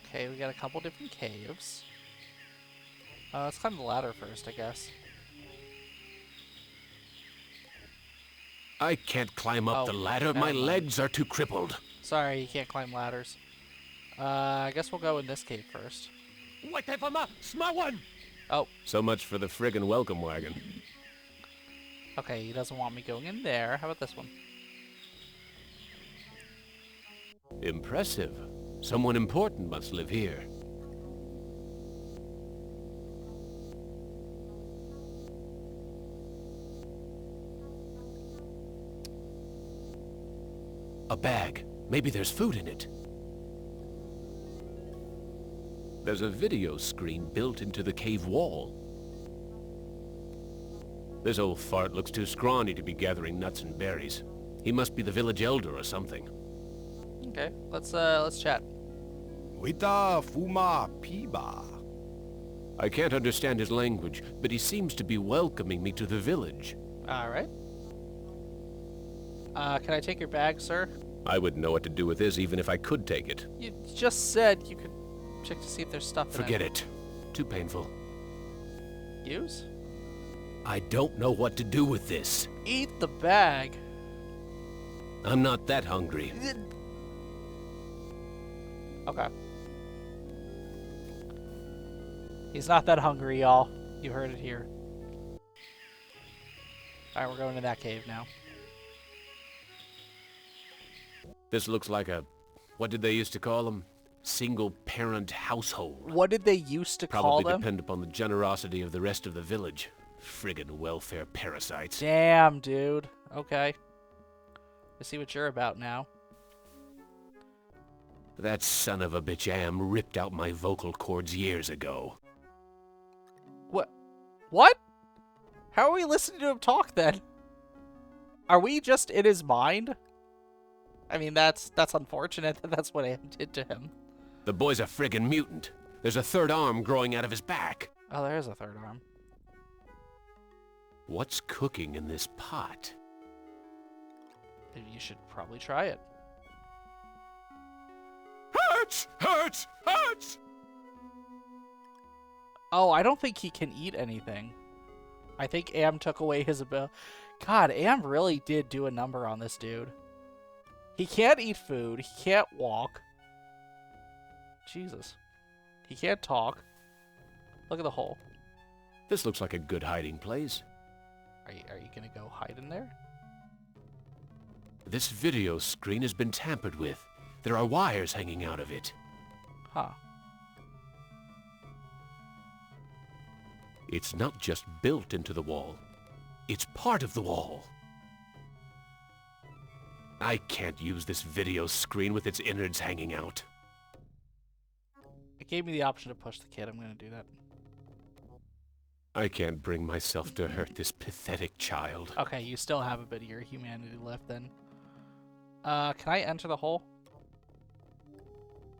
S1: Okay, we got a couple different caves. Let's climb the ladder first, I guess.
S11: I can't climb up
S1: Oh,
S11: the ladder.
S1: never
S11: My
S1: mind.
S11: legs are too crippled.
S1: Sorry, you can't climb ladders. I guess we'll go in this cave first.
S11: Wait for my small one!
S1: Oh,
S11: So much for the friggin' welcome wagon.
S1: okay, he doesn't want me going in there. How about this one?
S11: Impressive. Someone important must live here. A bag. Maybe there's food in it. There's a video screen built into the cave wall. This old fart looks too scrawny to be gathering nuts and berries. He must be the village elder or something.
S1: Okay, let's chat.
S12: Wita Fuma Piba.
S11: I can't understand his language, but he seems to be welcoming me to the village.
S1: All right. Can I take your bag, sir?
S11: I wouldn't know what to do with this even if I could take it.
S1: You just said you could check to see if there's stuff in it.
S11: Forget it. Too painful.
S1: Use?
S11: I don't know what to do with this.
S1: Eat the bag.
S11: I'm not that hungry.
S1: Okay. He's not that hungry, y'all. You heard it here. Alright, we're going to that cave now.
S11: This looks like a... what did they used to call them? Single-parent household.
S1: What did they used to call them?
S11: Probably depend upon the generosity of the rest of the village. Friggin' welfare parasites.
S1: Damn, dude. Okay. I see what you're about now.
S11: That son of a bitch Am ripped out my vocal cords years ago.
S1: What? How are we listening to him talk then? Are we just in his mind? I mean, that's unfortunate that that's what Am did to him.
S11: The boy's a friggin' mutant. There's a third arm growing out of his back.
S1: Oh, there is a third arm.
S11: What's cooking in this pot?
S1: You should probably try it.
S11: Hurts! Hurts! Hurts!
S1: Oh, I don't think he can eat anything. I think Am took away his ability. God, Am really did do a number on this dude. He can't eat food. He can't walk. Jesus. He can't talk. Look at the hole.
S11: This looks like a good hiding place.
S1: Are you gonna go hide in there?
S11: This video screen has been tampered with. There are wires hanging out of it.
S1: Huh.
S11: It's not just built into the wall. It's part of the wall. I can't use this video screen with its innards hanging out.
S1: It gave me the option to push the kid. I'm gonna do that.
S11: I can't bring myself to hurt this pathetic child.
S1: Okay, you still have a bit of your humanity left then. Can I enter the hole?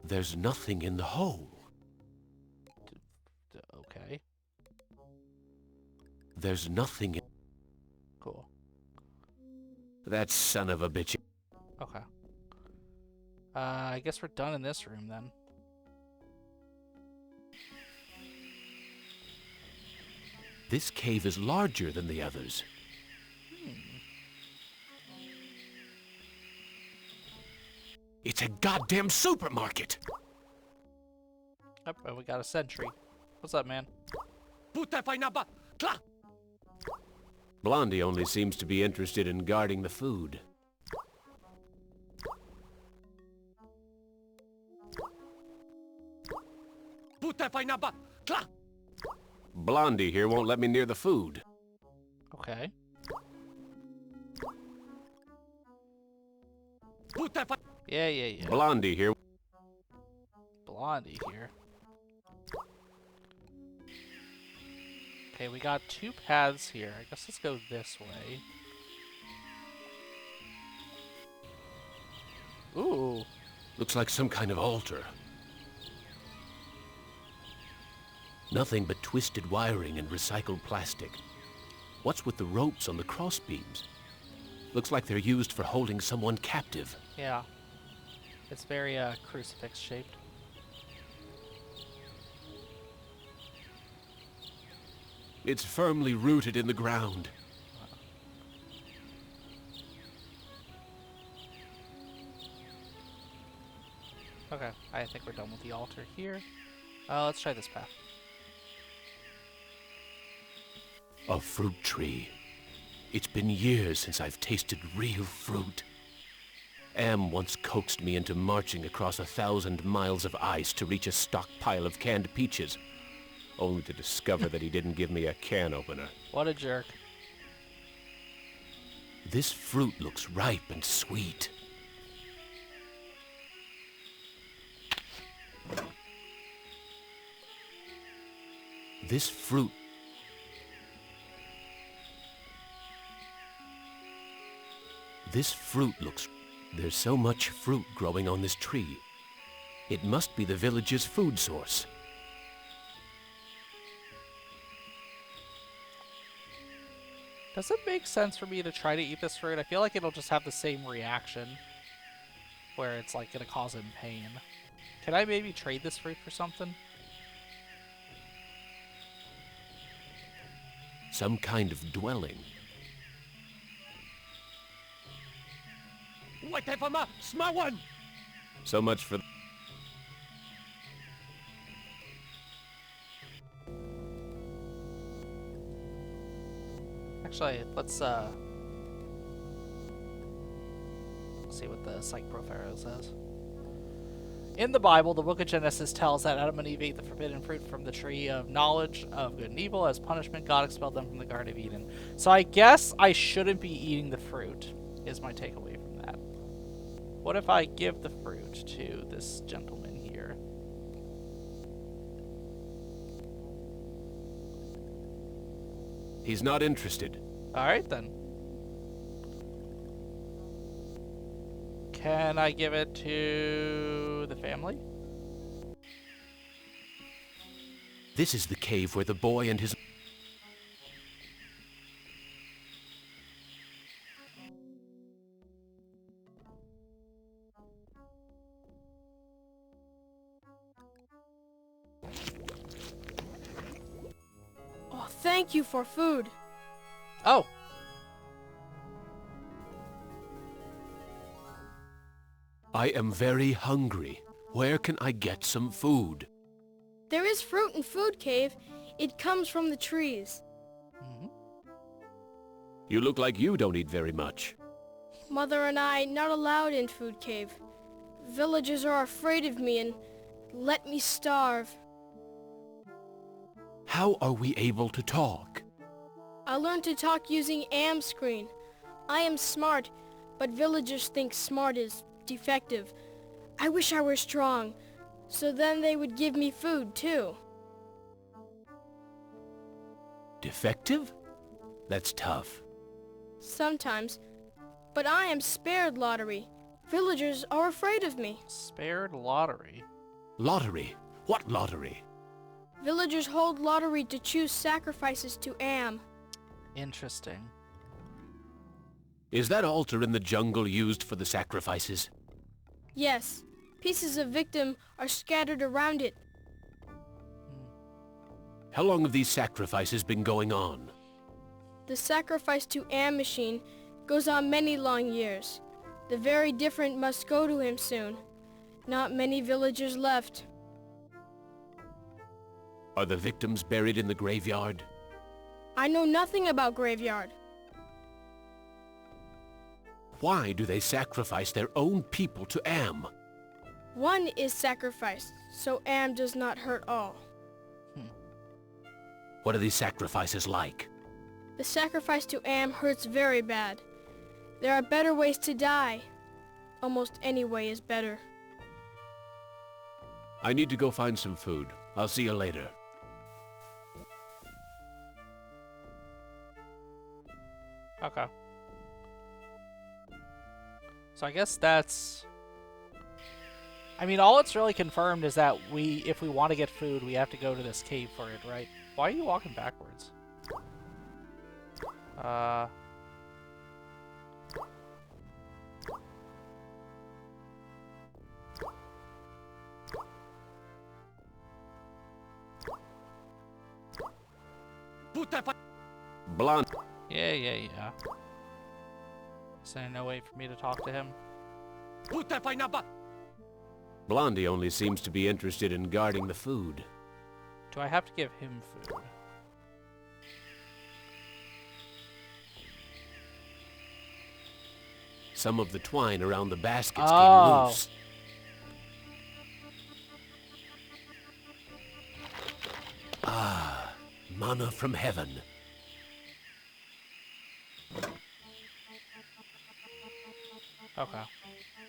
S11: There's nothing in the hole.
S1: Okay.
S11: There's nothing in...
S1: Cool.
S11: That son of a bitch...
S1: Okay. I guess we're done in this room then.
S11: This cave is larger than the others. It's a goddamn supermarket!
S1: Yep, and we got a sentry. What's up, man?
S11: Blondie only seems to be interested in guarding the food. Blondie here won't let me near the food.
S1: Okay. Yeah.
S11: Blondie here.
S1: Blondie here. Okay, we got two paths here. I guess let's go this way. Ooh.
S11: Looks like some kind of altar. Nothing but twisted wiring and recycled plastic. What's with the ropes on the crossbeams? Looks like they're used for holding someone captive.
S1: Yeah. It's very crucifix shaped.
S11: It's firmly rooted in the ground.
S1: Okay, I think we're done with the altar here. Let's try this path.
S11: A fruit tree. It's been years since I've tasted real fruit. Am once coaxed me into marching across 1,000 miles of ice to reach a stockpile of canned peaches, only to discover that he didn't give me a can opener.
S1: What a jerk.
S11: This fruit looks ripe and sweet. This fruit looks... There's so much fruit growing on this tree. It must be the village's food source.
S1: Does it make sense for me to try to eat this fruit? I feel like it'll just have the same reaction, where it's like gonna cause him pain. Can I maybe trade this fruit for something?
S11: Some kind of dwelling. So much for...
S1: Actually, let's see what the Psych Profaro says. In the Bible, the book of Genesis tells that Adam and Eve ate the forbidden fruit from the tree of knowledge of good and evil. As punishment, God expelled them from the Garden of Eden. So I guess I shouldn't be eating the fruit, is my takeaway from that. What if I give the fruit to this gentleman here?
S11: He's not interested.
S1: Alright then. Can I give it to the family?
S11: This is the cave where the boy and his...
S13: Oh, thank you for food.
S1: Oh.
S11: I am very hungry. Where can I get some food?
S13: There is fruit in Food Cave. It comes from the trees.
S11: You look like you don't eat very much.
S13: Mother and I not allowed in Food Cave. Villagers are afraid of me and let me starve.
S11: How are we able to talk?
S13: I learned to talk using Am Screen. I am smart, but villagers think smart is defective. I wish I were strong, so then they would give me food too.
S11: Defective? That's tough.
S13: Sometimes, but I am spared lottery. Villagers are afraid of me.
S1: Spared lottery?
S11: Lottery? What lottery?
S13: Villagers hold lottery to choose sacrifices to Am.
S1: Interesting.
S11: Is that altar in the jungle used for the sacrifices?
S13: Yes. Pieces of victim are scattered around it.
S11: How long have these sacrifices been going on?
S13: The sacrifice to Am machine goes on many long years. The very different must go to him soon. Not many villagers left.
S11: Are the victims buried in the graveyard?
S13: I know nothing about graveyard.
S11: Why do they sacrifice their own people to Am?
S13: One is sacrificed, so Am does not hurt all.
S11: What are these sacrifices like?
S13: The sacrifice to Am hurts very bad. There are better ways to die. Almost any way is better.
S11: I need to go find some food. I'll see you later.
S1: Okay. So I guess that's... I mean, all it's really confirmed is that if we want to get food, we have to go to this cave for it, right? Why are you walking backwards?
S11: Blonde.
S1: Yeah. Is there no way for me to talk to him?
S11: Blondie only seems to be interested in guarding the food.
S1: Do I have to give him food?
S11: Some of the twine around the baskets
S1: Oh.
S11: came loose. Ah, manna from heaven.
S1: Okay.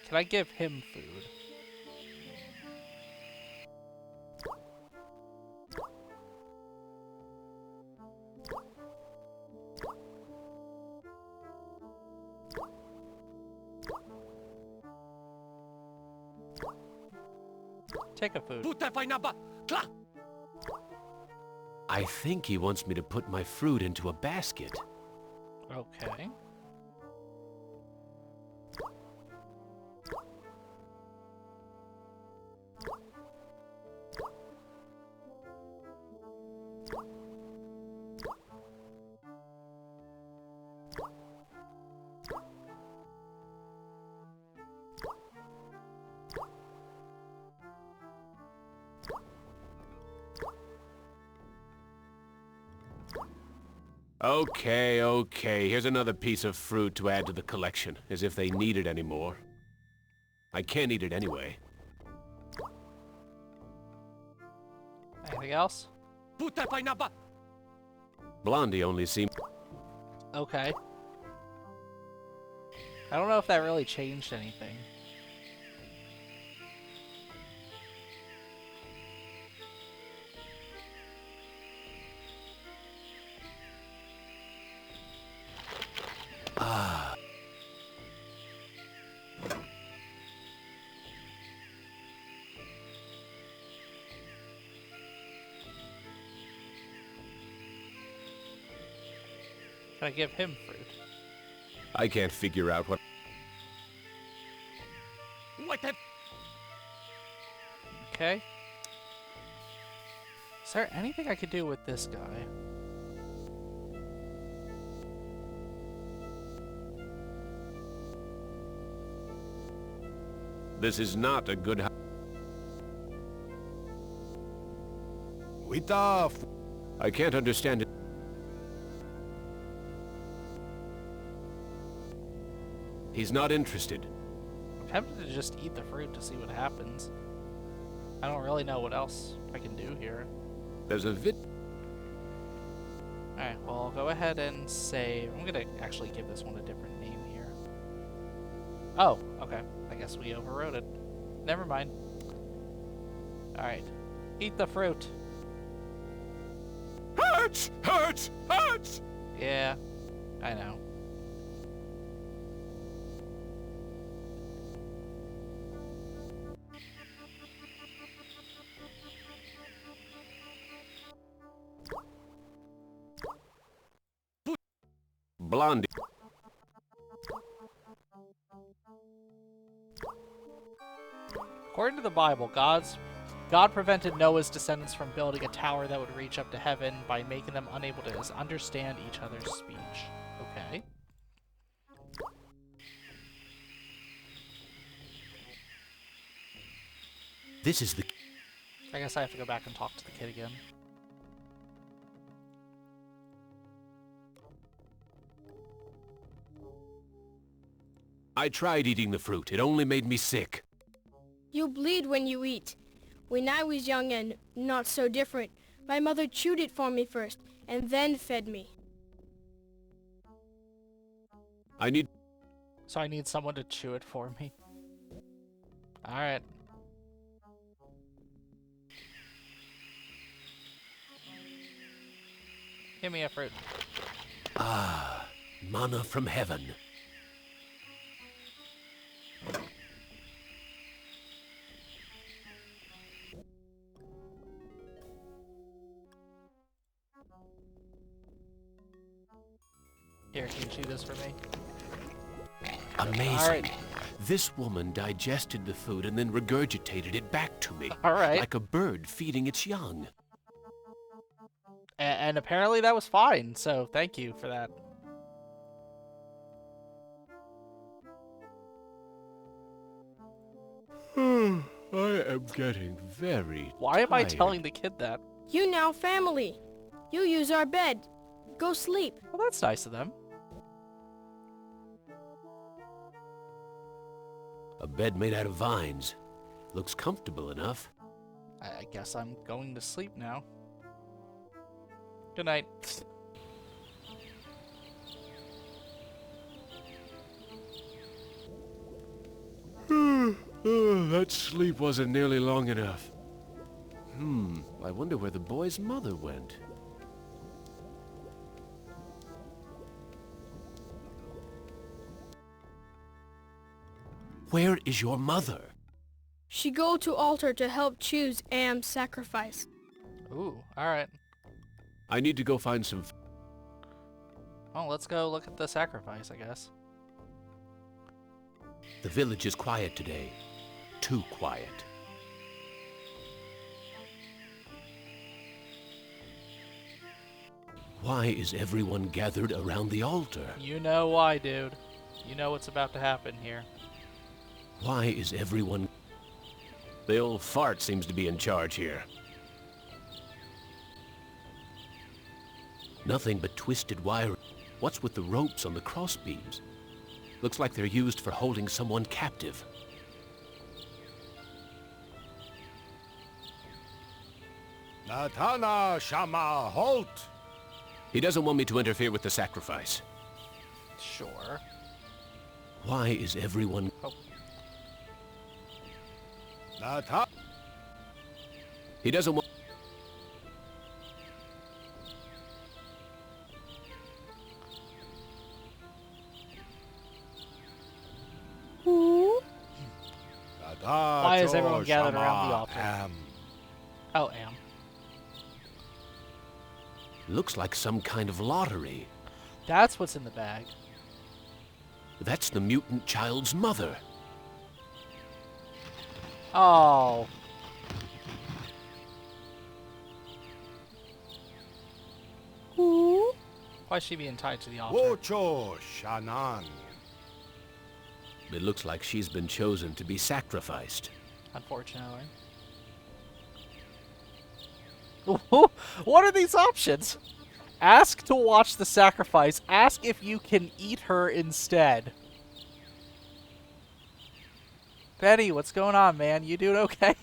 S1: Can I give him food? chicken food.
S11: I think he wants me to put my fruit into a basket.
S1: Okay.
S11: Okay. Here's another piece of fruit to add to the collection, as if they need it anymore. I can't eat it anyway.
S1: Anything else?
S11: Blondie only seemed...
S1: Okay. I don't know if that really changed anything. Can I give him fruit?
S11: I can't figure out what...
S1: Okay. Is there anything I could do with this guy?
S11: This is not a good... I can't understand it. He's not interested.
S1: I'm tempted to just eat the fruit to see what happens. I don't really know what else I can do here.
S11: There's a
S1: Alright, well, I'll go ahead and save. I'm gonna actually give this one a different name here. Oh, okay. I guess we overrode it. Never mind. Alright. Eat the fruit.
S11: Hurts!
S1: Yeah, I know.
S11: Blondie.
S1: According to the Bible, God prevented Noah's descendants from building a tower that would reach up to heaven by making them unable to understand each other's speech. Okay.
S11: This is the...
S1: I guess I have to go back and talk to the kid again.
S11: I tried eating the fruit. It only made me sick.
S13: You bleed when you eat. When I was young and not so different, my mother chewed it for me first, and then fed me.
S1: So I need someone to chew it for me. Alright. Give me a fruit.
S11: Ah, manna from heaven.
S1: Here, can you chew this for me?
S11: Amazing.
S1: All right.
S11: This woman digested the food and then regurgitated it back to me.
S1: All right.
S11: Like a bird feeding its young.
S1: And apparently that was fine, so thank you for that.
S11: I am getting very
S1: Why am I
S11: tired.
S1: telling the kid that?
S13: You now family. You use our bed. Go sleep.
S1: Well, that's nice of them.
S11: A bed made out of vines. Looks comfortable enough.
S1: I guess I'm going to sleep now. Good night.
S11: That sleep wasn't nearly long enough. I wonder where the boy's mother went. Where is your mother?
S13: She go to altar to help choose Am's sacrifice.
S1: Ooh, alright.
S11: I need to go find some...
S1: Well, let's go look at the sacrifice, I guess.
S11: The village is quiet today. Too quiet. Why is everyone gathered around the altar?
S1: You know why, dude. You know what's about to happen here.
S11: Why is everyone... The old fart seems to be in charge here. Nothing but twisted wire. What's with the ropes on the crossbeams? Looks like they're used for holding someone captive.
S12: Natana Shama, halt!
S11: He doesn't want me to interfere with the sacrifice.
S1: Sure.
S11: Why is everyone...
S1: Oh.
S12: Nata...
S11: He doesn't want...
S1: Why is everyone gathered around the altar? Oh, Am.
S11: Looks like some kind of lottery.
S1: That's what's in the bag.
S11: That's the mutant child's mother.
S1: Oh. Why is she being tied to the altar?
S12: Wocho Shanan.
S11: It looks like she's been chosen to be sacrificed.
S1: Unfortunately. What are these options? Ask to watch the sacrifice. Ask if you can eat her instead. Benny, what's going on, man? You doing okay?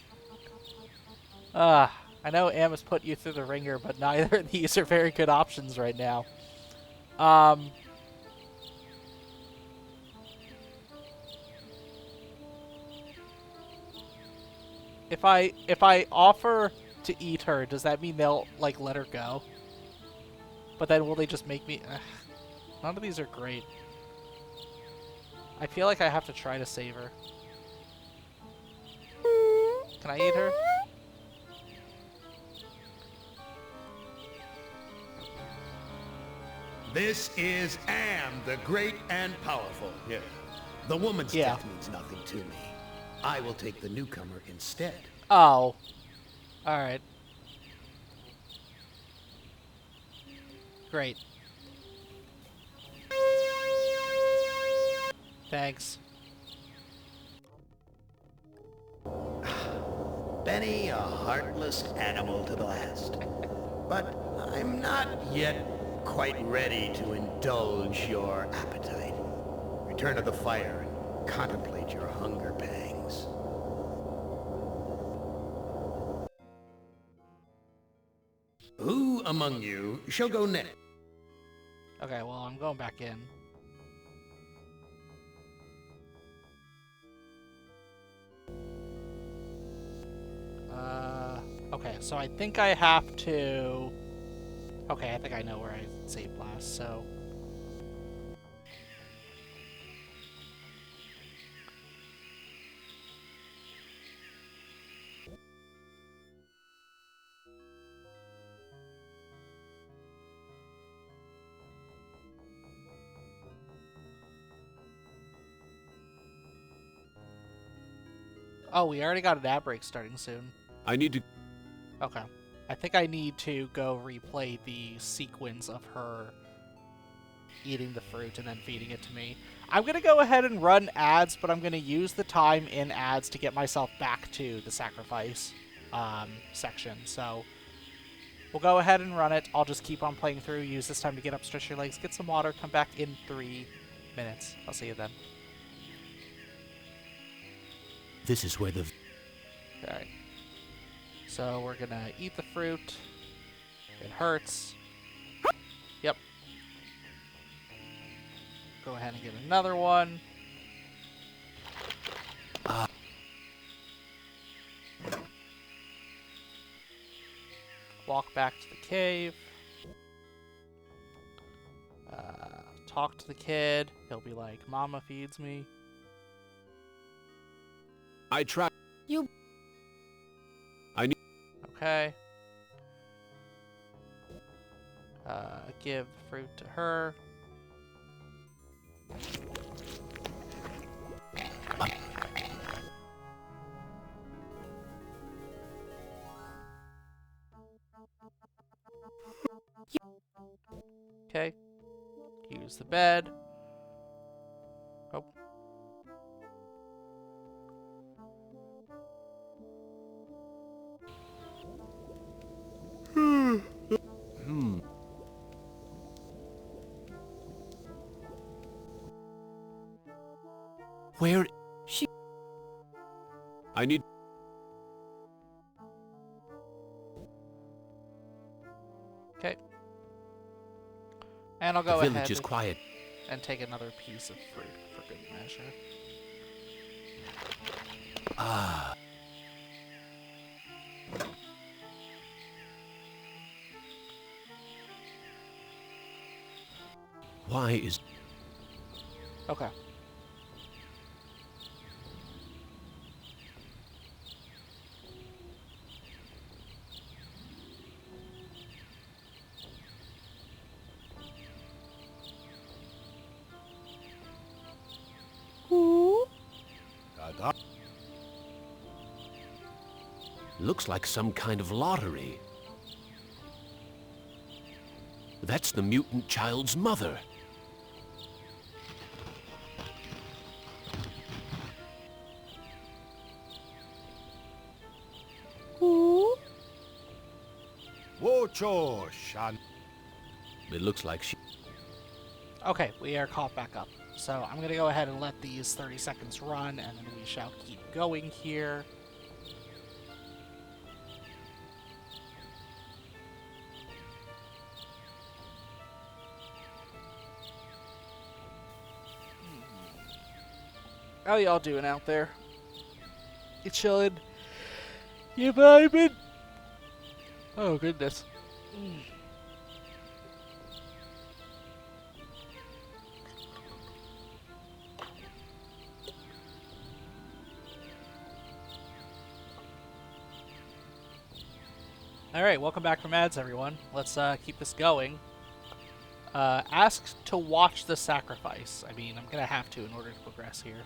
S1: I know Am has put you through the ringer, but neither of these are very good options right now. If I offer to eat her, does that mean they'll, like, let her go? But then will they just make me... None of these are great. I feel like I have to try to save her. Can I eat her?
S2: This is Am, the great and powerful.
S12: Yeah.
S2: The woman's death means nothing to me. I will take the newcomer instead.
S1: Oh. Alright. Great. Thanks.
S2: Benny, a heartless animal to the last. But I'm not yet quite ready to indulge your appetite. Return to the fire and contemplate your hunger pangs. Who among you shall go next?
S1: Okay, well, I'm going back in. Okay, so I think I have to... Okay, I think I know where I saved last, so... Oh, we already got an ad break starting soon.
S11: I need to...
S1: Okay. I think I need to go replay the sequence of her eating the fruit and then feeding it to me. I'm going to go ahead and run ads, but I'm going to use the time in ads to get myself back to the sacrifice section. So we'll go ahead and run it. I'll just keep on playing through, use this time to get up, stretch your legs, get some water, come back in 3 minutes. I'll see you then.
S11: This is where the...
S1: Alright. So we're gonna eat the fruit. It hurts. Yep. Go ahead and get another one. Walk back to the cave. Talk to the kid. He'll be like, Mama feeds me.
S11: I try...
S13: You
S1: Okay. Give the fruit to her. Okay. Use the bed. Oh.
S11: Where? I need...
S1: Okay. And I'll
S11: The
S1: go
S11: village
S1: ahead
S11: is quiet.
S1: and take another piece of fruit for good measure.
S11: Ah. Why is...
S1: Okay.
S11: Looks like some kind of lottery. That's the mutant child's mother.
S12: Wocho Shan.
S11: It looks like she...
S1: Okay, we are caught back up. So I'm going to go ahead and let these 30 seconds run, and then we shall keep going here. How y'all doing out there? You chilling? You vibing? Oh, goodness. Alright, welcome back from ads, everyone. Let's keep this going. Asked to watch the sacrifice. I mean, I'm gonna have to in order to progress here.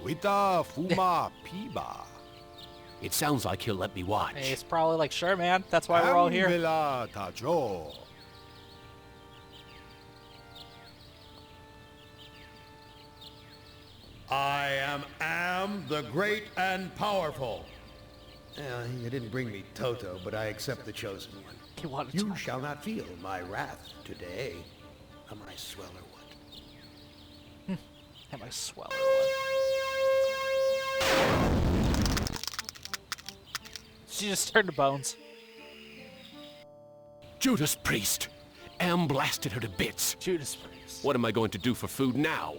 S12: Wita Fuma Piba.
S11: It sounds like he'll let me watch.
S1: Hey, it's probably like, sure, man. That's why we're all here.
S12: Amvela Tajo.
S2: I am the great and powerful. You didn't bring me Toto, but I accept the chosen one.
S1: He wanted
S2: You
S1: to.
S2: shall not feel my wrath today. Am I swell or what?
S1: Am I swell? She just turned to bones.
S11: Judas Priest! Am blasted her to bits.
S1: Judas Priest.
S11: What am I going to do for food now?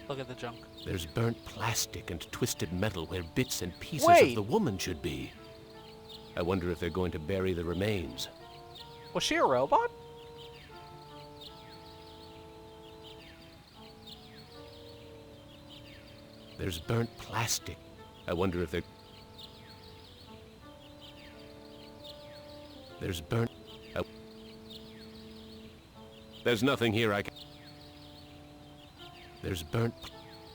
S1: Look at the junk.
S11: There's burnt plastic and twisted metal where bits and pieces
S1: Wait.
S11: of the woman should be. I wonder if they're going to bury the remains.
S1: Was she a robot?
S11: There's burnt plastic. I wonder if they're... There's burnt... There's nothing here I can... There's burnt...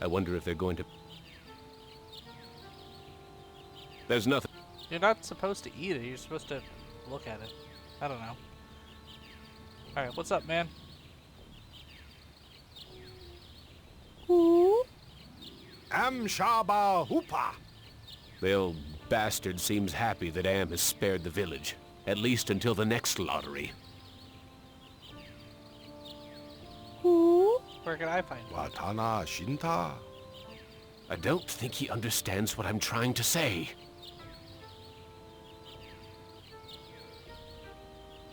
S11: I wonder if they're going to... There's nothing...
S1: You're not supposed to eat it. You're supposed to look at it. I don't know. Alright, what's up, man?
S12: Am Shaba Hoopa.
S11: The old bastard seems happy that Am has spared the village. At least until the next lottery.
S1: Where can I find one?
S12: Watana Shinta.
S11: I don't think he understands what I'm trying to say.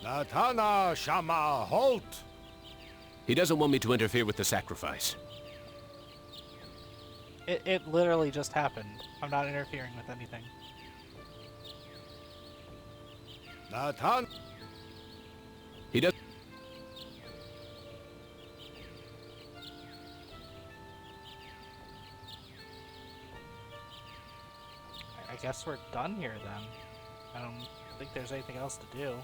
S12: Natana Shama Halt.
S11: He doesn't want me to interfere with the sacrifice.
S1: It literally just happened. I'm not interfering with anything.
S12: Natan.
S11: He does...
S1: guess we're done here then. I don't think there's anything else to do.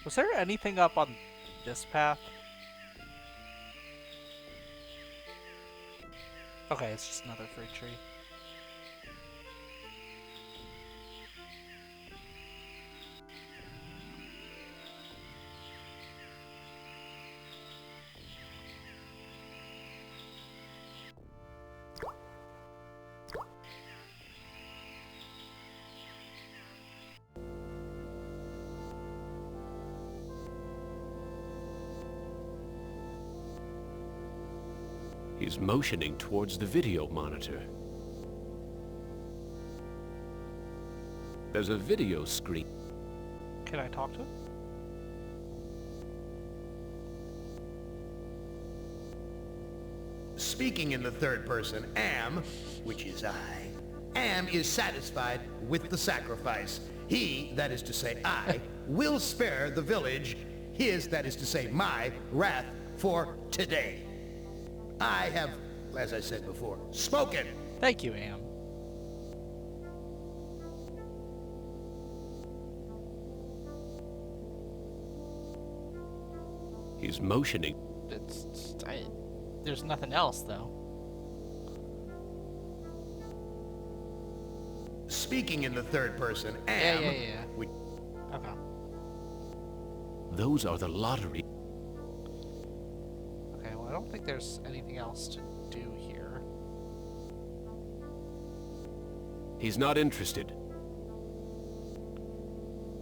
S1: Was there anything up on this path? Okay, it's just another fruit tree.
S11: He's motioning towards the video monitor. There's a video screen.
S1: Can I talk to him?
S2: Speaking in the third person, Am, which is I, Am is satisfied with the sacrifice. He, that is to say I, will spare the village, his, that is to say my, wrath for today. I have, as I said before, spoken.
S1: Thank you, Am.
S11: He's motioning.
S1: There's nothing else, though.
S2: Speaking in the third person, Am...
S1: Yeah. Okay.
S11: Those are the lottery.
S1: Okay, well, I don't think there's anything else to do here.
S11: He's not interested.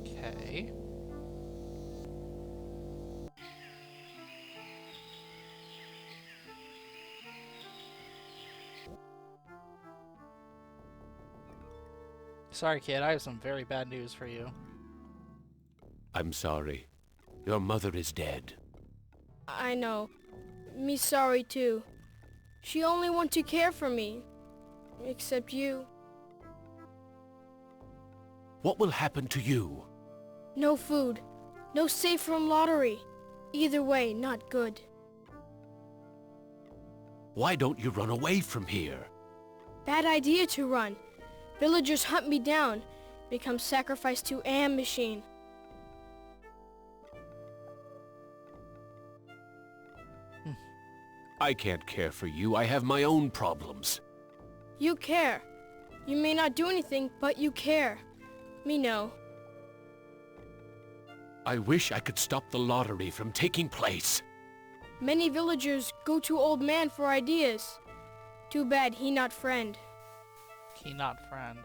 S1: Okay. Sorry, kid, I have some very bad news for you.
S11: I'm sorry. Your mother is dead.
S13: I know. Me sorry too. She only want to care for me. Except you.
S11: What will happen to you?
S13: No food. No safe from lottery. Either way, not good.
S11: Why don't you run away from here?
S13: Bad idea to run. Villagers hunt me down. Become sacrificed to Am machine.
S11: I can't care for you. I have my own problems.
S13: You care. You may not do anything, but you care. Me know.
S11: I wish I could stop the lottery from taking place.
S13: Many villagers go to old man for ideas. Too bad he not friend.
S1: He not friend.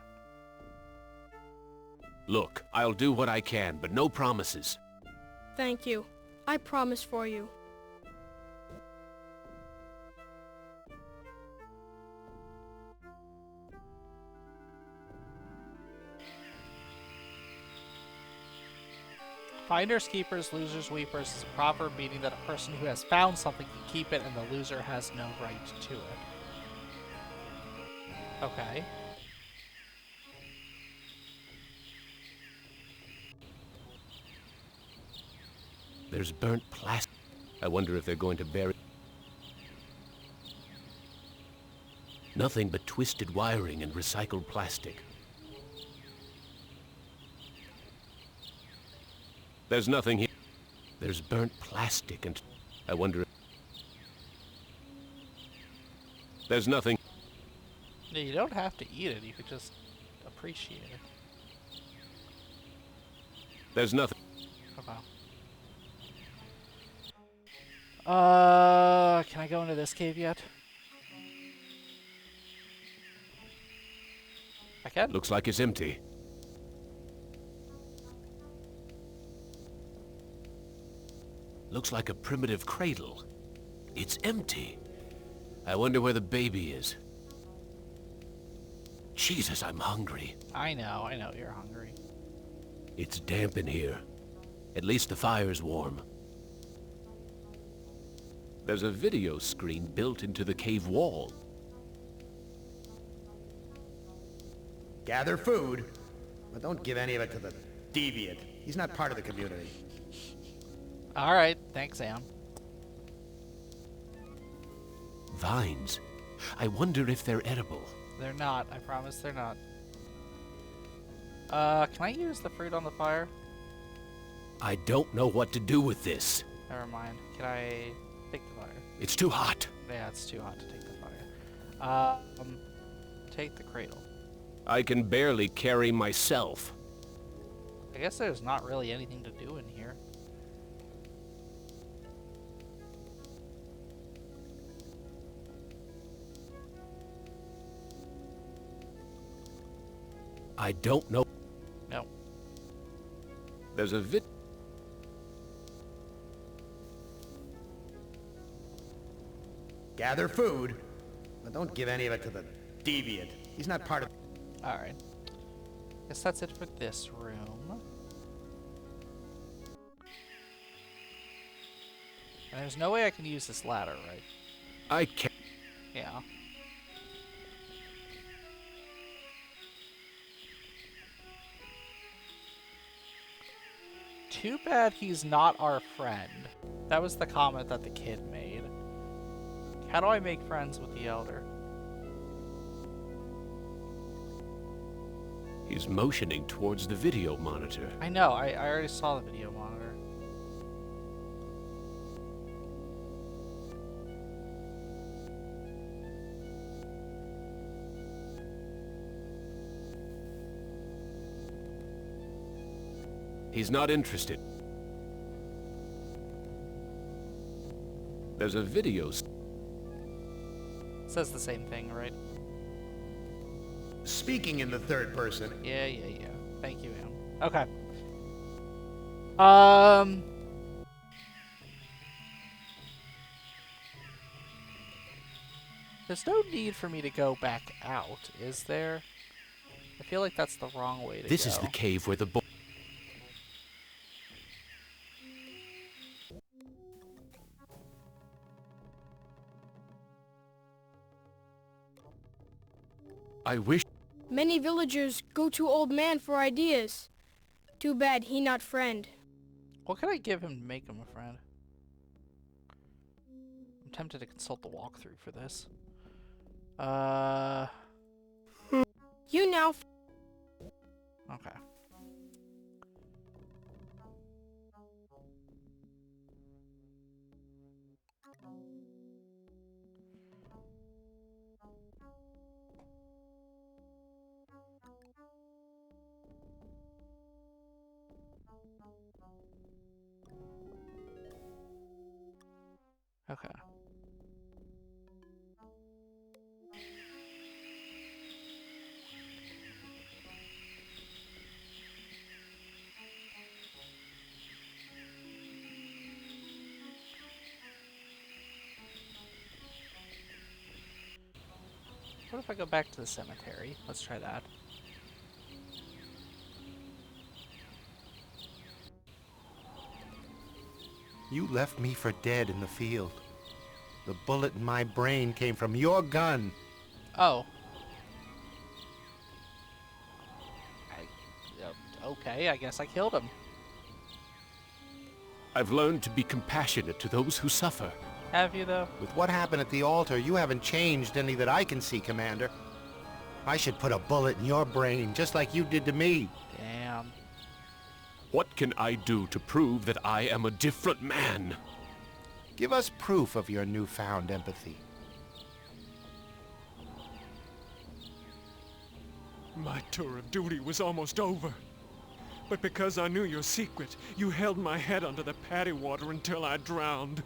S11: Look, I'll do what I can, but no promises.
S13: Thank you. I promise for you.
S1: Finders keepers, losers weepers is a proverb meaning that a person who has found something can keep it and the loser has no right to it. Okay.
S11: There's burnt plastic. I wonder if they're going to bury... Nothing but twisted wiring and recycled plastic. There's nothing here. There's burnt plastic and... I wonder if... There's nothing...
S1: Yeah, you don't have to eat it, you could just appreciate it.
S11: There's nothing...
S1: Okay. Can I go into this cave yet? I can?
S11: Looks like it's empty. Looks like a primitive cradle. It's empty. I wonder where the baby is. Jesus, I'm hungry.
S1: I know you're hungry.
S11: It's damp in here. At least the fire's warm. There's a video screen built into the cave wall.
S2: Gather food, but don't give any of it to the deviant. He's not part of the community.
S1: Alright, thanks, Am.
S11: Vines. I wonder if they're edible.
S1: They're not. I promise they're not. Can I use the fruit on the fire?
S11: I don't know what to do with this.
S1: Never mind. Can I take the fire?
S11: It's too hot.
S1: Yeah, it's too hot to take the fire. Take the cradle.
S11: I can barely carry myself.
S1: I guess there's not really anything to do in here.
S11: I don't know.
S1: No.
S11: There's a
S2: Gather food, but don't give any of it to the deviant. He's not part of...
S1: Alright. Guess that's it for this room. And there's no way I can use this ladder, right?
S11: I can't.
S1: Yeah. Too bad he's not our friend. That was the comment that the kid made. How do I make friends with the elder?
S11: He's motioning towards the video monitor.
S1: I know, I already saw the video monitor.
S11: He's not interested. There's a video.
S1: Says the same thing, right?
S2: Speaking in the third person.
S1: Yeah. Thank you, man. Okay. There's no need for me to go back out, is there? I feel like that's the wrong way to go.
S11: This is the cave where the boy... I wish...
S13: Many villagers go to Old Man for ideas. Too bad he not friend.
S1: What can I give him to make him a friend? I'm tempted to consult the walkthrough for this.
S13: You now...
S1: Okay. Okay. What if I go back to the cemetery? Let's try that.
S12: You left me for dead in the field. The bullet in my brain came from your gun.
S1: Oh. Okay, I guess I killed him.
S11: I've learned to be compassionate to those who suffer.
S1: Have you, though?
S12: With what happened at the altar, you haven't changed any that I can see, Commander. I should put a bullet in your brain, just like you did to me.
S1: Damn.
S11: What can I do to prove that I am a different man?
S12: Give us proof of your newfound empathy.
S3: My tour of duty was almost over. But because I knew your secret, you held my head under the paddy water until I drowned.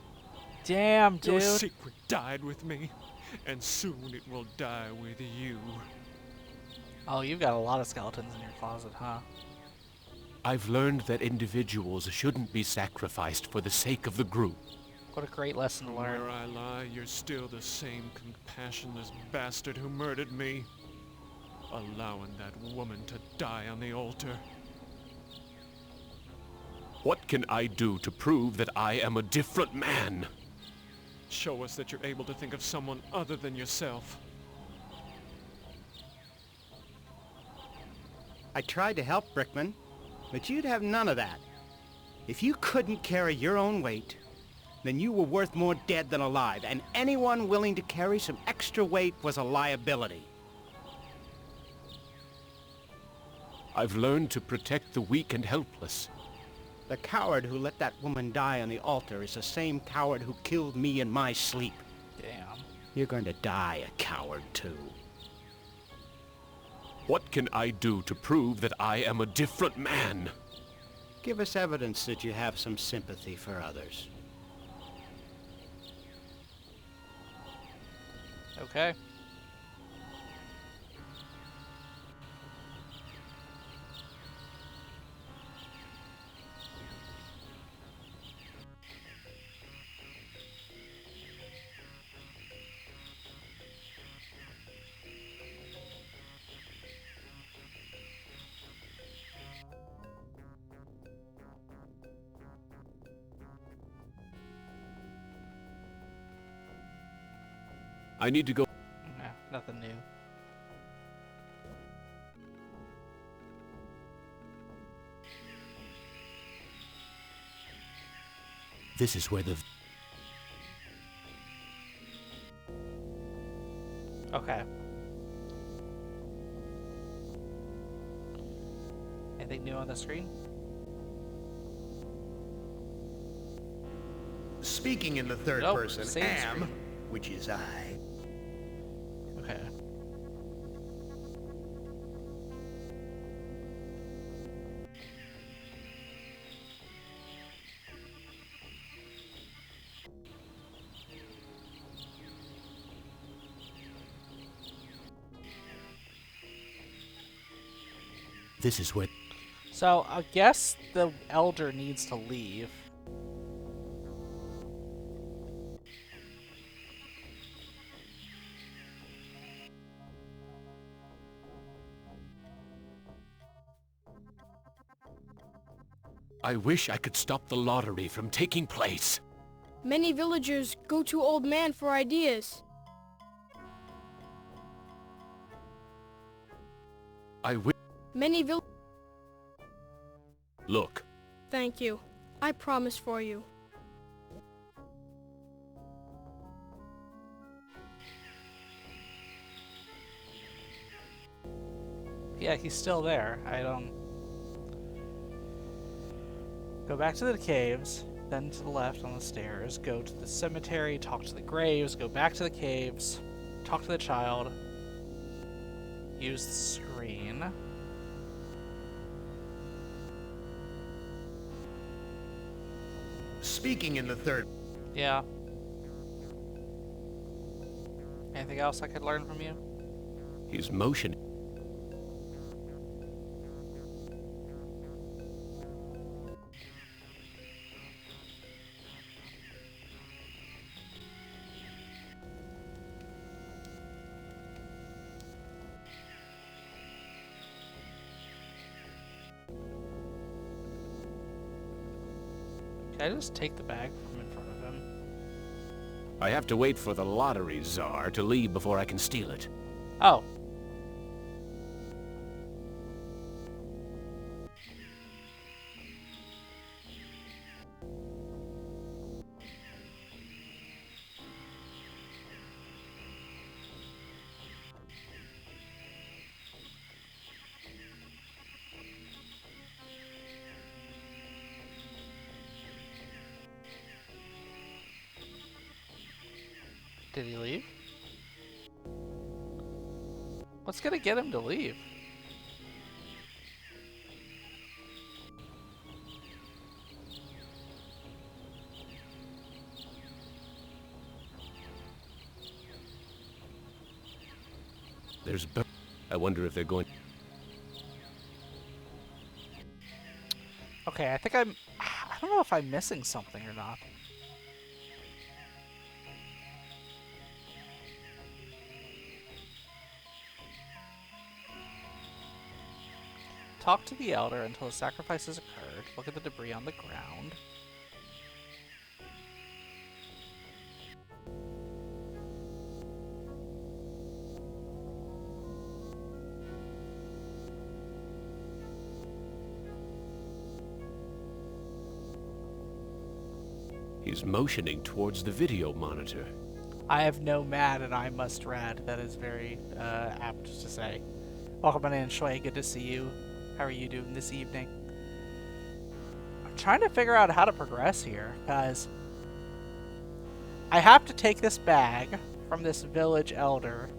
S1: Damn, dude.
S3: Your secret died with me, and soon it will die with you.
S1: Oh, you've got a lot of skeletons in your closet, huh?
S11: I've learned that individuals shouldn't be sacrificed for the sake of the group.
S1: What a great lesson to learn.
S3: Where I lie, you're still the same compassionless bastard who murdered me, allowing that woman to die on the altar.
S11: What can I do to prove that I am a different man?
S3: Show us that you're able to think of someone other than yourself.
S10: I tried to help, Brickman, but you'd have none of that. If you couldn't carry your own weight, then you were worth more dead than alive, and anyone willing to carry some extra weight was a liability.
S11: I've learned to protect the weak and helpless.
S12: The coward who let that woman die on the altar is the same coward who killed me in my sleep.
S1: Damn.
S12: You're going to die a coward, too.
S11: What can I do to prove that I am a different man?
S12: Give us evidence that you have some sympathy for others.
S1: Okay.
S11: I need to go.
S1: Nah, nothing new.
S11: This is where the...
S1: Okay. Anything new on the screen?
S2: Speaking in the third
S1: Nope,
S2: person,
S1: same
S2: am,
S1: screen.
S2: which is I.
S1: Okay.
S11: This is where...
S1: So, I guess the elder needs to leave.
S11: I wish I could stop the lottery from taking place.
S13: Many villagers go to Old Man for ideas.
S11: I wish...
S13: Many vill...
S11: Look,
S13: Thank you. I promise for you.
S1: Yeah, he's still there. I don't... Go back to the caves, then to the left on the stairs, go to the cemetery, talk to the graves, go back to the caves, talk to the child, use the screen.
S2: Speaking in the third...
S1: Yeah. Anything else I could learn from you?
S11: he's motioning.
S1: Can I just take the bag from in front of him?
S11: I have to wait for the lottery czar to leave before I can steal it.
S1: Oh. Did he leave? What's gonna get him to leave?
S11: There's... I wonder if they're going...
S1: Okay, I think I don't know if I'm missing something or not. Talk to the elder until the sacrifice has occurred. Look at the debris on the ground.
S11: He's motioning towards the video monitor.
S1: I have no mad and I must rad. That is very apt to say. Welcome in, Shui. Good to see you. How are you doing this evening? I'm trying to figure out how to progress here, because I have to take this bag from this village elder,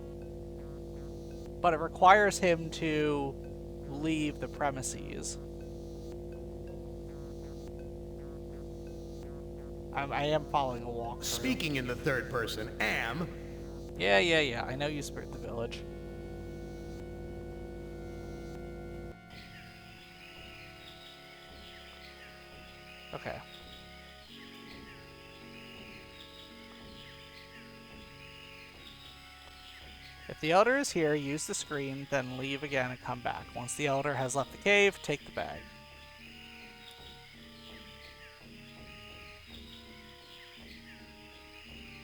S1: but it requires him to leave the premises. I am following a walk.
S2: Speaking in the third person, am.
S1: Yeah. I know you spirit the village. Okay. If the elder is here, use the screen, then leave again and come back. Once the elder has left the cave, take the bag.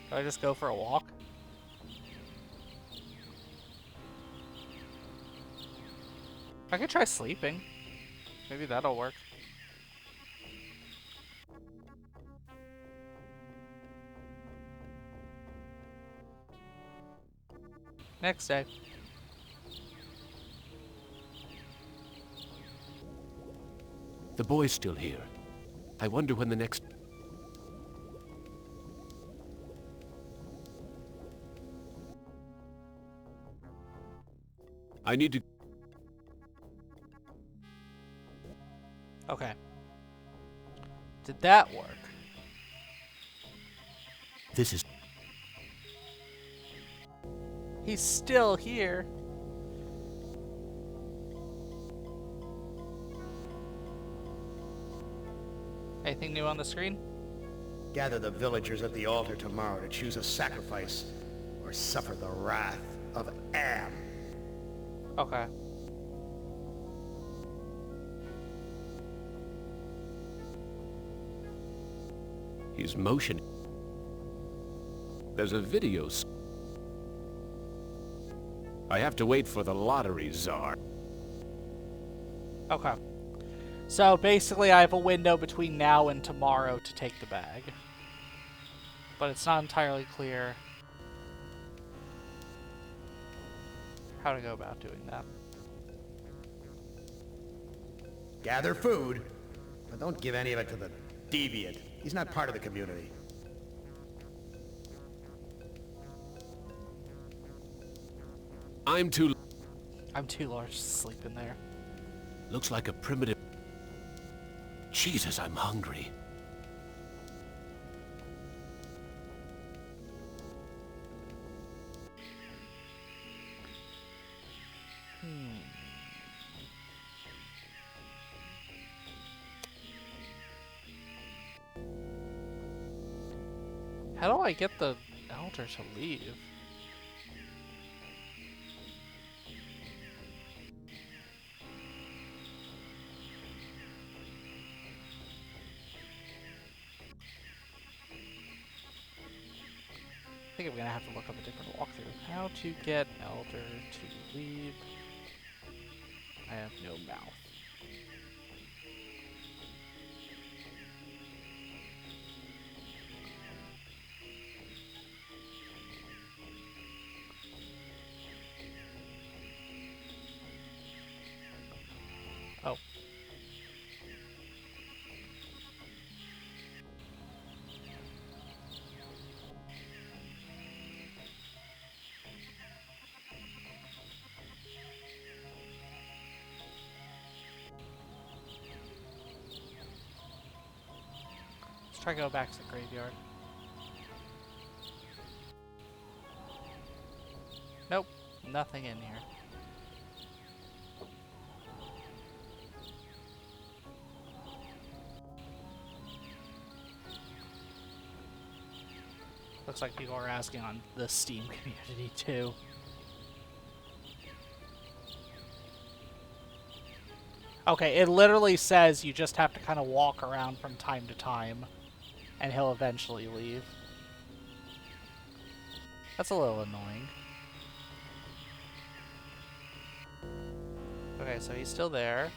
S1: Do I just go for a walk? I could try sleeping. Maybe that'll work. Next day.
S11: The boy's still here. I wonder when the next... I need to...
S1: Okay. Did that work?
S11: This is...
S1: He's still here. Anything new on the screen?
S2: Gather the villagers at the altar tomorrow to choose a sacrifice or suffer the wrath of Am.
S1: Okay.
S11: He's motioning. There's a video. I have to wait for the lottery czar.
S1: Okay. So basically I have a window between now and tomorrow to take the bag. But it's not entirely clear how to go about doing that.
S2: Gather food, but don't give any of it to the deviant. He's not part of the community.
S11: I'm too
S1: large to sleep in there.
S11: Looks like a primitive... Jesus, I'm hungry.
S1: How do I get the elder to leave? I think I'm gonna have to look up a different walkthrough. How to get elder to leave. I have no mouth. Oh. Let's try to go back to the graveyard. Nope, nothing in here. Looks like people are asking on the Steam community too. Okay, it literally says you just have to kind of walk around from time to time, and he'll eventually leave. That's a little annoying. Okay, so he's still there.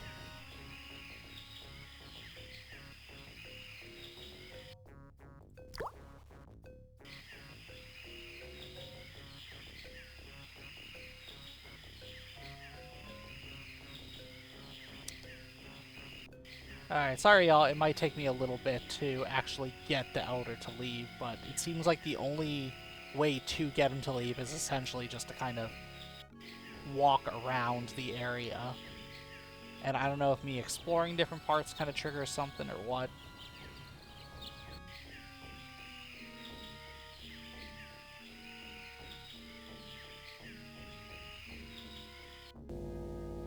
S1: Alright, sorry y'all, it might take me a little bit to actually get the Elder to leave, but it seems like the only way to get him to leave is essentially just to kind of walk around the area. And I don't know if me exploring different parts kind of triggers something or what.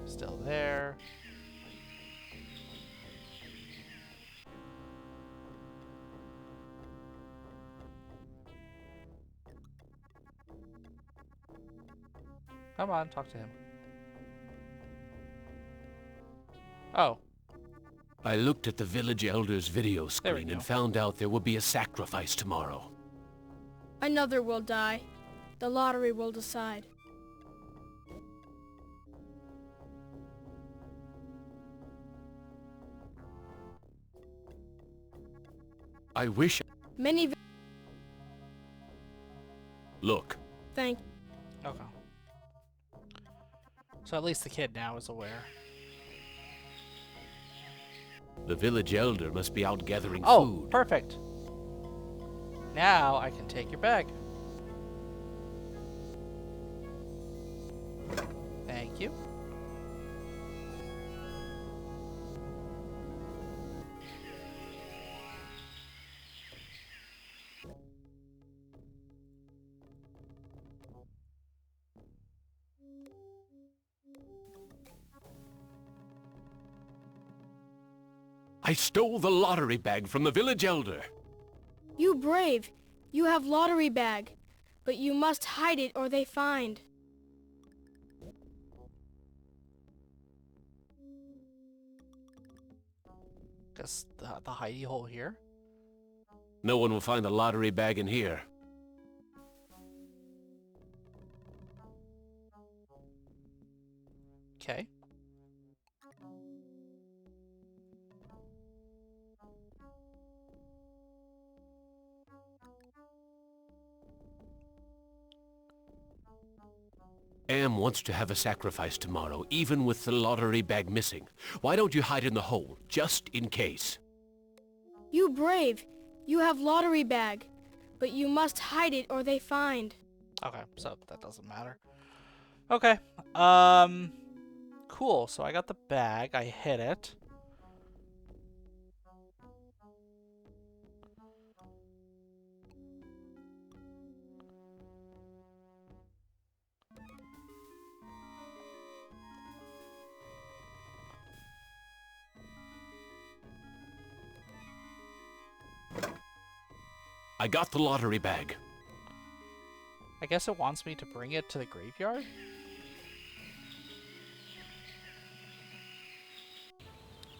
S1: Still there. Come on, talk to him. Oh.
S11: I looked at the village elder's video screen and found out there will be a sacrifice tomorrow.
S13: Another will die. The lottery will decide.
S11: I wish...
S13: Many...
S11: Look.
S13: Thank...
S1: Okay. So at least the kid now is aware.
S11: The village elder must be out gathering
S1: Oh,
S11: food.
S1: perfect. Now I can take your bag. Thank you.
S11: I stole the lottery bag from the village elder.
S13: You brave. You have lottery bag. But you must hide it or they find.
S1: Guess the hidey hole here.
S11: No one will find the lottery bag in here.
S1: Okay.
S11: Am wants to have a sacrifice tomorrow, even with the lottery bag missing. Why don't you hide in the hole, just in case?
S13: You brave. You have lottery bag. But you must hide it or they find.
S1: Okay, so that doesn't matter. Okay. Cool. So I got the bag. I hid it.
S11: I got the lottery bag.
S1: I guess it wants me to bring it to the graveyard?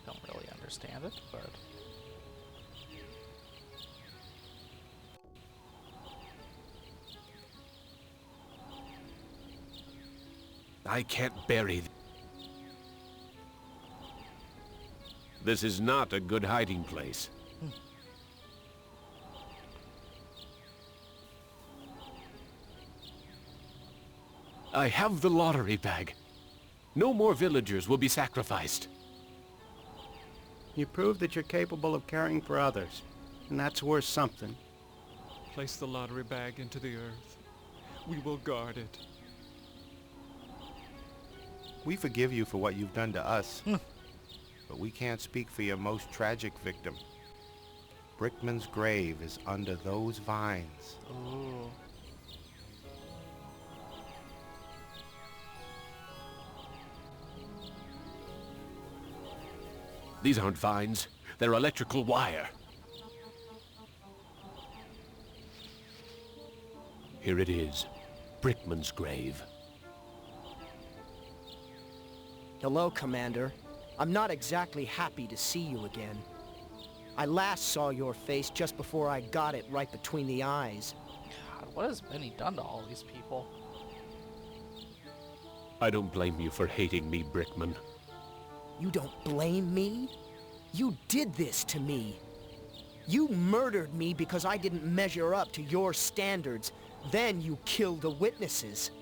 S1: Don't really understand it, but...
S11: I can't bury... This is not a good hiding place. I have the lottery bag. No more villagers will be sacrificed.
S12: You prove that you're capable of caring for others, and that's worth something.
S3: Place the lottery bag into the earth. We will guard it.
S12: We forgive you for what you've done to us, but we can't speak for your most tragic victim. Brickman's grave is under those vines.
S1: Ooh.
S11: These aren't vines. They're electrical wire. Here it is. Brickman's grave.
S10: Hello, Commander. I'm not exactly happy to see you again. I last saw your face just before I got it right between the eyes.
S1: God, what has Benny done to all these people?
S11: I don't blame you for hating me, Brickman.
S10: You don't blame me? You did this to me. You murdered me because I didn't measure up to your standards. Then you killed the witnesses.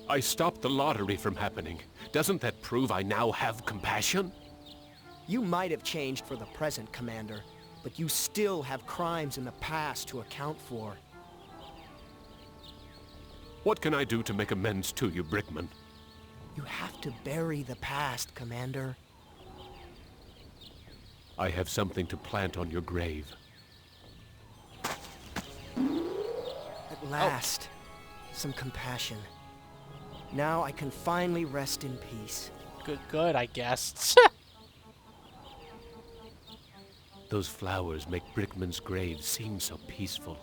S11: I stopped the lottery from happening. Doesn't that prove I now have compassion?
S10: You might have changed for the present, Commander, but you still have crimes in the past to account for.
S11: What can I do to make amends to you, Brickman?
S10: You have to bury the past, Commander.
S11: I have something to plant on your grave.
S10: At last, some compassion. Now I can finally rest in peace.
S1: Good, I guess.
S11: Those flowers make Brickman's grave seem so peaceful.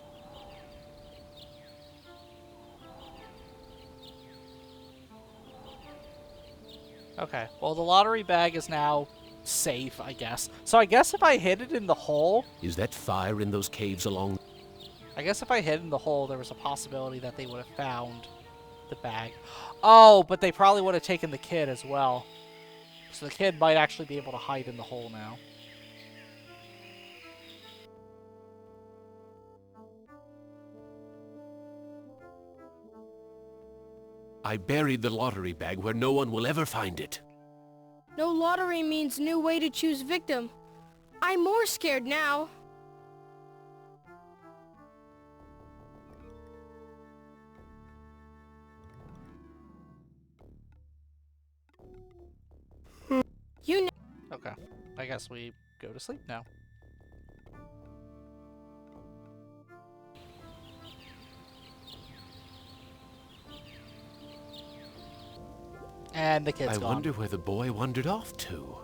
S1: Okay, well, the lottery bag is now safe, I guess. So I guess if I hid it in the hole...
S11: Is that fire in those caves along?
S1: I guess if I hid in the hole, there was a possibility that they would have found the bag. Oh, but they probably would have taken the kid as well. So the kid might actually be able to hide in the hole now.
S11: I buried the lottery bag where no one will ever find it.
S13: No lottery means new way to choose victim. I'm more scared now. You know.
S1: Okay, I guess we go to sleep now. And the kid's
S11: I
S1: gone.
S11: wonder where the boy wandered off to.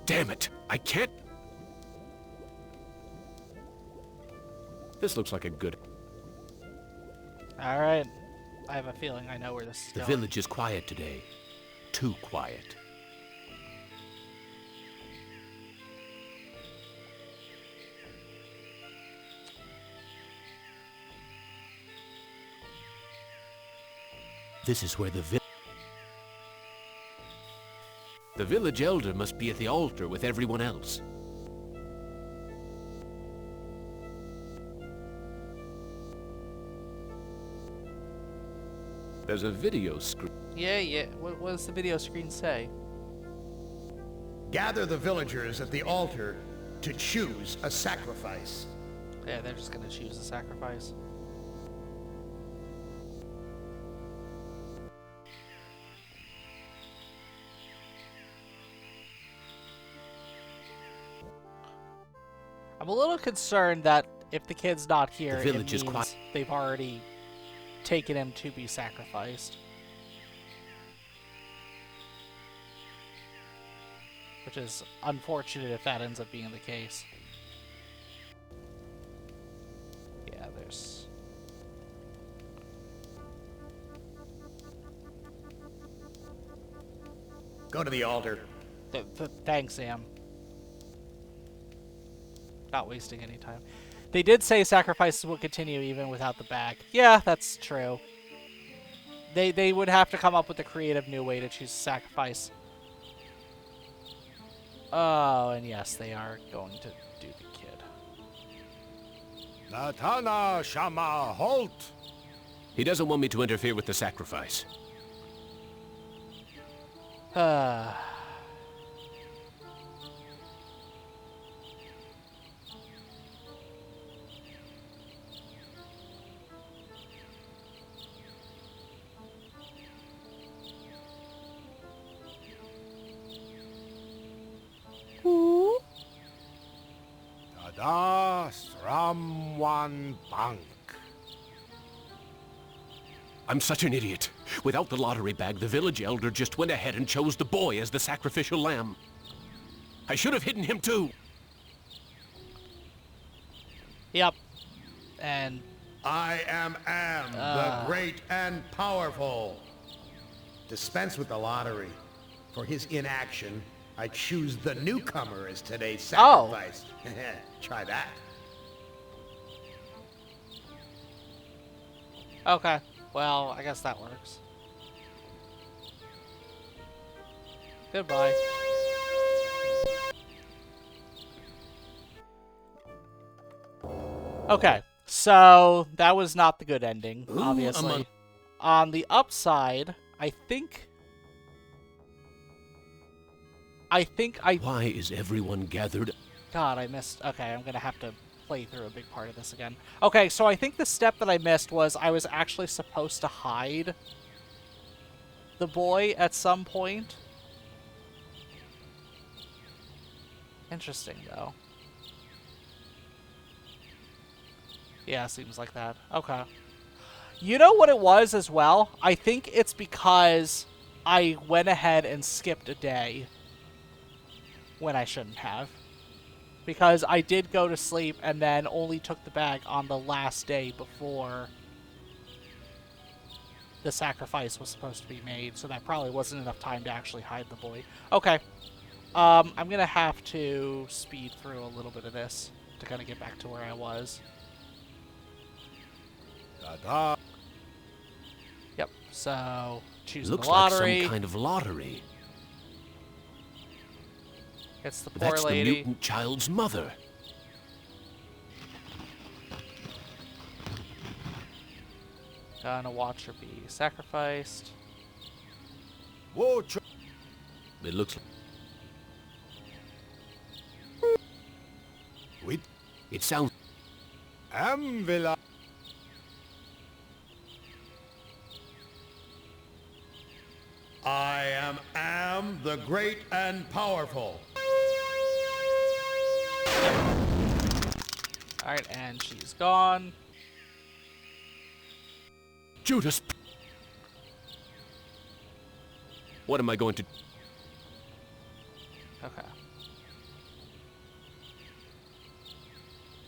S11: Damn it! I can't... This looks like a good...
S1: Alright. I have a feeling I know where this is
S11: The
S1: going.
S11: village is quiet today. Too quiet. This is where the village elder must be at the altar with everyone else. There's a video screen.
S1: Yeah. What does the video screen say?
S2: Gather the villagers at the altar to choose a sacrifice.
S1: Yeah, they're just gonna choose a sacrifice. I'm a little concerned that if the kid's not here,
S11: The village
S1: it
S11: is
S1: means
S11: quiet.
S1: they've already taken him to be sacrificed. Which is unfortunate if that ends up being the case. Yeah, there's...
S2: Go to the altar.
S1: Thanks, Sam. Not wasting any time. They did say sacrifices will continue even without the bag. Yeah, that's true. They would have to come up with a creative new way to choose a sacrifice. Oh, and yes, they are going to do the kid.
S12: Latana Shama, halt!
S11: He doesn't want me to interfere with the sacrifice.
S12: Tada Sramwan Bank.
S11: I'm such an idiot. Without the lottery bag, the village elder just went ahead and chose the boy as the sacrificial lamb. I should have hidden him too.
S1: Yep. And...
S2: I am the great and powerful. Dispense with the lottery. For his inaction, I choose the newcomer as today's sacrifice. Try that.
S1: Okay. Well, I guess that works. Goodbye. Okay. So that was not the good ending,
S10: Ooh,
S1: obviously. On the upside, I think
S11: Why is everyone gathered?
S1: God, I missed. Okay, I'm gonna have to play through a big part of this again. Okay, so I think the step that I missed was I was actually supposed to hide the boy at some point. Interesting, though. Yeah, seems like that. Okay. You know what it was as well? I think it's because I went ahead and skipped a day when I shouldn't have. Because I did go to sleep and then only took the bag on the last day before the sacrifice was supposed to be made, so that probably wasn't enough time to actually hide the boy. Okay. I'm going to have to speed through a little bit of this to kind of get back to where I was. Yep, so choosing
S11: Looks
S1: the lottery.
S11: like some kind of lottery.
S1: It's the poor
S11: That's
S1: lady.
S11: the mutant child's mother.
S1: Gonna watch her be sacrificed.
S11: Whoa, it looks like... Wait, it sounds...
S2: Amvila. I am the great and powerful.
S1: Alright, and she's gone.
S11: Judas! What am I going to...
S1: Okay.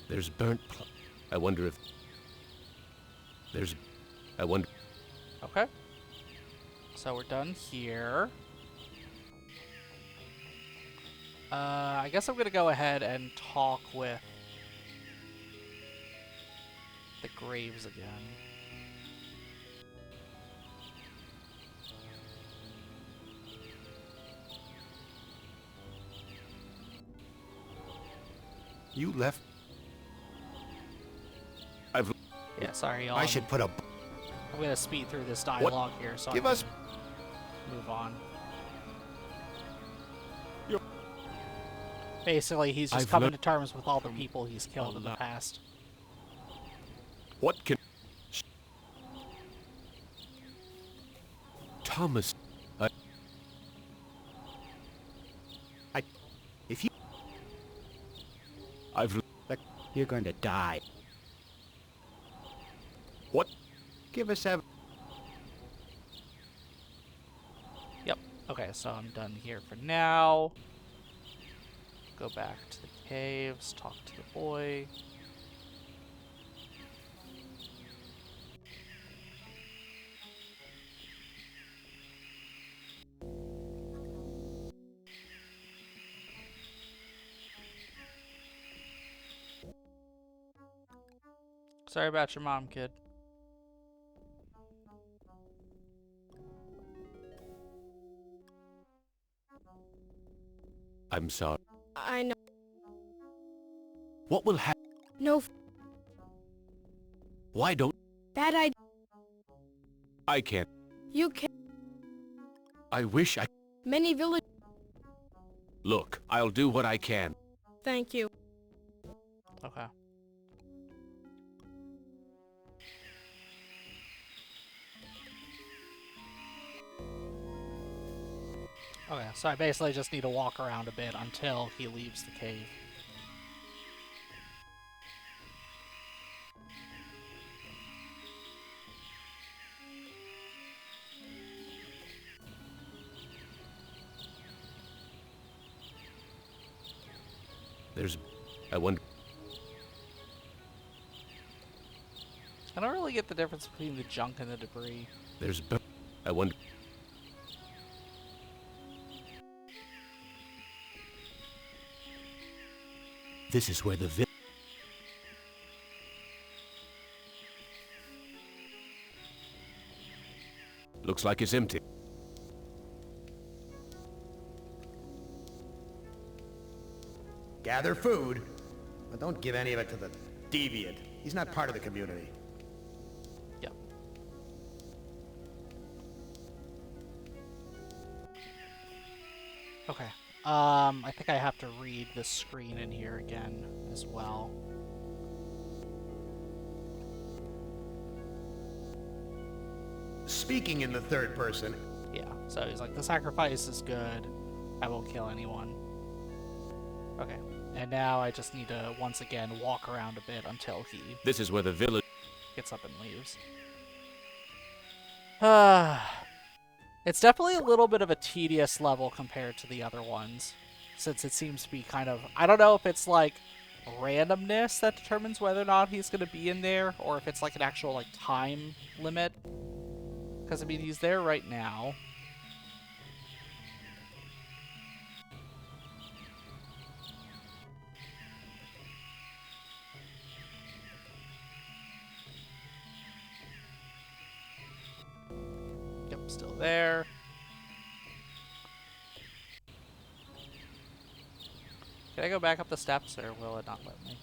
S11: There's burnt... I wonder if... There's... I wonder...
S1: Okay. So we're done here. I guess I'm going to go ahead and talk with the Graves again.
S12: You left.
S1: Yeah, sorry, y'all.
S12: I should put a...
S1: I'm going to speed through this dialogue here so
S12: Give
S1: I
S12: us...
S1: can move on. Basically, he's just coming to terms with all the people he's killed in the past.
S11: What can... Thomas...
S10: If you...
S14: You're going to die.
S11: What?
S10: Give us a...
S1: Yep. Okay, so I'm done here for now. Go back to the caves, talk to the boy. Sorry about your mom, kid.
S11: I'm sorry.
S13: I know.
S11: What will happen?
S13: No.
S11: Why don't...
S13: Bad idea.
S11: I can't.
S13: You can.
S11: I wish I...
S13: Many village.
S11: Look, I'll do what I can.
S13: Thank you.
S1: Okay. Okay, so I basically just need to walk around a bit until he leaves the cave.
S11: There's... I wonder...
S1: I don't really get the difference between the junk and the debris.
S11: There's... I wonder... This is where the Looks like it's empty.
S2: Gather food, but don't give any of it to the deviant. He's not part of the community.
S1: Yep. Okay. I think I have to read the screen in here again as well.
S2: Speaking in the third person.
S1: Yeah, so he's like, the sacrifice is good. I won't kill anyone. Okay, and now I just need to, once again, walk around a bit until he...
S11: This is where the village...
S1: gets up and leaves. It's definitely a little bit of a tedious level compared to the other ones, since it seems to be kind of... I don't know if it's, like, randomness that determines whether or not he's going to be in there, or if it's, like, an actual, like, time limit. Because, I mean, he's there right now. Yep, still there. Can I go back up the steps, or will it not let me?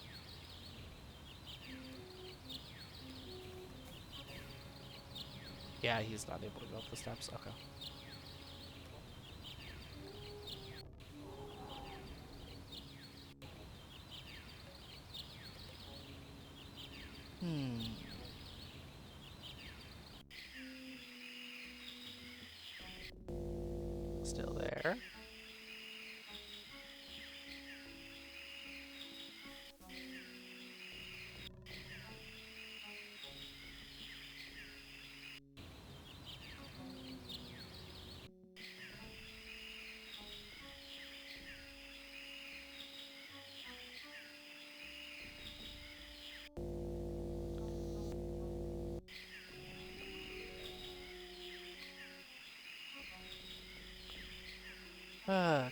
S1: Yeah, he's not able to go up the steps. Okay. Still there.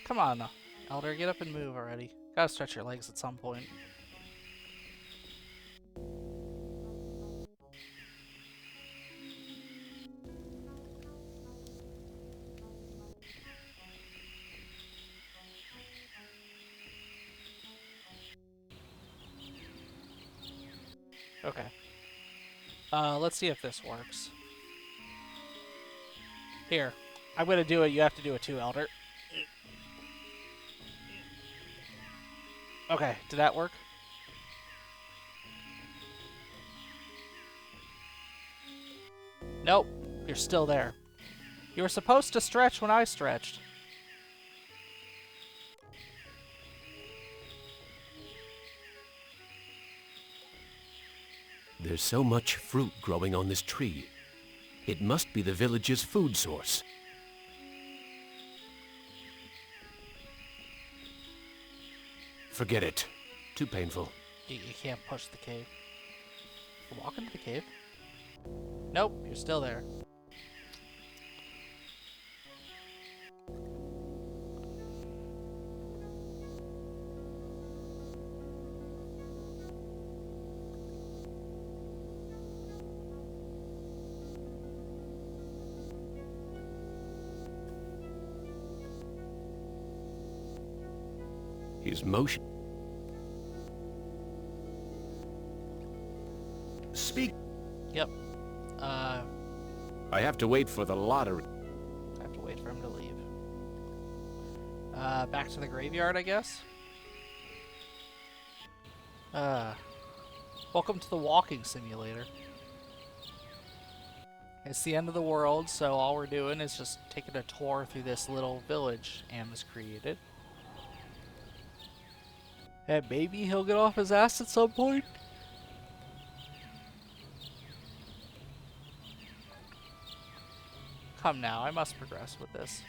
S1: Come on, Elder, get up and move already. Gotta stretch your legs at some point. Okay. Let's see if this works. Here. I'm gonna do it. You have to do it too, Elder. Okay, did that work? Nope, you're still there. You were supposed to stretch when I stretched.
S11: There's so much fruit growing on this tree. It must be the village's food source. Forget it. Too painful.
S1: You can't push the cave. Walk into the cave? Nope, you're still there.
S11: His motion.
S2: Speak.
S1: Yep.
S11: I have to wait for the lottery.
S1: I have to wait for him to leave. Back to the graveyard, I guess? Welcome to the walking simulator. It's the end of the world, so all we're doing is just taking a tour through this little village Am has created. And maybe he'll get off his ass at some point. Come now, I must progress with this.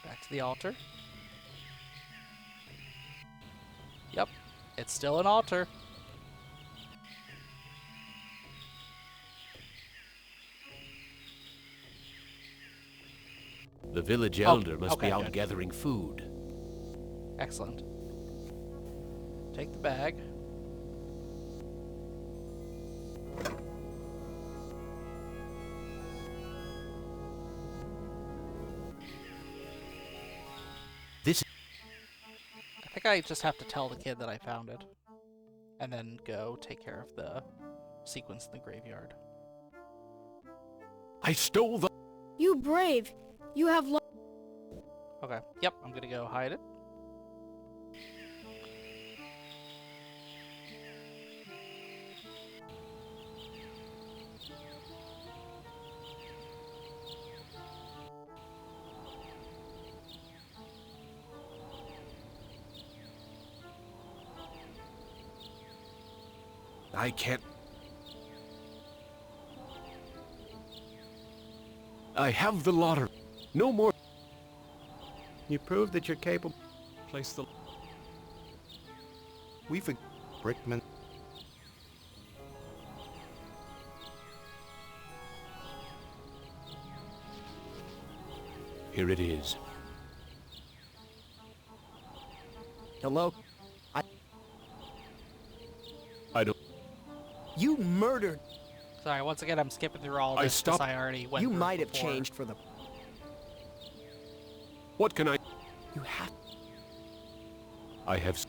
S1: Back to the altar. Yep, it's still an altar.
S11: The village elder must
S1: okay,
S11: be out
S1: good.
S11: gathering food.
S1: Excellent. Take the bag.
S11: This
S1: think I just have to tell the kid that I found it. And then go take care of the sequence in the graveyard.
S11: I stole the...
S13: You brave. You have
S1: Okay, yep, I'm gonna go hide it.
S11: I can't... I have the lottery. No more...
S12: You prove that you're capable.
S3: Place the...
S12: We forget Brickman.
S11: Here it is.
S10: Hello?
S11: I don't...
S10: You murdered...
S1: Sorry, once again, I'm skipping through all
S11: I
S1: this because
S11: stopped-
S1: I already went
S10: You
S1: through it
S10: might have
S1: before.
S10: changed for the...
S11: What can I...
S10: You have...
S11: I have...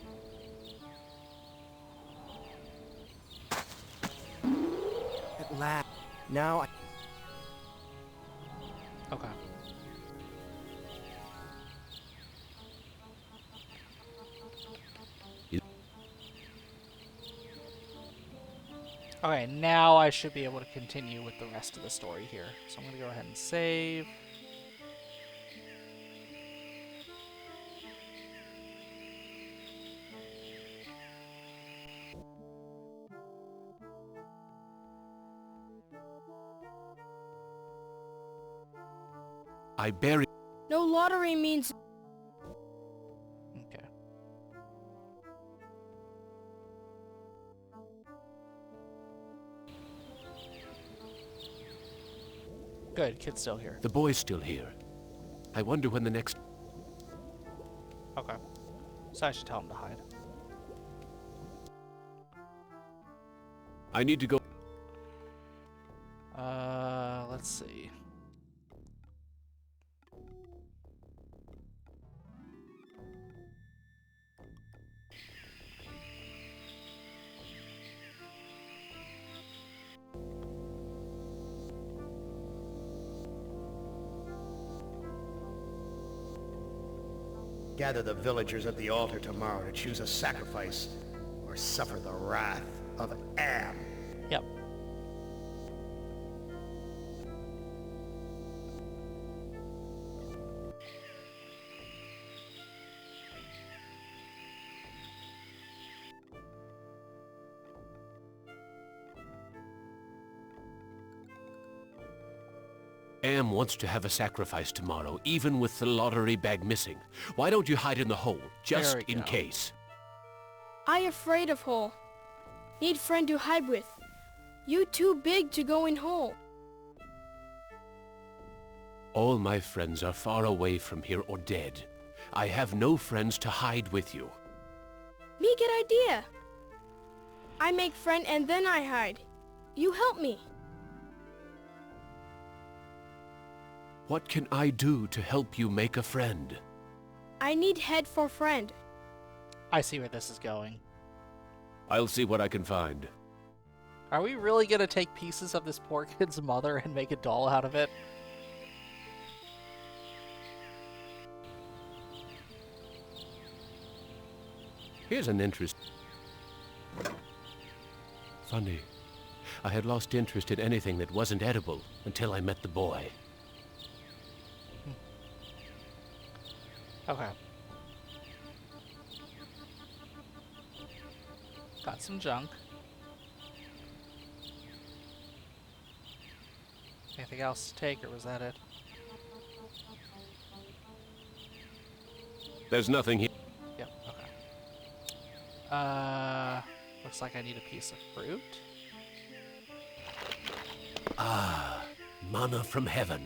S10: At last. Now I...
S1: Okay. Okay, now I should be able to continue with the rest of the story here. So I'm going to go ahead and save.
S11: I bury...
S13: no lottery means
S1: Okay. Good, kid's still here.
S11: The boy's still here. I wonder when the next...
S1: Okay. So I should tell him to hide.
S11: I need to go...
S1: Let's see.
S2: Gather the villagers at the altar tomorrow to choose a sacrifice or suffer the wrath of Am.
S1: Yep.
S11: Am wants to have a sacrifice tomorrow, even with the lottery bag missing. Why don't you hide in the hole, just
S1: There we
S11: in
S1: go.
S11: case?
S13: I afraid of hole. Need friend to hide with. You too big to go in hole.
S11: All my friends are far away from here or dead. I have no friends to hide with you.
S13: Me get idea. I make friend and then I hide. You help me.
S11: What can I do to help you make a friend?
S13: I need head for friend.
S1: I see where this is going.
S11: I'll see what I can find.
S1: Are we really gonna take pieces of this poor kid's mother and make a doll out of it?
S11: Here's an interest. Funny. I had lost interest in anything that wasn't edible until I met the boy.
S1: Okay. Got some junk. Anything else to take, or was that it?
S11: There's nothing here.
S1: Yep, okay. Looks like I need a piece of fruit.
S11: Ah, manna from heaven.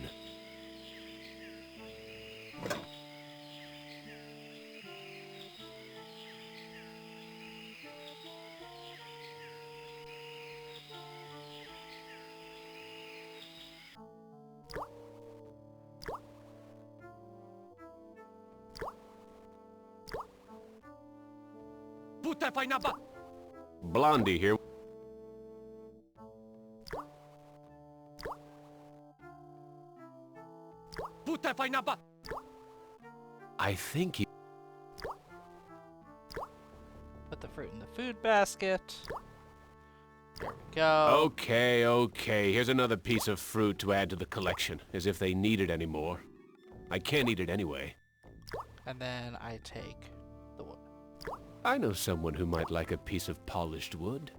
S11: Blondie here. I think he...
S1: Put the fruit in the food basket. There we go.
S11: Okay. Here's another piece of fruit to add to the collection, as if they need it anymore. I can't eat it anyway.
S1: And then I take the wood.
S11: I know someone who might like a piece of polished wood.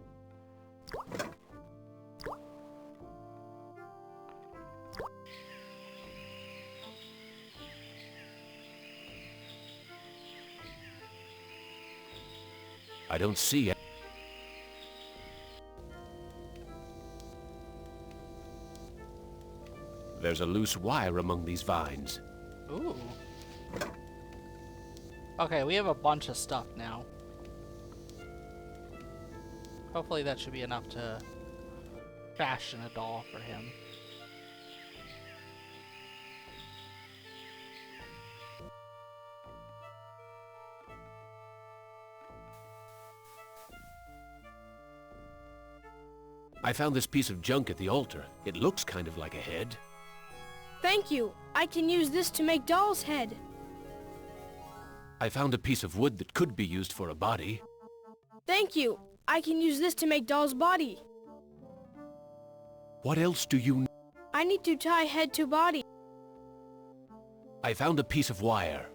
S11: I don't see it. There's a loose wire among these vines.
S1: Ooh. Okay, we have a bunch of stuff now. Hopefully that should be enough to fashion a doll for him.
S11: I found this piece of junk at the altar. It looks kind of like a head.
S13: Thank you. I can use this to make Doll's head.
S11: I found a piece of wood that could be used for a body.
S13: Thank you. I can use this to make Doll's body.
S11: What else do you...
S13: I need to tie head to body.
S11: I found a piece of wire.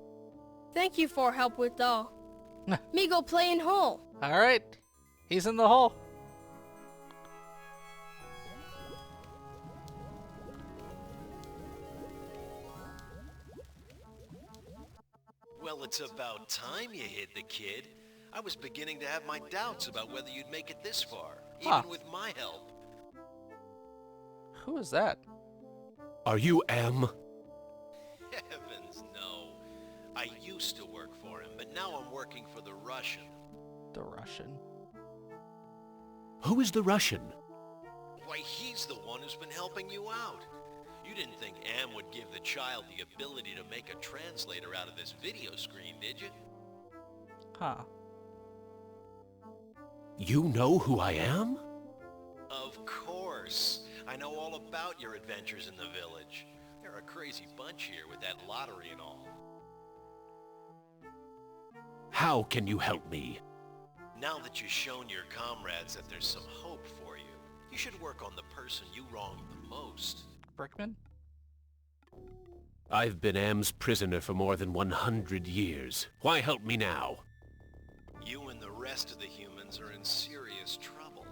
S13: Thank you for help with Doll. Me go play in hole.
S1: Alright. He's in the hole.
S15: Well, it's about time you hid the kid. I was beginning to have my doubts about whether you'd make it this far, even with my help.
S1: Who is that?
S11: Are you M?
S15: Heavens, no. I used to work for him, but now I'm working for the Russian.
S1: The Russian?
S11: Who is the Russian?
S15: Why, he's the one who's been helping you out. You didn't think Am would give the child the ability to make a translator out of this video screen, did you?
S1: Huh.
S11: You know who I am?
S15: Of course. I know all about your adventures in the village. They're a crazy bunch here with that lottery and all.
S11: How can you help me?
S15: Now that you've shown your comrades that there's some hope for you, you should work on the person you wronged the most.
S1: Brickman?
S11: I've been Am's prisoner for more than 100 years. Why help me now?
S15: You and the rest of the humans are in serious trouble.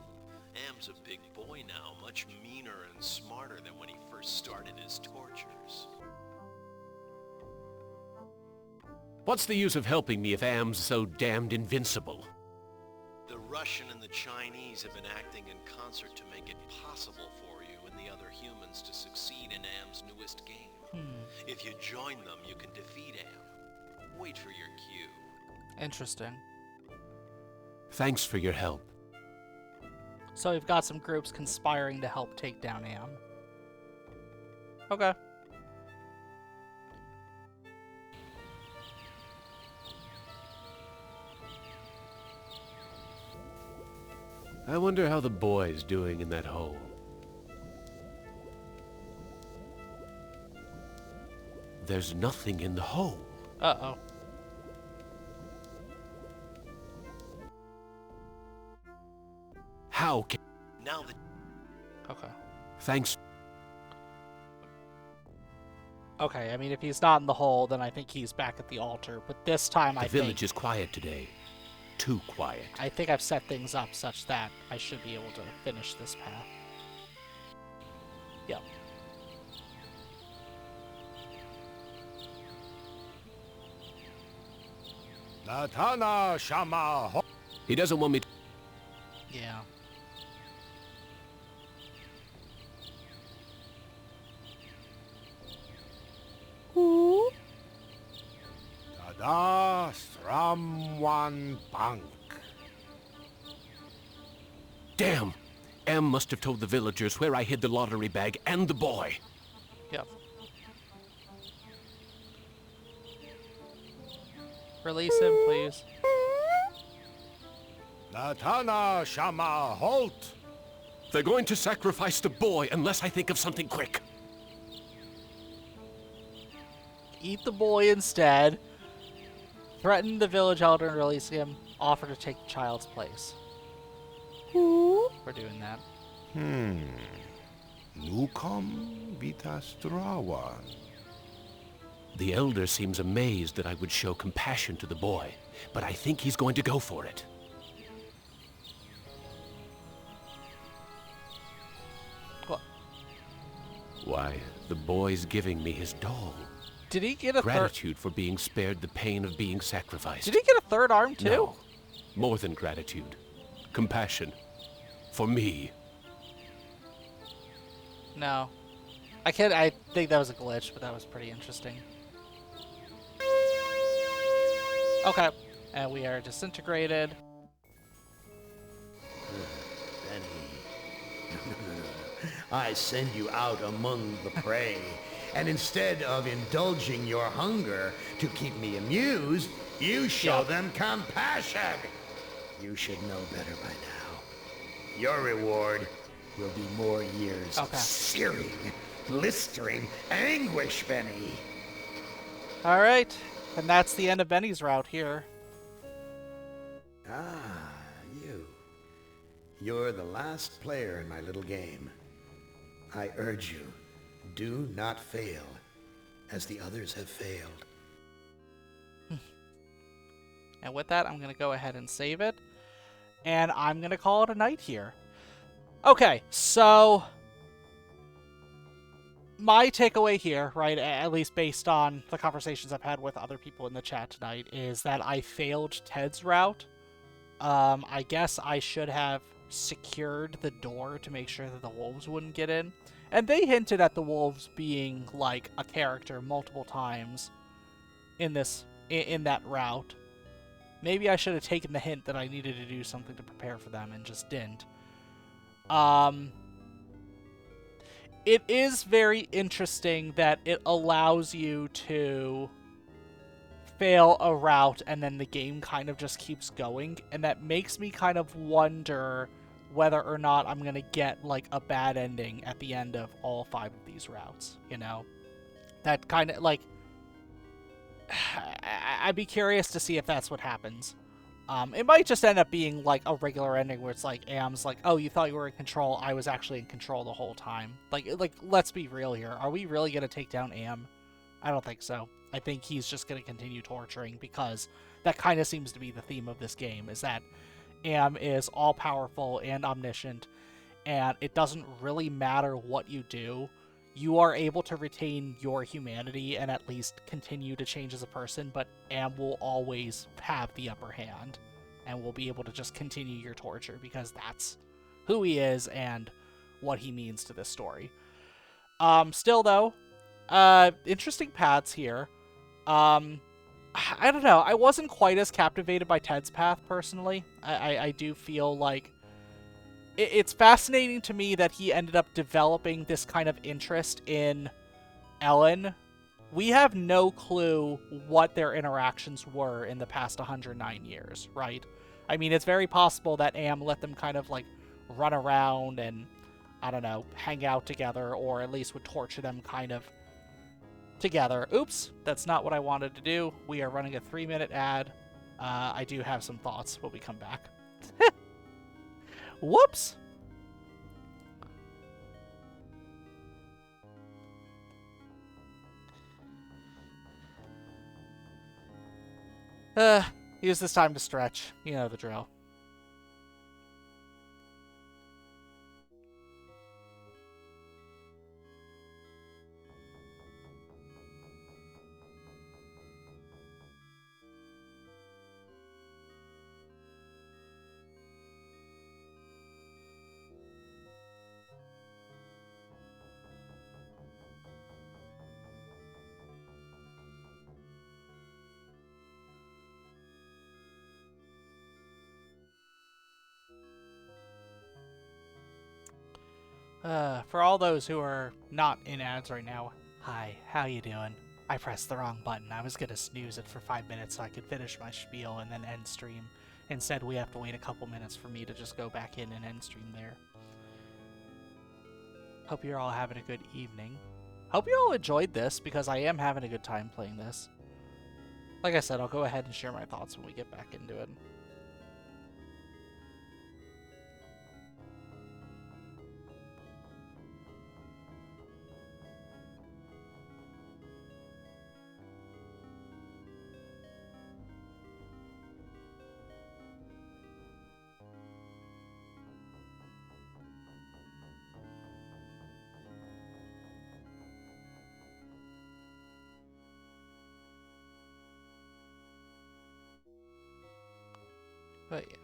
S15: Am's a big boy now, much meaner and smarter than when he first started his tortures.
S11: What's the use of helping me if Am's so damned invincible?
S15: The Russian and the Chinese have been acting in concert to make it possible for you and the other humans to succeed in Am's newest game. If you join them, you can defeat Am. Wait for your cue.
S1: Interesting.
S11: Thanks for your help.
S1: So we've got some groups conspiring to help take down Am. Okay.
S11: I wonder how the boy's doing in that hole. There's nothing in the hole.
S1: Uh-oh.
S11: How can...
S15: Now that...
S1: Okay.
S11: Thanks.
S1: Okay, I mean, if he's not in the hole, then I think he's back at the altar. But this time,
S11: The village is quiet today. Too quiet.
S1: I think I've set things up such that I should be able to finish this path. Yep.
S12: Natana Shama.
S11: He doesn't want me to...
S1: Yeah.
S12: Who? Tada Sramwan Punk.
S11: Damn! Am must have told the villagers where I hid the lottery bag and the boy.
S1: Yep. Release him, please.
S12: Tatana Shama, halt!
S11: They're going to sacrifice the boy unless I think of something quick.
S1: Eat the boy instead. Threaten the village elder and release him. Offer to take the child's place. We're doing that.
S12: Nukom Vitastrawan.
S11: The elder seems amazed that I would show compassion to the boy, but I think he's going to go for it.
S1: What?
S11: Why, the boy's giving me his doll.
S1: Did he get a
S11: gratitude for being spared the pain of being sacrificed?
S1: Did he get a third arm too?
S11: No. More than gratitude. Compassion. For me.
S1: No. I think that was a glitch, but that was pretty interesting. Okay. And we are disintegrated.
S2: Benny. I send you out among the prey. And instead of indulging your hunger to keep me amused, you show them compassion. You should know better by now. Your reward will be more years of searing, blistering anguish, Benny.
S1: All right. And that's the end of Benny's route here.
S2: Ah, you. You're the last player in my little game. I urge you, do not fail, as the others have failed.
S1: And with that, I'm going to go ahead and save it. And I'm going to call it a night here. Okay, so my takeaway here, right, at least based on the conversations I've had with other people in the chat tonight, is that I failed Ted's route. I guess I should have secured the door to make sure that the wolves wouldn't get in. And they hinted at the wolves being, like, a character multiple times in that route. Maybe I should have taken the hint that I needed to do something to prepare for them and just didn't. It is very interesting that it allows you to fail a route and then the game kind of just keeps going, and that makes me kind of wonder whether or not I'm going to get, like, a bad ending at the end of all 5 of these routes, you know? That kind of, like, I'd be curious to see if that's what happens. It might just end up being, like, a regular ending where it's like, Am's like, oh, you thought you were in control, I was actually in control the whole time. Like, let's be real here. Are we really going to take down Am? I don't think so. I think he's just going to continue torturing, because that kind of seems to be the theme of this game, is that Am is all-powerful and omniscient, and it doesn't really matter what you do. You are able to retain your humanity and at least continue to change as a person, but Am will always have the upper hand and will be able to just continue your torture, because that's who he is and what he means to this story. Still, though, interesting paths here. I don't know. I wasn't quite as captivated by Ted's path, personally. I do feel like it's fascinating to me that he ended up developing this kind of interest in Ellen. We have no clue what their interactions were in the past 109 years, right? I mean, it's very possible that Am let them kind of, like, run around and, I don't know, hang out together, or at least would torture them kind of together. Oops, that's not what I wanted to do. We are running a 3-minute ad. I do have some thoughts when we come back. Whoops! Use this time to stretch. You know the drill. For all those who are not in ads right now, hi, how you doing? I pressed the wrong button. I was gonna snooze it for 5 minutes so I could finish my spiel and then end stream. Instead, we have to wait a couple minutes for me to just go back in and end stream there. Hope you're all having a good evening. Hope you all enjoyed this, because I am having a good time playing this. Like I said, I'll go ahead and share my thoughts when we get back into it. But yeah.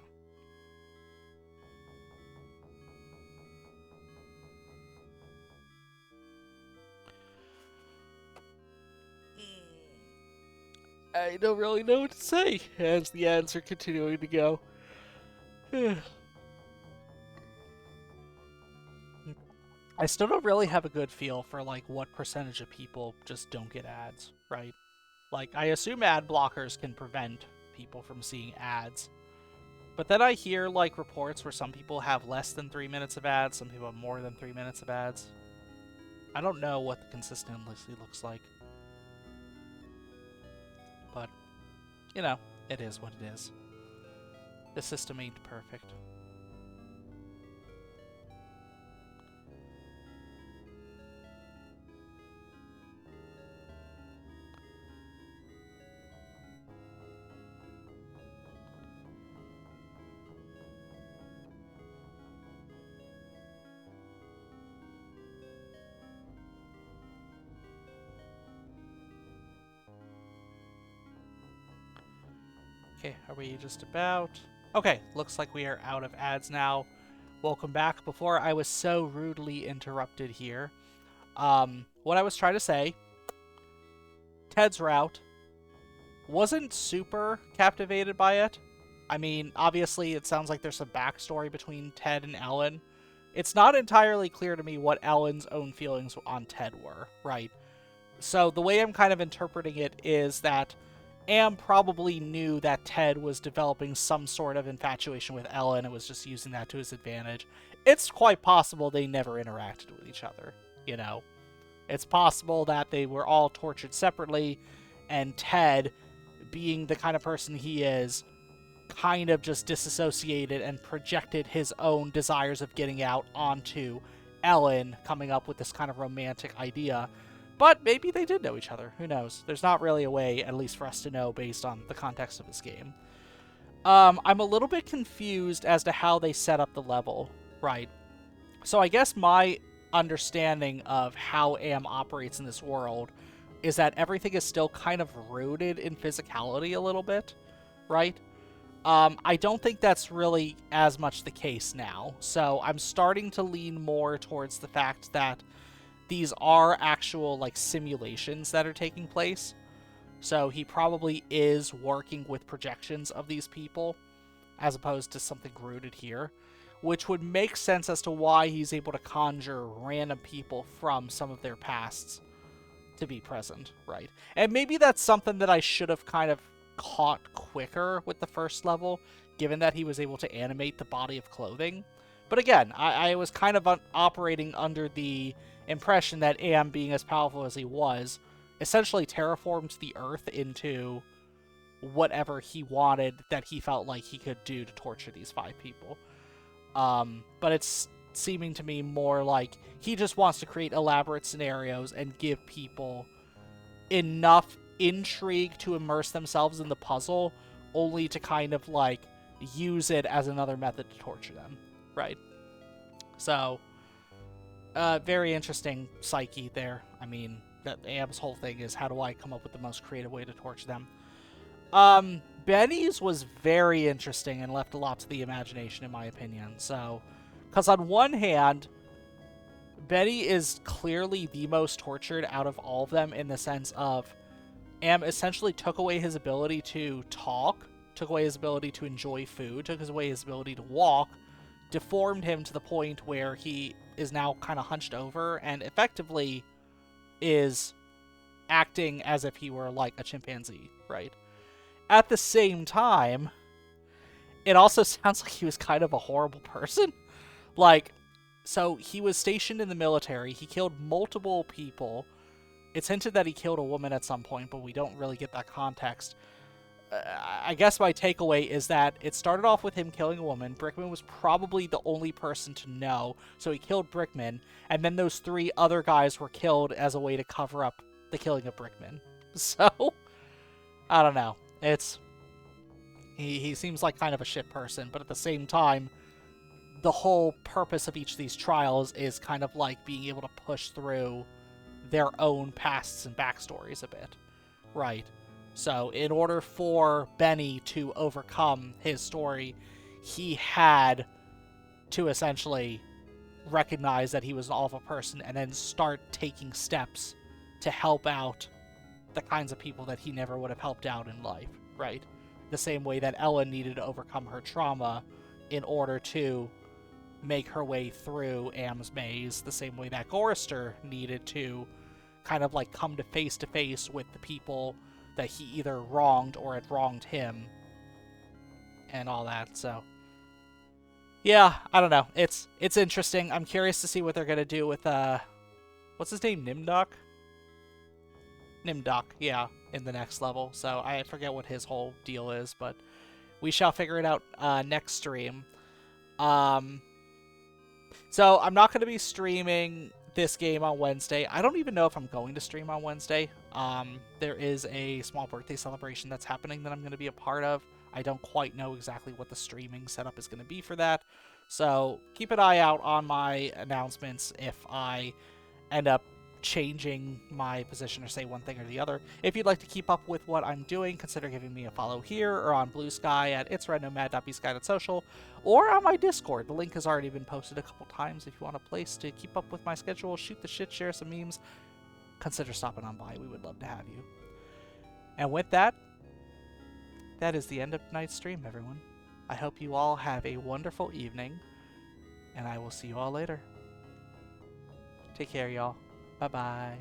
S1: I don't really know what to say as the ads are continuing to go. I still don't really have a good feel for like what percentage of people just don't get ads, right? Like, I assume ad blockers can prevent people from seeing ads. But then I hear like reports where some people have less than 3 minutes of ads, some people have more than 3 minutes of ads. I don't know what the consistency looks like. But, you know, it is what it is. The system ain't perfect. Okay, are we just about? Okay, looks like we are out of ads now. Welcome back. Before I was so rudely interrupted here. What I was trying to say, Ted's route, wasn't super captivated by it. I mean, obviously it sounds like there's some backstory between Ted and Ellen. It's not entirely clear to me what Ellen's own feelings on Ted were, right? So the way I'm kind of interpreting it is that Am probably knew that Ted was developing some sort of infatuation with Ellen and was just using that to his advantage. It's quite possible they never interacted with each other, you know? It's possible that they were all tortured separately, and Ted, being the kind of person he is, kind of just disassociated and projected his own desires of getting out onto Ellen, coming up with this kind of romantic idea. But maybe they did know each other. Who knows? There's not really a way, at least for us to know, based on the context of this game. I'm a little bit confused as to how they set up the level, right? So I guess my understanding of how Am operates in this world is that everything is still kind of rooted in physicality a little bit, right? I don't think that's really as much the case now. So I'm starting to lean more towards the fact that these are actual, like, simulations that are taking place. So he probably is working with projections of these people, as opposed to something rooted here, which would make sense as to why he's able to conjure random people from some of their pasts to be present, right? And maybe that's something that I should have kind of caught quicker with the first level, given that he was able to animate the body of clothing. But again, I was kind of operating under the impression that Am, being as powerful as he was, essentially terraformed the Earth into whatever he wanted that he felt like he could do to torture these 5 people. But it's seeming to me more like he just wants to create elaborate scenarios and give people enough intrigue to immerse themselves in the puzzle, only to kind of, like, use it as another method to torture them, right? So, very interesting psyche there. I mean, that Am's whole thing is, how do I come up with the most creative way to torture them? Benny's was very interesting and left a lot to the imagination, in my opinion. So, because on one hand, Benny is clearly the most tortured out of all of them, in the sense of Am essentially took away his ability to talk, took away his ability to enjoy food, took away his ability to walk, deformed him to the point where he is now kind of hunched over and effectively is acting as if he were like a chimpanzee, right? At the same time, it also sounds like he was kind of a horrible person. Like, so he was stationed in the military. He killed multiple people. It's hinted that he killed a woman at some point, but we don't really get that context. I guess my takeaway is that it started off with him killing a woman. Brickman was probably the only person to know, so he killed Brickman, and then those 3 other guys were killed as a way to cover up the killing of Brickman. So, I don't know. He seems like kind of a shit person, but at the same time, the whole purpose of each of these trials is kind of like being able to push through their own pasts and backstories a bit, right? So in order for Benny to overcome his story, he had to essentially recognize that he was an awful person and then start taking steps to help out the kinds of people that he never would have helped out in life, right? The same way that Ellen needed to overcome her trauma in order to make her way through Am's maze, the same way that Gorrister needed to kind of like come to face with the people that he either wronged or had wronged him and all that. So yeah, I don't know. It's interesting. I'm curious to see what they're gonna do with what's his name? Nimdok? Nimdok, yeah, in the next level. So I forget what his whole deal is, but we shall figure it out next stream. So I'm not going to be streaming this game on Wednesday. I don't even know if I'm going to stream on Wednesday. There is a small birthday celebration that's happening that I'm going to be a part of. I don't quite know exactly what the streaming setup is going to be for that. So keep an eye out on my announcements if I end up changing my position or say one thing or the other. If you'd like to keep up with what I'm doing, consider giving me a follow here or on Blue Sky at itsrednomad.bsky.social or on my Discord. The link has already been posted a couple times. If you want a place to keep up with my schedule, shoot the shit, share some memes, consider stopping on by. We would love to have you. And with that, that is the end of tonight's stream, everyone. I hope you all have a wonderful evening, and I will see you all later. Take care, y'all. Bye-bye.